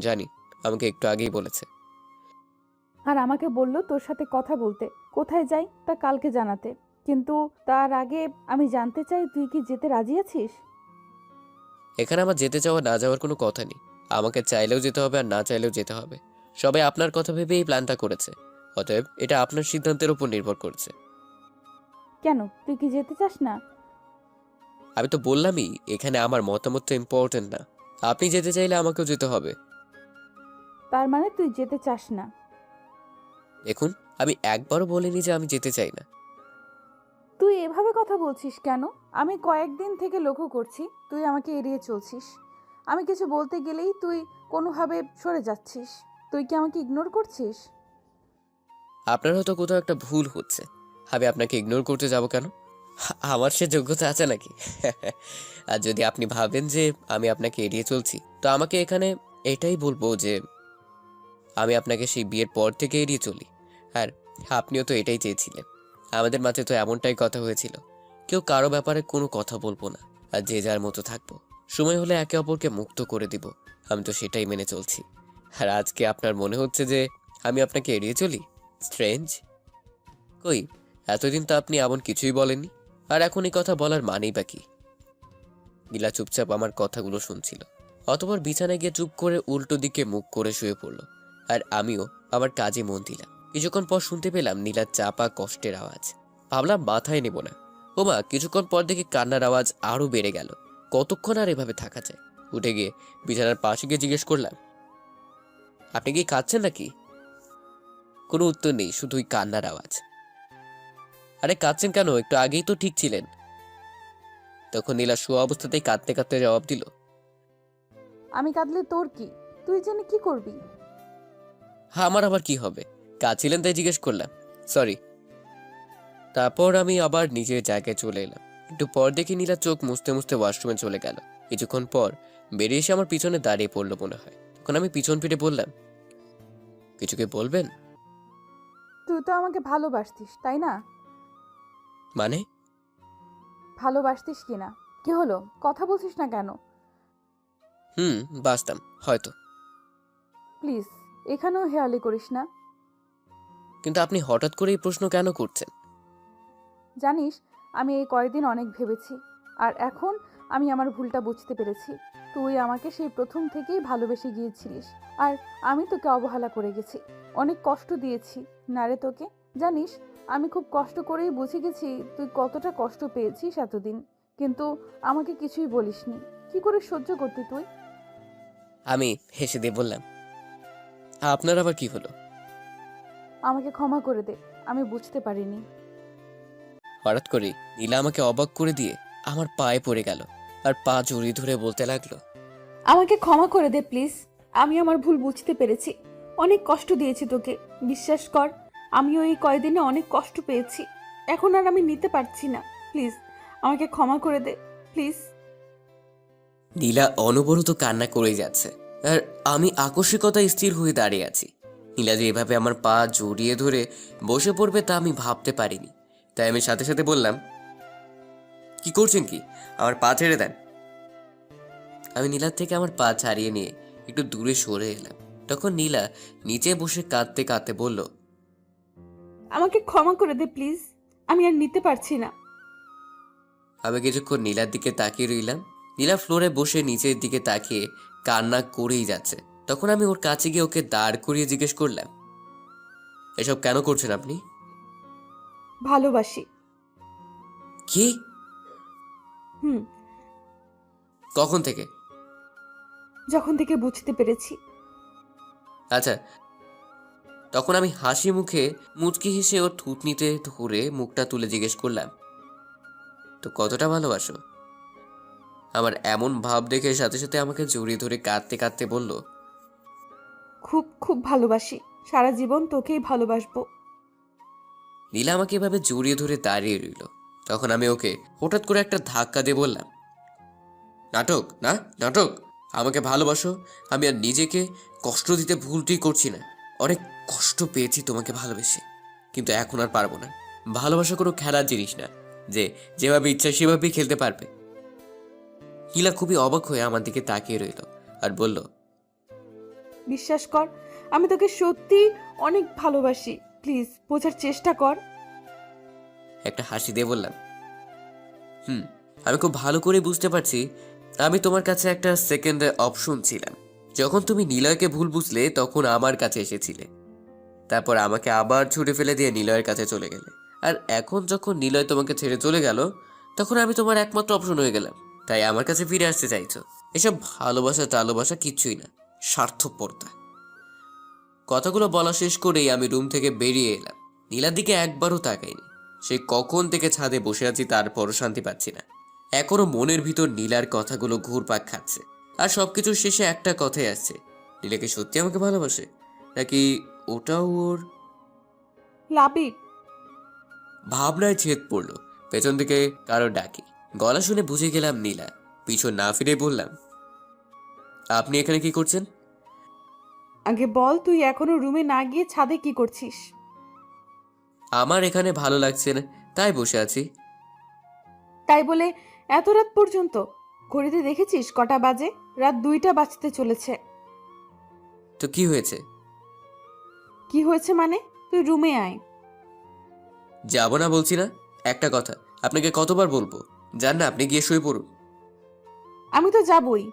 জানি, আমাকে একটু আগেই বলেছে। আর আমাকে বলল তোর সাথে কথা বলতে, কোথায় যাই তা কালকে জানাতে। কিন্তু তার আগে আমি জানতে চাই তুই কি যেতে রাজি আছিস? এখানে আমার যেতে চাওয়া না যাওয়ার কোনো কথা নেই। আমাকে চাইলেও যেতে হবে আর না চাইলেও যেতে হবে। সবাই আপনার কথা ভেবে এই প্ল্যানটা করেছে, অতএব এটা আপনার সিদ্ধান্তের উপর নির্ভর করছে। কেন, তুই কি যেতে চাস না? আমি তো বললামই, এখানে আমার মতামত তো ইম্পর্টেন্ট না। আপনি যেতে চাইলে আমাকেও যেতে হবে। তার মানে তুই যেতে চাস না? দেখুন, আমি একবারও বলিনি যে আমি যেতে চাই না। তুই এভাবে কথা বলছিস কেন? আমি কয়েকদিন থেকে লক্ষ্য করছি তুই আমাকে এড়িয়ে চলছিস। আমি কিছু বলতে গেলেই তুই কোনোভাবে সরে যাচ্ছিস। তুই কি আমাকে ইগনোর করছিস? আপনার হয়তো কোথাও একটা ভুল হচ্ছে। আমি আপনাকে ইগনোর করতে যাব কেন? আমার সে যোগ্যতা আছে নাকি? আর যদি আপনি ভাবেন যে আমি আপনাকে এড়িয়ে চলছি, তো আমাকে এখানে এটাই বলবো যে আমি আপনাকে সেই বিয়ের পর থেকে এড়িয়ে চলি। আর আপনিও তো এটাই চেয়েছিলেন। আমাদের মাঝে তো এমনটাই কথা হয়েছিল, কেউ কারো ব্যাপারে কোনো কথা বলবো না, আর যে যার মতো থাকবো। সময় হলে একে অপরকে মুক্ত করে দিব। আমি তো সেটাই মেনে চলছি। আর আজকে আপনার মনে হচ্ছে যে আমি আপনাকে এড়িয়ে চলি? স্ট্রেঞ্জ। কই, এতদিন তো আপনি এমন কিছুই বলেননি। আর এখন এই কথা বলার মানেই বা কি? নীলা চুপচাপ আমার কথাগুলো শুনছিল। অতঃপর বিছানায় গিয়ে চুপ করে উল্টো দিকে মুখ করে শুয়ে পড়ল। আর আমিও আমার কাজে মন দিলাম। কিছুক্ষণ পর শুনতে পেলাম নীলার চাপা কষ্টের আওয়াজ। ভাবলাম মাথায় নেব না। ওমা, কিছুক্ষণ পর দেখি কান্নার আওয়াজ আরো বেড়ে গেল। কতক্ষণ আর এভাবে থাকা যায়? উঠে গিয়ে বিছানার পাশে গিয়ে জিজ্ঞেস করলাম, আপনি কি কাঁদছেন নাকি? কোনো উত্তর নেই, শুধুই কান্নার আওয়াজ। আরে কাঁদছেন কেন? একটু আগেই তো ঠিক ছিলেন। তখন নীলা শোয়া অবস্থাতেই কাঁদতে কাঁদতে জবাব দিল, আমি কাঁদলে তোর কি? তুই জেনে কি করবি? হ্যাঁ, আমার আবার কি হবে? কাঁদছিলেন তাই জিজ্ঞেস করলাম, সরি। তারপর আমি আবার নিজের জায়গায় চলে এলাম। একটু পর দেখি নীলা চোখ মুছতে মুছতে ওয়াশরুমে চলে গেল। কিছুক্ষণ পর বেরিয়ে এসে আমার পিছনে দাঁড়িয়ে পড়লো মনে হয়। তখন আমি পিছন ফিরে বললাম, কিছু কি বলবেন? তুই তো আমাকে ভালোবাসতিস তাই না? মানে? ভালোবাসতিস কি না? কি হলো, কথা বলছিস না কেন? বাসতাম হয়তো। প্লিজ এখানেও হেয়ালি করিস না। কিন্তু আপনি হঠাৎ করে এই প্রশ্ন কেন করছেন? জানিস, আমি এই কয়েকদিন অনেক ভেবেছি, আর এখন আমি আমার ভুলটা বুঝতে পেরেছি। তুই আমাকে সেই প্রথম থেকেই ভালোবেসে গিয়েছিলিস, আর আমি তোকে অবহেলা করে গেছি, অনেক কষ্ট দিয়েছি না রে তোকে। জানিস, আমি খুব কষ্ট করেই বুঝে গেছি তুই কতটা কষ্ট পেয়েছিস এতদিন, কিন্তু আমাকে কিছুই বলিসনি। কি করে সহ্য করতি তুই? আমি হেসে দিয়ে বললাম, আপনার আবার কি হলো? আমাকে ক্ষমা করে দে, আমি বুঝতে পারিনি। হঠাৎ করে নীলা আমাকে অবাক করে দিয়ে আমার পায়ে পড়ে গেল আর পা জড়িয়ে ধরে বলতে লাগলো, আমাকে ক্ষমা করে দে প্লিজ, আমি আমার ভুল বুঝতে পেরেছি, অনেক কষ্ট দিয়েছি তোকে। বিশ্বাস কর, আমিও এই কয়দিনে অনেক কষ্ট পেয়েছি, এখন আর আমি নিতে পারছি না। প্লিজ আমাকে ক্ষমা করে দে প্লিজ। নীলা অনবরত কান্না করে যাচ্ছে, আর আমি আকস্মিকতায় স্থির হয়ে দাঁড়িয়ে আছি। নীলা যে এভাবে আমার পা জড়িয়ে ধরে বসে পড়বে তা আমি ভাবতে পারিনি। তাই আমি সাথে সাথে বললাম, কি করছেন কি, আমার পা ছেড়ে দেন। আমি নীলার থেকে আমার পা ছাড়িয়ে নিয়ে একটু দূরে সরে এলাম। তখন নীলা নিচে বসে কাঁদতে কাঁদতে বলল, আমাকে ক্ষমা করে দে প্লিজ, আমি আর নিতে পারছি না। আমি কিছুক্ষণ নীলার দিকে তাকিয়ে রইলাম। নীলা ফ্লোরে বসে নিচের দিকে তাকিয়ে কান্না করেই যাচ্ছে। তখন আমি ওর কাছে গিয়ে ওকে দাঁড় করিয়ে জিজ্ঞেস করলাম, এসব কেন করছেন আপনি? ভালোবাসি। কি? হুম, কখন থেকে? যখন থেকে বুঝতে পেরেছি। আচ্ছা। তখন আমি হাসি মুখে মুচকি হেসে ওর থুতনিতে ধরে মুখটা তুলে জিজ্ঞেস করলাম, তো কতটা ভালোবাসো? আমার এমন ভাব দেখে সাথে সাথে আমাকে জড়িয়ে ধরে কাঁদতে কাঁদতে বলল, খুব খুব ভালোবাসি, সারা জীবন তোকেই ভালোবাসবো। নীলা আমাকে এভাবে জড়িয়ে ধরে দাঁড়িয়ে রইল। তখন আমি ওকে হঠাৎ করে একটা ধাক্কা দিয়ে বললাম, নাটক না নাটক, আমাকে ভালোবাসো। আমি আর নিজেকে কষ্ট দিতে ভুলটি করছি না। অনেক কষ্ট পেয়েছি তোমাকে ভালোবেসে, কিন্তু এখন আর পারবো না। ভালোবাসা কোনো খেলার জিনিস না যে যেভাবে ইচ্ছা সেভাবেই খেলতে পারবে। নীলা খুবই অবাক হয়ে আমার দিকে তাকিয়ে রইল আর বলল, বিশ্বাস কর, আমি তোকে সত্যি অনেক ভালোবাসি, প্লিজ বোঝার চেষ্টা কর। একটা হাসি দিয়ে বললাম, আমি খুব ভালো করে বুঝতে পারছি আমি তোমার কাছে একটা সেকেন্ড অপশন ছিলাম। যখন তুমি নিলয়কে ভুল বুঝলে তখন আমার কাছে এসেছিলে, তারপর আমাকে আবার ছুটে ফেলে দিয়ে নিলয়ের কাছে চলে গেলে, আর এখন যখন নিলয় তোমাকে ছেড়ে চলে গেল তখন আমি তোমার একমাত্র অপশন হয়ে গেলাম। তাই আমার কাছে ফিরে আসতে চাইছো? এসব ভালোবাসা টালোবাসা কিচ্ছুই না, স্বার্থপরতা। কথাগুলো বলা শেষ করেই আমি রুম থেকে বেরিয়ে এলাম। নীলার দিকে একবারও তাকাইনি। সে কখন থেকে ছাদে বসে আছি তারপরও শান্তি পাচ্ছি না। এখনো মনের ভিতর নীলার কথাগুলো ঘুরপাক খাচ্ছে, আর সবকিছুর শেষে একটা কথাই আসছে, নীলাকে সত্যি আমাকে ভালোবাসে নাকি ওটাও ওর? লাবিব, ভাবনায় ছেদ পড়লো। পেছন থেকে কারো ডাকি, গলা শুনে বুঝে গেলাম নীলা। পিছন না ফিরে বললাম, আপনি এখানে কি করছেন? আগে বল, তুই এখনো রুমে না গিয়ে ছাদে কি করছিস? আমার এখানে ভালো লাগছে না, তাই বসে আছি। তাই বলে এত রাত পর্যন্ত? ঘড়িতে দেখেছিস কটা বাজে? রাত 2টা বাজতে চলেছে। তো কি হয়েছে? কি হয়েছে মানে? তুই রুমে আয়। যাব না বলছি না। একটা কথা আপনাকে কতবার বলবো, যান না, আপনি গিয়ে শুয়ে পড়ুন। আমি তো যাবই,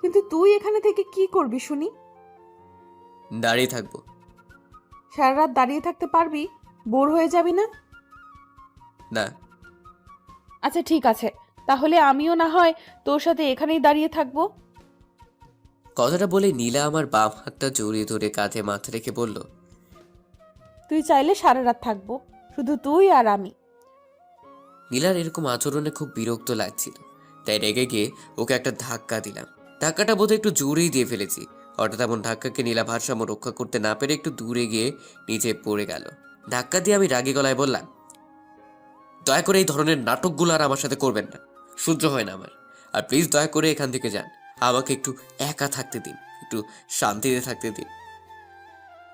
কিন্তু তুই এখানে থেকে কি করবি শুনি? দাঁড়িয়ে থাকবো। সারা রাত দাঁড়িয়ে থাকতে পারবি? বোর হয়ে যাবি না? না। আচ্ছা ঠিক আছে, তাহলে আমিও না হয় তোর সাথে এখানেই দাঁড়িয়ে থাকবো। কথাটা বলে নীলা আমার বাম হাতটা জড়িয়ে ধরে কাঁধে মাথা রেখে বলল, তুই চাইলে সারা রাত থাকবো, শুধু তুই আর আমি। নীলার এরকম আচরণে খুব বিরক্ত লাগছিল, তাই রেগে গিয়ে ওকে একটা ধাক্কা দিলাম। ধাক্কাটা বোধহয় একটু জোরেই দিয়ে ফেলেছি। হঠাৎ এমন ধাক্কাকে নীলা ভারসাম্য রক্ষা করতে না পেরে একটু দূরে গিয়ে নিচে পড়ে গেল। ধাক্কা দিয়ে আমি রাগী গলায় বললাম, দয়া করে এই ধরনের নাটকগুলো আর আমার সাথে করবেন না, সহ্য হয় না আমার। আর প্লিজ দয়া করে এখান থেকে যান, আমাকে একটু একা থাকতে দিন। একটু শান্তিতে থাকতে দিন।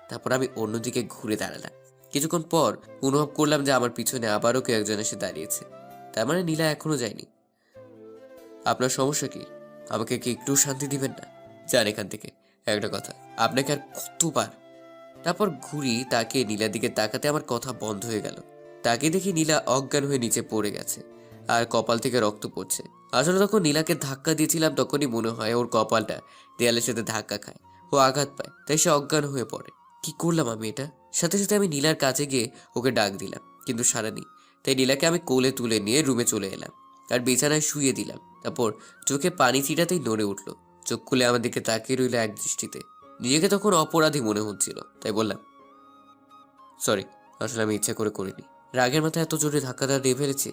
তারপর আমি অন্যদিকে ঘুরে দাঁড়ালাম। কিছুক্ষণ পর অনুভব করলাম যে আমার পিছনে আবারও কেউ একজন এসে দাঁড়িয়েছে। তার মানে নীলা এখনো যায়নি। আপনার সমস্যা কি? আমাকে কি একটু শান্তি দিবেন না? যান এখান থেকে। একটা কথা, আপনাকে আর কতবার? তারপর ঘুরি, তাকে নীলার দিকে তাকাতে আমার কথা বন্ধ হয়ে গেল। তাকে দেখি নীলা অজ্ঞান হয়ে নিচে পড়ে গেছে আর কপাল থেকে রক্ত পড়ছে। আসলে তখন নীলাকে ধাক্কা দিয়েছিলাম, তখনই মনে হয় ওর কপালটা দেয়ালের সাথে ধাক্কা খায়, ও আঘাত পায়, তাই সে অজ্ঞান হয়ে পড়ে। কি করলাম আমি এটা? সাথে সাথে আমি নীলার কাছে গিয়ে ওকে ডাক দিলাম, কিন্তু সারা নেই। তাই নীলাকে আমি কোলে তুলে নিয়ে রুমে চলে এলাম আর বিছানায় শুয়ে দিলাম। তারপর চোখে পানি ছিটাতেই নড়ে উঠল। চোখ খুলে আমার দিকে তাকিয়ে রইল এক দৃষ্টিতে। নিজেকে তখন অপরাধী মনে হচ্ছিল, তাই বললাম, সরি, আসলে আমি ইচ্ছা করে করিনি। রাগের মাথায় এত জোরে ধাক্কাটা দিয়ে ফেলেছি।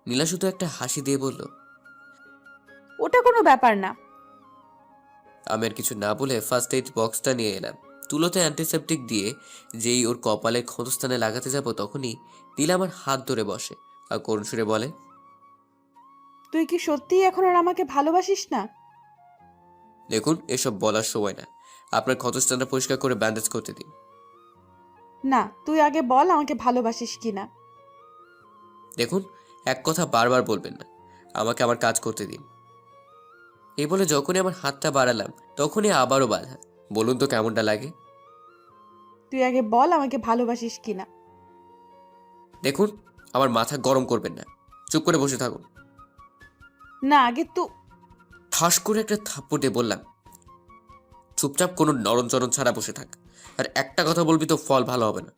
নীলা শুধু একটা হাসি দিয়ে বলল, ওটা কোনো ব্যাপার না। আমি আর কিছু না বলে ফার্স্ট এইড বক্সটা নিয়ে এলাম। তুলোতে অ্যান্টিসেপটিক দিয়ে যেই ওর কপালের ক্ষতস্থানে লাগাতে যাব, তখনই নীলা আমার হাত ধরে বসে আর করুণ সুরে বলে, তুই কি সত্যিই এখন আর আমাকে ভালোবাসিস না? দেখুন, এসব বলার সময় না। আপনার ক্ষতস্থানটা পরিষ্কার করে ব্যান্ডেজ করতে দিন। না, তুই আগে বল আমাকে ভালোবাসিস কিনা। দেখুন, এক কথা বারবার বলবেন না। আমাকে আমার কাজ করতে দিন। এই বলে যখনই আমার হাতটা বাড়ালাম, তখনই আবারও বাধা। বলুন তো কেমনটা লাগে? তুই আগে বল আমাকে ভালোবাসিস কিনা। দেখুন, আমার মাথা গরম করবেন না। চুপ করে বসে থাকুন। না, আগে ঠাস করে একটা থাপ্পড় দিয়ে বললাম, চুপচাপ কোনো নরমচরণ ছাড়া বসে থাক, আর একটা কথা বলবি তো ফল ভালো হবে না।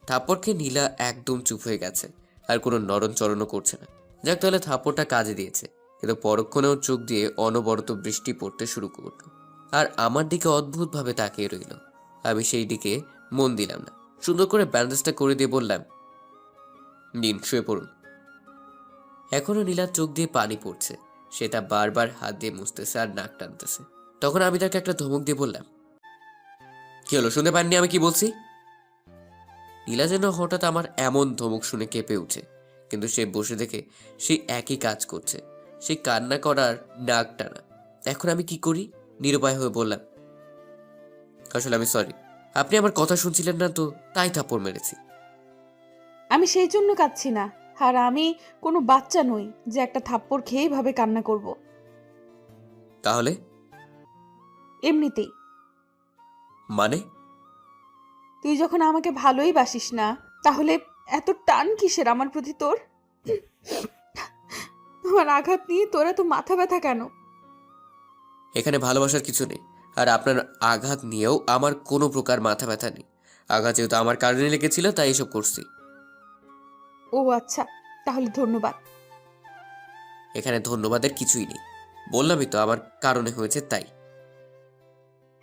থাপ্পড়কে নীলা একদম চুপ হয়ে গেছে, আর কোনো নরমচরণও করছে না। যাক, তাহলে থাপ্পড়টা কাজে দিয়েছে। কিন্তু পরক্ষণেও চোখ দিয়ে অনবরত বৃষ্টি পড়তে শুরু করল, আর আমার দিকে অদ্ভুতভাবে তাকিয়ে রইল। আমি সেই দিকে মন দিলাম না। সুন্দর করে ব্যান্ডেজটা করে দিয়ে বললাম, নিন, শুয়ে পড়ুন। এখনো নীলার চোখ দিয়ে পানি পড়ছে। সেটা বারবার হাত দিয়ে মুছতেছে আর নাক টানতেছে। তখন আমি তাকে একটা ধমক দিয়ে বললাম, কি হলো, শুনতে পাননি আমি কি বলছি? নীলা যেন হঠাৎ আমার এমন ধমক শুনে কেঁপে উঠে, কিন্তু সে বসে দেখে সেই একই কাজ করছে। সেই কান্না করার, নাক টানা। এখন আমি কি করি? নিরুপায় হয়ে বললাম, আসলে আমি সরি, আপনি আমার কথা শুনছিলেন না তো, তাই থাপ্পড় মেরেছি। আমি সেই জন্য কাঁদছি না, আর আমি কোনো বাচ্চা নই যে একটা থাপ্পড় খেয়েই ভাবে কান্না করব। তাহলে? এমনিতেই। মানে? তুই যখন আমাকে ভালোই বাসিস না, তাহলে এত টান কিসের আমার প্রতি তোর? আমার আঘাত নিয়ে তোরা তো মাথা ব্যথা কেন? এখানে ভালোবাসার কিছু নেই, আর আপনার আঘাত নিয়েও আমার কোনো প্রকার মাথা ব্যথা নেই। আঘাত যেহেতু আমার কারণে লেগেছিল, তাই এসব করছি। ও আচ্ছা, তাহলে ধন্যবাদ। এখানে ধন্যবাদের কিছুই নেই। বললামই তো আমার কারণে হয়েছে, তাই।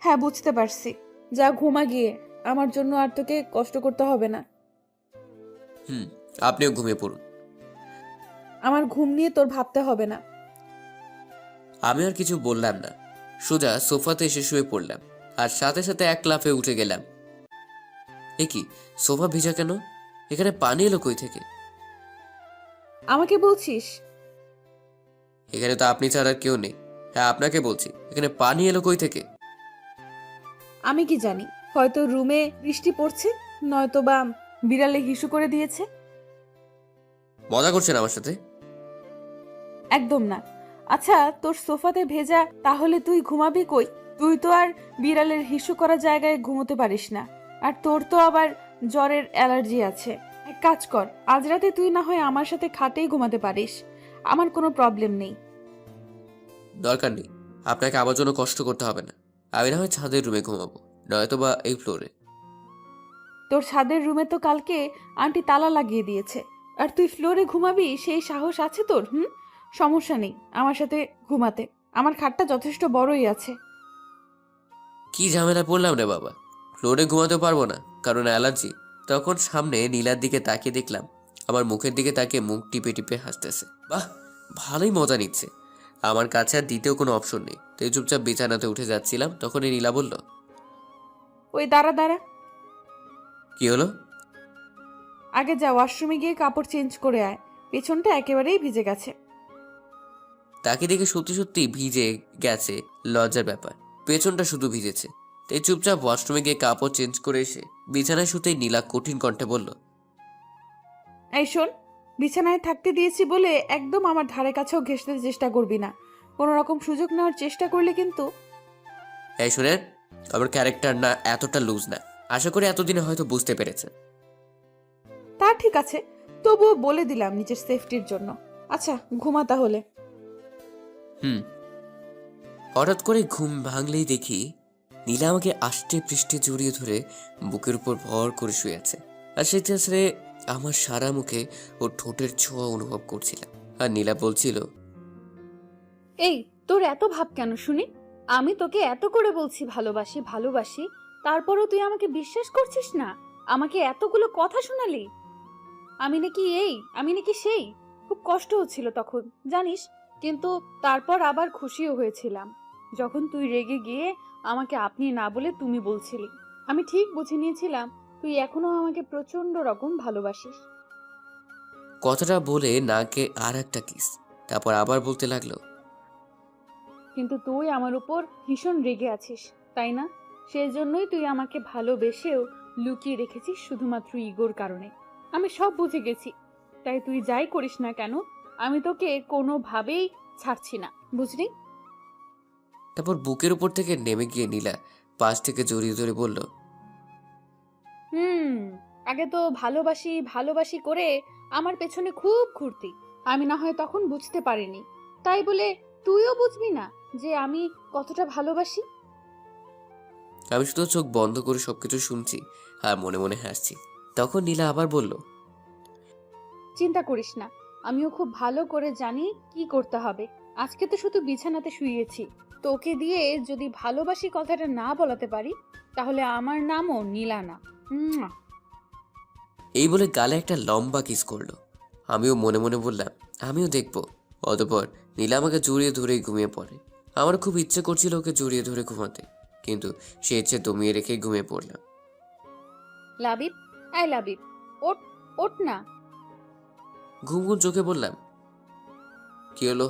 হ্যাঁ, বুঝতে পারছি। যা ঘুমা গিয়ে, আমার জন্য আর তোকে কষ্ট করতে হবে না। আপনিও ঘুমিয়ে পড়ুন। আমার ঘুম নিয়ে তোর ভাবতে হবে না। আমি আর কিছু বললাম না, সোজা সোফাতে এসে শুয়ে পড়লাম, আর সাথে সাথে এক লাফে উঠে গেলাম। এ কি, সোফা ভিজা কেন? এখানে পানি এলো কই থেকে? আমাকে বলছিস? এখানে তো আপনি ছাড়া আর কেউ নেই। হ্যাঁ, আপনাকে বলছি, এখানে পানি এলো কই থেকে? আমি কি জানি, হয়তো রুমে বৃষ্টি পড়ছে, নয়তো বা বিড়ালে হিসু করে দিয়েছে। মজা করছেন আমার সাথে? একদম না। আচ্ছা, তোর সোফাতে ভেজা, তাহলে তুই ঘুমাবি কই? তুই তো আর বিড়ালের হিসু করা জায়গায় ঘুমোতে পারিস না, আর তোর তো আবার জ্বরের অ্যালার্জি আছে। এক কাজ কর, আজ রাতে তুই না হয় আমার সাথে খাটেই ঘুমাতে পারিস, আমার কোনো প্রবলেম নেই। দরকার নেই, আপনাকে আমার জন্য কষ্ট করতে হবে না। আমি না হয় ছাদের রুমে ঘুমাবো, নয়তো বা এই ফ্লোরে। তোর ছাদের রুমে তো কালকে আন্টি তালা লাগিয়ে দিয়েছে, আর তুই ফ্লোরে ঘুমাবি সেই সাহস আছে তোর? সমস্যা নেই আমার সাথে ঘুমাতে, আমার খাটটা যথেষ্ট বড়ই আছে। কি ঝামেলা পড়লাম রে বাবা! ফ্লোরে ঘুমাতে পারবো না কারণ অ্যালার্জি। তখন সামনে নীলার দিকে তাকিয়ে দেখলাম আমার মুখের দিকে তাকিয়ে মুখ টিপে টিপে হাসতেছে। বাহ, ভালোই মজা নিচ্ছে। আমার কাছে আর দ্বিতীয় কোনো অপশন নেই, তাই চুপচাপ বিছানাতে উঠে যাচ্ছিলাম, তখনই নীলা বলল, ওই দাঁড়া দাঁড়া, কি হলো? আগে যা ওয়াশরুমে গিয়ে কাপড় চেঞ্জ করে আয়, পেছনটা একেবারেই ভিজে গেছে। তাকে দেখে সত্যি সত্যি ভিজে গেছে, লজ্জার ব্যাপার। পেছনটা শুধু ভিজেছে। তাই চুপচাপ ওয়াশরুমে গিয়ে কাপড় চেঞ্জ করে এসে বিছানায় শুতেই নীলা কঠিন কণ্ঠে বলল, এই শোন, বিছানায় থাকতে দিয়েছি বলে একদম আমার ধারে কাছেও ঘেঁষতে চেষ্টা করবি না। কোনো রকম সুযোগ নেওয়ার চেষ্টা করলে কিন্তু। এই শুনেন, আমার ক্যারেক্টার না এতটা লুজ না। আশা করি এতদিনে হয়তো বুঝতে পেরেছেন। তা ঠিক আছে, তবুও বলে দিলাম নিজের সেফটির জন্য। আচ্ছা ঘুমা তাহলে। হুম। হঠাৎ করে ঘুম ভাঙলেই দেখি নীলা আমাকে আষ্টে পৃষ্ঠে জড়িয়ে ধরে বুকের উপর ভর করে শুয়ে আছে। আর সেই ছেড়ে আমার সারা মুখে ওর ঠোঁটের ছোঁয়া অনুভব করছিলাম। আর নীলা বলছিল, এই তোর এত ভাব কেন শুনি? আমি তোকে এত করে বলছি ভালোবাসি ভালোবাসি, তারপরও তুই আমাকে বিশ্বাস করছিস না। আমাকে এতগুলো কথা শোনালি। আমি নাকি এই, আমি নাকি সেই। খুব কষ্ট হচ্ছিল তখন জানিস, কিন্তু তারপর আবার খুশিও হয়েছিলাম যখন তুই রেগে গিয়ে আমাকে আপনি না বলে তুমি বলছিলি। আমি ঠিক বুঝে নিয়েছিলাম তুই এখনো আমাকে প্রচন্ড রকম ভালোবাসিস। কথাটা বলে নাকে আর একটা কিস। তারপর আবার বলতে লাগলো, কিন্তু তুই আমার উপর ভীষণ রেগে আছিস, তাই না? সেই জন্যই তুই আমাকে ভালোবেসেও লুকিয়ে রেখেছিস শুধুমাত্র ইগোর কারণে। আমি সব বুঝে গেছি, তাই তুই যাই করিস না কেন আমি তোকে কোনোভাবেই ছাড়ছি না, বুঝলি? তারপর বুকের উপর থেকে নেমে গিয়ে নীলা পাশ থেকে জড়িয়ে ধরে বলল, আগে তো ভালোবাসি ভালোবাসি করে আমার পেছনে খুব ঘুরতি। আমি না হয় তখন বুঝতে পারিনি, তাই বলে তুইও বুঝবি না যে আমি কতটা ভালোবাসি? আমি শুধু চোখ বন্ধ করে সবকিছু শুনছি আর মনে মনে হাসছি। তখন নীলা আবার বলল, চিন্তা করিস না, আমিও খুব ভালো করে জানি কি করতে হবে। আজকে তো শুধু বিছানাতে শুয়েছি, তোকে দিয়ে যদি ভালোবাসি কথাটা না বলাতে পারি তাহলে আমার নামও নীলা না। উম্মুয়া। এই বলে গালে একটা লম্বা কিস করলো। আমিও মনে মনে বললাম আমিও দেখব। অতঃপর নীলা আমাকে জড়িয়ে ধরেই ঘুমিয়ে পড়ে। আমার খুব ইচ্ছে করছিল ওকে জড়িয়ে ধরে ঘুমাতে, কিন্তু সে ইচ্ছে দমিয়ে রেখে ঘুমিয়ে পড়লাম। লাবিব, আই লাবিব, ওঠ, ওঠ না। ঘুম ঘুম চোখে বললাম, কি হলো,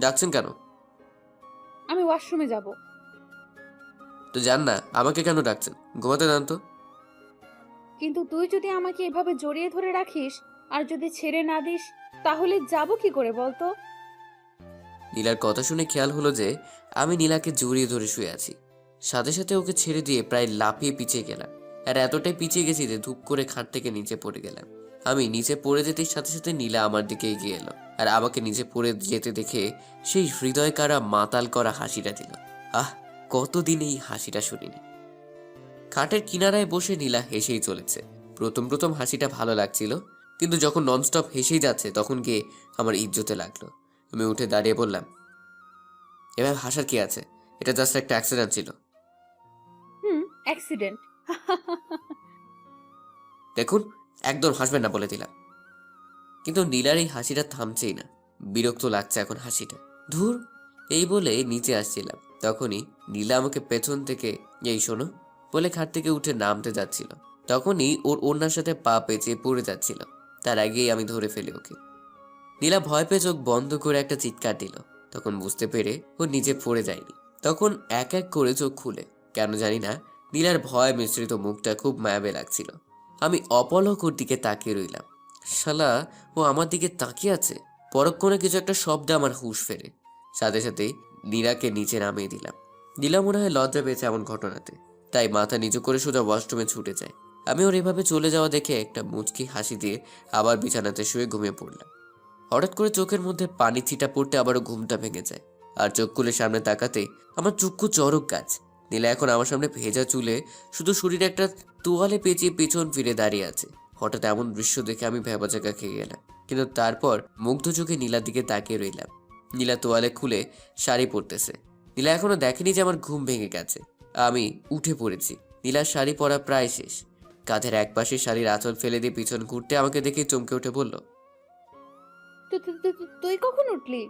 ডাকছেন কেন? আমি ওয়াশরুমে যাব। তো যান না, আমাকে কেন ডাকছেন? ঘুমাতে দেন তো। কিন্তু তুই যদি আমাকে এভাবে জড়িয়ে ধরে রাখিস আর যদি ছেড়ে না দিস তাহলে যাব কি করে বলতো? নীলার কথা শুনে খেয়াল হলো যে আমি নীলাকে জড়িয়ে ধরে শুয়ে আছি। সাথে সাথে ওকে ছেড়ে দিয়ে প্রায় লাফিয়ে পিছিয়ে গেলাম। আর এতটাই পিছিয়ে গেছি যে ধূপ করে খাট থেকে নিচে পড়ে গেলাম। আমি নিচে পড়ে যেতেই সাথে সাথে নীলা আমার দিকে এগিয়ে এলো আর আমাকে নিচে পড়ে যেতে দেখে সেই হৃদয় কারা মাতাল করা হাসিটা দিল। কতদিন এই হাসিটা শুনিনি। খাটের কিনারায় বসে নীলা হেসেই চলেছে। প্রথম প্রথম হাসিটা ভালো লাগছিল, কিন্তু যখন ননস্টপ হেসেই যাচ্ছে তখন গিয়ে আমার ইজ্জতে লাগলো। আমি উঠে দাঁড়িয়ে বললাম, এবার হাসার কি আছে? এটা জাস্ট একটা অ্যাক্সিডেন্ট ছিল। অ্যাক্সিডেন্ট? দেখুন, একদম হাসবেন না বলে দিলাম। কিন্তু নীলার এই হাসিটা থামছেই না। বিরক্ত লাগছে এখন হাসিটা। ধুর, এই বলে নিচে আসছিলাম, তখনই নীলা আমাকে পেছন থেকে এই শোনো বলে খাট থেকে উঠে নামতে যাচ্ছিল। তখনই ওর ওড়নার সাথে পা পেঁচিয়ে পড়ে যাচ্ছিল। তার আগেই আমি ধরে ফেলি ওকে। নীলা ভয় পেয়ে চোখ বন্ধ করে একটা চিৎকার দিল। তখন বুঝতে পেরে ও নিচে পড়ে যায়নি। তখন এক এক করে চোখ খুলে, কেন জানি না নীলার ভয় মিশ্রিত মুখটা খুব মায়াবে লাগছিল। আমি অপলক ওর দিকে তাকিয়ে রইলাম। শালা, ও আমার দিকে তাকিয়ে আছে। পরক্ষণে কিছু একটা শব্দে আমার হুঁশ ফেরে। সাথে সাথেই নীলাকে নিচে নামিয়ে দিলাম। নীলা মনে হয় লজ্জা পেয়েছে এমন ঘটনাতে, তাই মাথা নিচু করে সোজা ওয়াশরুমে ছুটে যায়। আমি ওর এভাবে চলে যাওয়া দেখে একটা মুচকি হাসি দিয়ে আবার বিছানাতে শুয়ে ঘুমিয়ে পড়লাম। হঠাৎ করে চোখের মধ্যে পানি ছিটা পড়তে আবারও ঘুমটা ভেঙে যায়। আর চোখ খুলে সামনে তাকাতেই আমার চক্ষু চড়ক গাছ। নীলা এখন আমার সামনে ভেজা চুলে শুধু শরীরে একটা তোয়ালে পেঁচিয়ে পেছন ফিরে দাঁড়িয়ে আছে। হঠাৎ এমন দৃশ্য দেখে আমি ভ্যাবাচাকা খেয়ে গেলাম, কিন্তু তারপর মুগ্ধ চোখে নীলার দিকে তাকিয়ে রইলাম। নীলা তোয়ালে খুলে শাড়ি পরতেছে। নীলা এখনো দেখেনি যে আমার ঘুম ভেঙে গেছে। আমি উঠে পড়েছি। নীলার শাড়ি পরা প্রায় শেষ। কাঁধের এক পাশে শাড়ির আঁচল ফেলে দিয়ে পিছন ঘুরতে আমাকে দেখে চমকে উঠে বলল, তুই কখন উঠলি?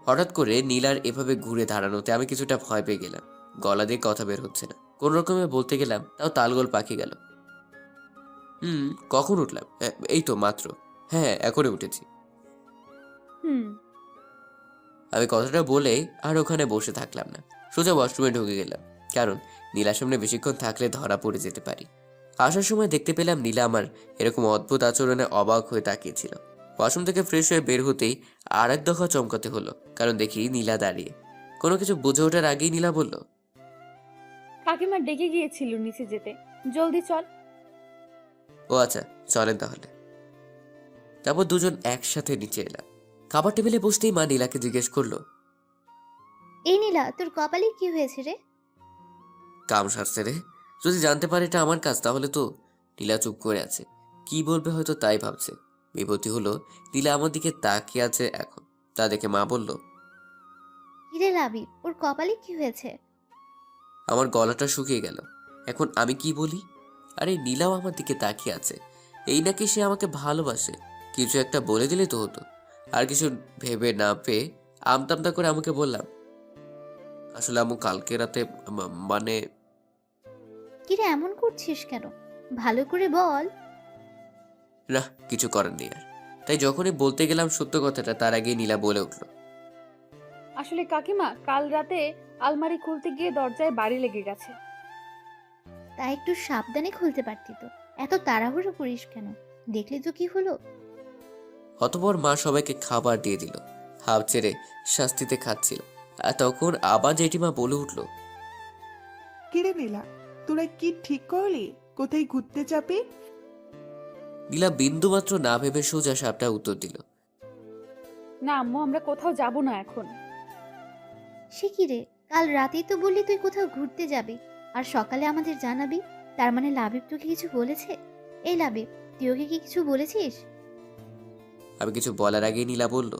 হঠাৎ করে নীলার এভাবে ঘুরে দাঁড়ানোতে আমি কিছুটা ভয় পেয়ে গেলাম। গলা দিয়ে কথা বের হচ্ছে না। কোন রকমে বলতে গেলাম, তাও তালগোল পাখি গেল। কখন উঠলাম? এই তো মাত্র। হ্যাঁ, এখনই উঠেছি। হুম আমি কথাটা বলে আর ওখানে বসে থাকলাম না, সোজা ওয়াশরুমে ঢুকে গেলাম, কারণ নীলার সামনে বেশিক্ষণ থাকলে ধরা পড়ে যেতে পারি। আসার সময় দেখতে পেলাম নীলা আমার এরকম অদ্ভুত আচরণে অবাক হয়ে তাকিয়েছিল। ওয়াশরুম থেকে ফ্রেশ হয়ে বের হতেই আর এক দফা চমকাতে হলো, কারণ দেখি নীলা দাঁড়িয়ে। কোনো কিছু বুঝে ওঠার আগেই নীলা বলল, কাকিমা ডেকে গিয়েছিল নিচে যেতে, জলদি চল। ও আচ্ছা, চলেন তাহলে। তারপর দুজন একসাথে নিচে এলাম। খাবার টেবিলে বসতেই মা নীলাকে জিজ্ঞেস করলো, এই নীলা, তোর কপালে কি হয়েছে রে? কাম সারছে রে, যদি জানতে পারে এটা আমার কাজ তাহলে তো। নীলা চুপ করে আছে, কি বলবে হয়তো তাই ভাবছে। বিপত্তি হলো নীলা আমার দিকে তাকিয়ে আছে এখন। তা দেখে মা বলল, হিরে লাবিব, ওর কপালে কি হয়েছে? আমার গলাটা শুকিয়ে গেল, এখন আমি কি বলি? আরে নীলাও আমার দিকে তাকিয়ে আছে, এই নাকি সে আমাকে ভালোবাসে। কিছু একটা বলে দিলে তো হতো। আর কিছু ভেবে না পেয়ে আমতামতা করে আমাকে বললাম, আসলে আম্মু কালকে রাতে মানে। কিরে এমন করছিস কেন? ভালো করে বল। না, কিছু করার নেই আর। তাই যখনই বলতে গেলাম সত্য কথাটা, তার আগেই নীলা বলে উঠলো, আসলে কাকিমা, কাল রাতে আলমারি খুলতে গিয়ে দরজায় বাড়ি লেগে গেছে। তা একটু সাবধানে খুলতে পারতি তো, এত তাড়াহুড়ো করিস কেন? দেখলি তো কি হলো। অতঃপর মা সবাইকে খাবার দিয়ে দিল। হাফ ছেড়ে শাস্তিতে খাচ্ছিল। আর তখন আবার জেঠিমা বলে উঠলো, কিরে নীলা, তোরা কি ঠিক করলি কোথায় ঘুরতে যাবি? নীলা বিন্দু মাত্র না ভেবে সোজা সাপটা উত্তর দিল, না আম্মু, আমরা কোথাও যাব না এখন। সে কি রে, কাল রাতেই তো বললি তুই কোথাও ঘুরতে যাবি, আর সকালে আমাদের জানাবি। তার মানে লাবিব তোকে কিছু বলেছে? এই লাবিব, তুই ওকে কি কিছু বলেছিস? আমি কিছু বলার আগেই নীলা বলল,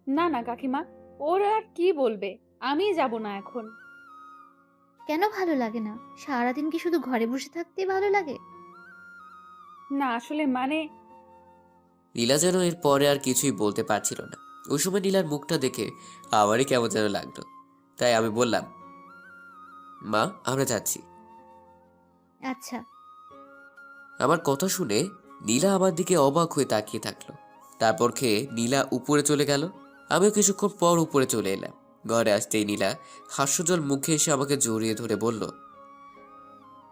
না না কাকিমা, ওর আর কি বলবে, আমিই যাব না এখন। কেন ভালো লাগে না? সারাদিন কি শুধু ঘরে বসে থাকতেই ভালো লাগে? না আসলে মানে। নীলা যেন এর পরে আর কিছুই বলতে পারছিল না। ওই সময় নীলার মুখটা দেখে আমারই কেমন যেন লাগলো। তাই আমি বললাম, মা আমরা যাচ্ছি। আচ্ছা। আমার কথা শুনে নীলা আমার দিকে অবাক হয়ে তাকিয়ে থাকলো। তারপর খেয়ে নীলা উপরে চলে গেল। আমিও কিছুক্ষণ পর উপরে চলে এলাম। ঘরে আসতেই নীলা হাস্যজল মুখে এসে আমাকে জড়িয়ে ধরে বলল,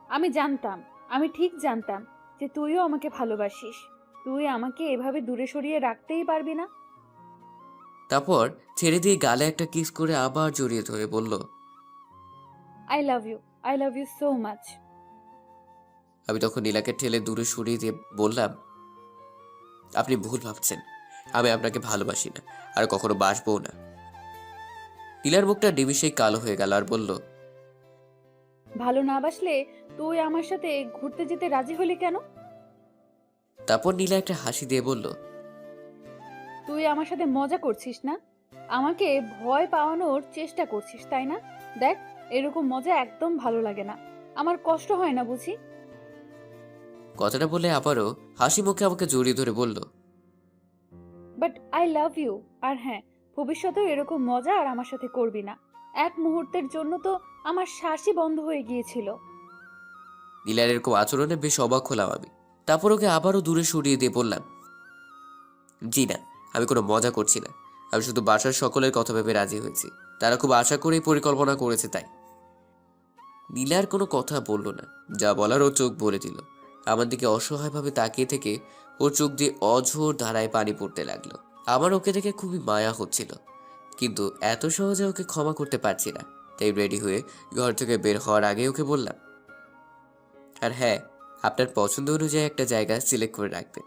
আমি জানতাম, আমি ঠিক জানতাম যে তুইও আমাকে ভালোবাসিস। তুই আমাকে এভাবে দূরে সরিয়ে রাখতেই পারবি না। তারপর ছেড়ে দিয়ে গালে একটা কিস করে আবার জড়িয়ে ধরে বলল, I love you, I love you so much. আমি তখন নীলাকে ঠেলে দূরে সরিয়ে দিয়ে বললাম, আপনি ভুল ভাবছেন, আমি আপনাকে ভালোবাসি না, আর কখনো বাসবও না। নীলার মুখটা নিমিষেই কালো হয়ে গেল আর বলল, ভালো না বাসলে তুই আমার সাথে ঘুরতে যেতে রাজি হলি কেন? তারপর নীলা একটা হাসি দিয়ে বলল, তুই আমার সাথে মজা করছিস না? আমাকে ভয় পাওয়ানোর চেষ্টা করছিস, তাই না? দেখ, এরকম মজা একদম ভালো লাগে না। আমার কষ্ট হয় না বুঝি? কথাটা বলে আবারও হাসি মুখে আমাকে জড়িয়ে ধরে বলল, বাট আই লাভ ইউ। আর হ্যাঁ, ভবিষ্যতেও এরকম মজা আর আমার সাথে করবি না। এক মুহূর্তের জন্য তো আমার শ্বাসই বন্ধ হয়ে গিয়েছিল। নীলার এরকম আচরণে বেশ অবাক হলাম আমি। তারপর ওকে আবারও দূরে সরিয়ে দিয়ে বললাম, জি না, আমি কোনো মজা করছি না। আমি শুধু বাসার সকলের কথা ভেবে রাজি হয়েছি। তারা খুব আশা করেই পরিকল্পনা করেছে তাই। নীলার কোনো কথা বলল না, যা বলার ও চোখ বলে দিল। আমার দিকে অসহায়ভাবে তাকিয়ে থেকে ওর চোখ দিয়ে অঝোর ধারায় পানি পড়তে লাগলো। আমার ওকে দেখে খুবই মায়া হচ্ছিল, কিন্তু এত সহজে ওকে ক্ষমা করতে পারছি না। তাই রেডি হয়ে ঘর থেকে বের হওয়ার আগে ওকে বললাম, আর হ্যাঁ, আপনার পছন্দ অনুযায়ী একটা জায়গা সিলেক্ট করে রাখবেন।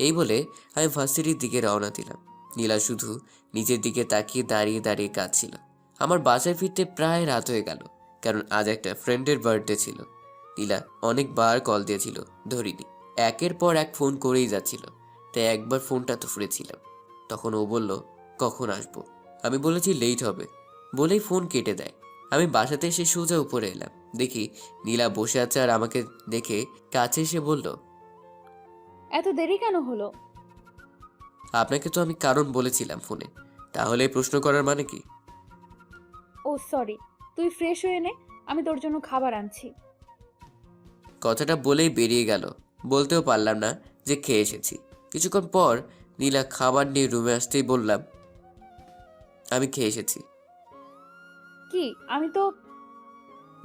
এই বলে আমি ভার্সিটির দিকে রওনা দিলাম। নীলা শুধু নিজের দিকে তাকিয়ে দাঁড়িয়ে দাঁড়িয়ে কাঁদছিল। আমার বাসায় ফিরতে প্রায় রাত হয়ে গেল, কারণ আজ একটা ফ্রেন্ডের বার্থডে ছিল। নীলা অনেকবার কল দিয়েছিল, ধরিনি। একের পর এক ফোন করেই যাচ্ছিল, তাই একবার ফোনটা তো ফুরেছিলাম। তখন ও বলল, কখন আসবো? আমি বলেছি লেট হবে, বলেই ফোন কেটে দেয়। আমি বাসাতে এসে সোজা উপরে এলাম। দেখি নীলা বসে আছে আর আমাকে দেখে কাছে এসে বলল, এত দেরি কেন হলো? আপনাকে তো আমি কারণ বলেছিলাম ফোনে, তাহলে এই প্রশ্ন করার মানে কি? ও সরি, তুই ফ্রেশ হয়ে নে, আমি তোর জন্য খাবার আনছি। কথাটা বলেই বেরিয়ে গেল। বলতেও পারলাম না যে খেয়ে এসেছি। কিছুক্ষণ পর নীলা খাবার নিয়ে রুমে আসতেই বললাম, আমি খেয়ে এসেছি। কি? আমি তো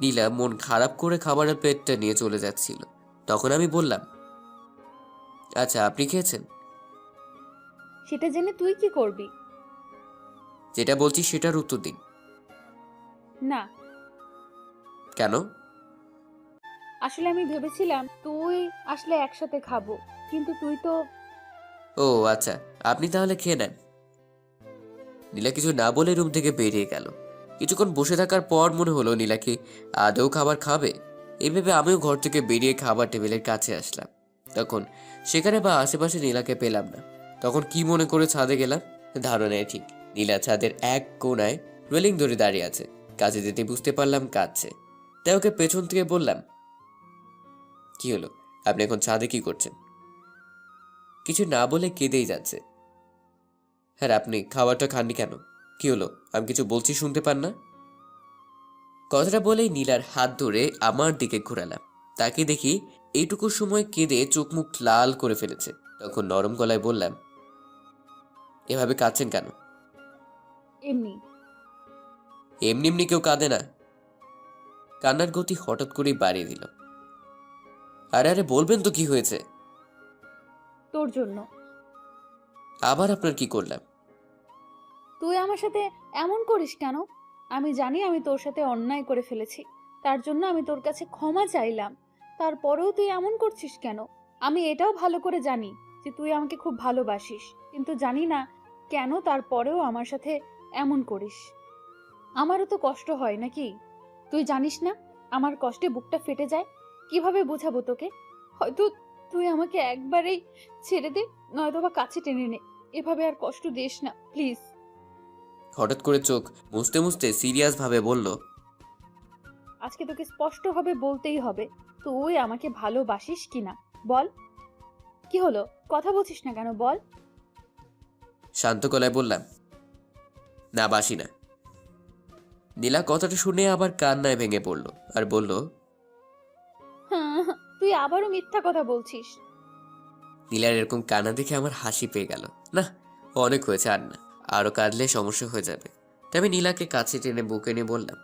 নীলা মন খারাপ করে খাবারের প্লেটটা নিয়ে চলে যাচ্ছিল। তখন আমি বললাম, আচ্ছা আপনি খেয়েছেন? সেটা জেনে তুই কি করবি? যেটা বলছি সেটার উত্তর দিন। না, কেন? আসলে আমি ভেবেছিলাম তুই আসলে একসাথে খাবো, কিন্তু তুই তো ও আচ্ছা, আপনি তাহলে খেয়ে নেন। নীলা কিছু না বলে রুম থেকে বেরিয়ে গেল। কিছুক্ষণ বসে থাকার পর মনে হলো নীলা কি আদৌ খাবার খাবে। এই ভেবে আমিও ঘর থেকে বেরিয়ে খাবার টেবিলের কাছে আসলাম। তখন সেখানে বা আশেপাশে নীলাকে পেলাম না। তখন কি মনে করে ছাদে গেলাম? ধারণায় ঠিক, নীলা ছাদের এক কোণায় রেলিং ধরে দাঁড়িয়ে আছে। কাছে যেতে বুঝতে পারলাম কাঁদছে। তাই ওকে পেছন থেকে বললাম, কি হলো, আপনি এখন ছাদে কি করছেন? কিছু না বলে কেঁদেই যাচ্ছে। হ্যাঁ, আপনি খাবারটা খাননি কেন? কি হলো, আমি কিছু বলছি শুনতে পান না? কথাটা বলেই নীলার হাত ধরে আমার দিকে ঘোরালাম। তাকে দেখি এইটুকু সময় কেঁদে চোখ মুখ লাল করে ফেলেছে। তখন নরম গলায় বললাম, এভাবে কাঁদছেন কেন? এমনি। এমনি এমনি কেউ কাঁদে না। কান্নার গতি হঠাৎ করেই বাড়িয়ে দিল। আরে আরে বলবেন তো কি হয়েছে? তোর জন্য। আবার আপনার কি করলাম? তুই আমার সাথে এমন করিস কেন? আমি জানি আমি তোর সাথে অন্যায় করে ফেলেছি, তার জন্য আমি তোর কাছে ক্ষমা চাইলাম। তারপরেও তুই এমন করছিস কেন? আমি এটাও ভালো করে জানি যে তুই আমাকে খুব ভালোবাসিস, কিন্তু জানি না কেন তারপরেও আমার সাথে এমন করিস। আমারও তো কষ্ট হয় নাকি? তুই জানিস না আমার কষ্টে বুকটা ফেটে যায়। কিভাবে বোঝাবো তোকে? হয়তো তুই আমাকে একবারেই ছেড়ে দে, নয়তোবা কাছে টেনে নে। এভাবে আর কষ্ট দিস না প্লিজ। হঠাৎ করে চোখ মুছতে মুছতে সিরিয়াস ভাবে বলল, আজকে তোকে স্পষ্টভাবে বলতেই হবে, তুই আমাকে ভালোবাসিস কিনা বল। কি হলো, কথা বলছিস না কেন বল? শান্ত গলায় বললাম, না বাসি না। নীলা কথাটা শুনে আবার কান্নায় ভেঙে পড়ল আর বলল, হ্যাঁ, তুই আবারও মিথ্যা কথা বলছিস। নীলার এরকম কান্না দেখে আমার হাসি পেয়ে গেল। না, অনেক হয়েছে, আর না, আরো কাঁদলে সমস্যা হয়ে যাবে। তাই আমি নীলাকে কাছে টেনে বুকে নিয়ে বললাম,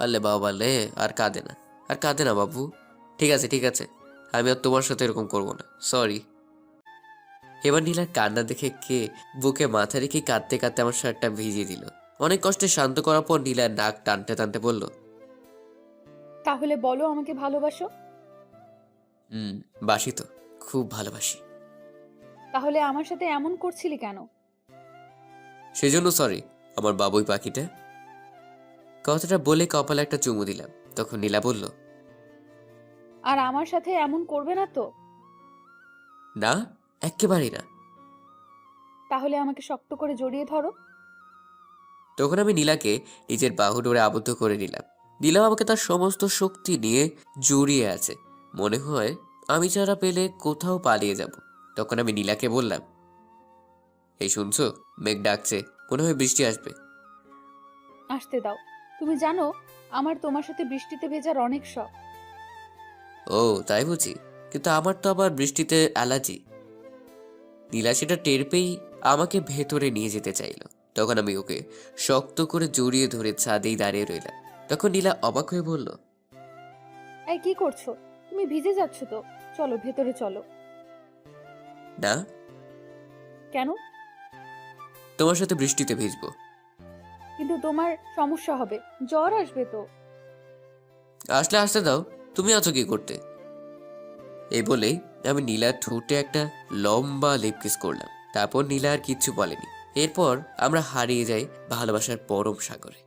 আলে বাবা লে, আর কাঁদে না, আর কাঁদে না বাবু। ঠিক আছে ঠিক আছে, আমি আর তোমার সাথে এরকম করবো না, সরি। এবার নীলার কান্না দেখে কে বুকে মাথা রেখে কাঁদতে কাঁদতে আমার শার্টটা ভিজিয়ে দিল। অনেক কষ্টে শান্ত করার পর নীলার নাক টানতে টানতে বলল, তাহলে বলো আমাকে ভালোবাসো। বাসি তো, খুব ভালোবাসি। তাহলে আমার সাথে এমন করছিলি কেন? সেজন্য সরি আমার বাবুই পাখিটা। কথাটা বলে কপালে একটা চুমু দিলাম। তখন নীলা বলল, আর আমার সাথে এমন করবে না তো? না, একেবারেই না। তাহলে আমাকে শক্ত করে জড়িয়ে ধরো। তখন আমি নীলাকে নিজের বাহু ডোরে আবদ্ধ করে নিলাম। নীলা আমাকে তার সমস্ত শক্তি নিয়ে জড়িয়ে আছে। মনে হয় আমি ছাড়া পেলে কোথাও পালিয়ে যাব। তখন আমি নীলাকে বললাম, এই শুনছো, মেঘ ডাকছে, মনে হয় বৃষ্টি আসবে। আসতে দাও। তুমি জানো আমার তোমার সাথে বৃষ্টিতে ভেজার অনেক শখ। ও তাই বুঝি, কিন্তু আমার তো আবার বৃষ্টিতে অ্যালার্জি। নীলা সেটা টের পেয়েই আমাকে ভেতরে নিয়ে যেতে চাইলো। তখন আমি ওকে শক্ত করে জড়িয়ে ধরে ছাদেই দাঁড়িয়ে রইলাম। তখন নীলা অবাক হয়ে বলল, এই কি করছো? তুমি ভিজে যাচ্ছ তো, চলো ভেতরে চলো। না, কেন? তোমার সাথে বৃষ্টিতে ভিজবো। কিন্তু তোমার সমস্যা হবে, জ্বর আসবে তো। আসলে আসতে দাও, তুমি আছো কি করতে? এই বলেই আমি নীলার ঠোঁটে একটা লম্বা লিপ কিস করলাম। তারপর নীলা আর কিচ্ছু বলেনি। এরপর আমরা হারিয়ে যাই ভালোবাসার পরম সাগরে।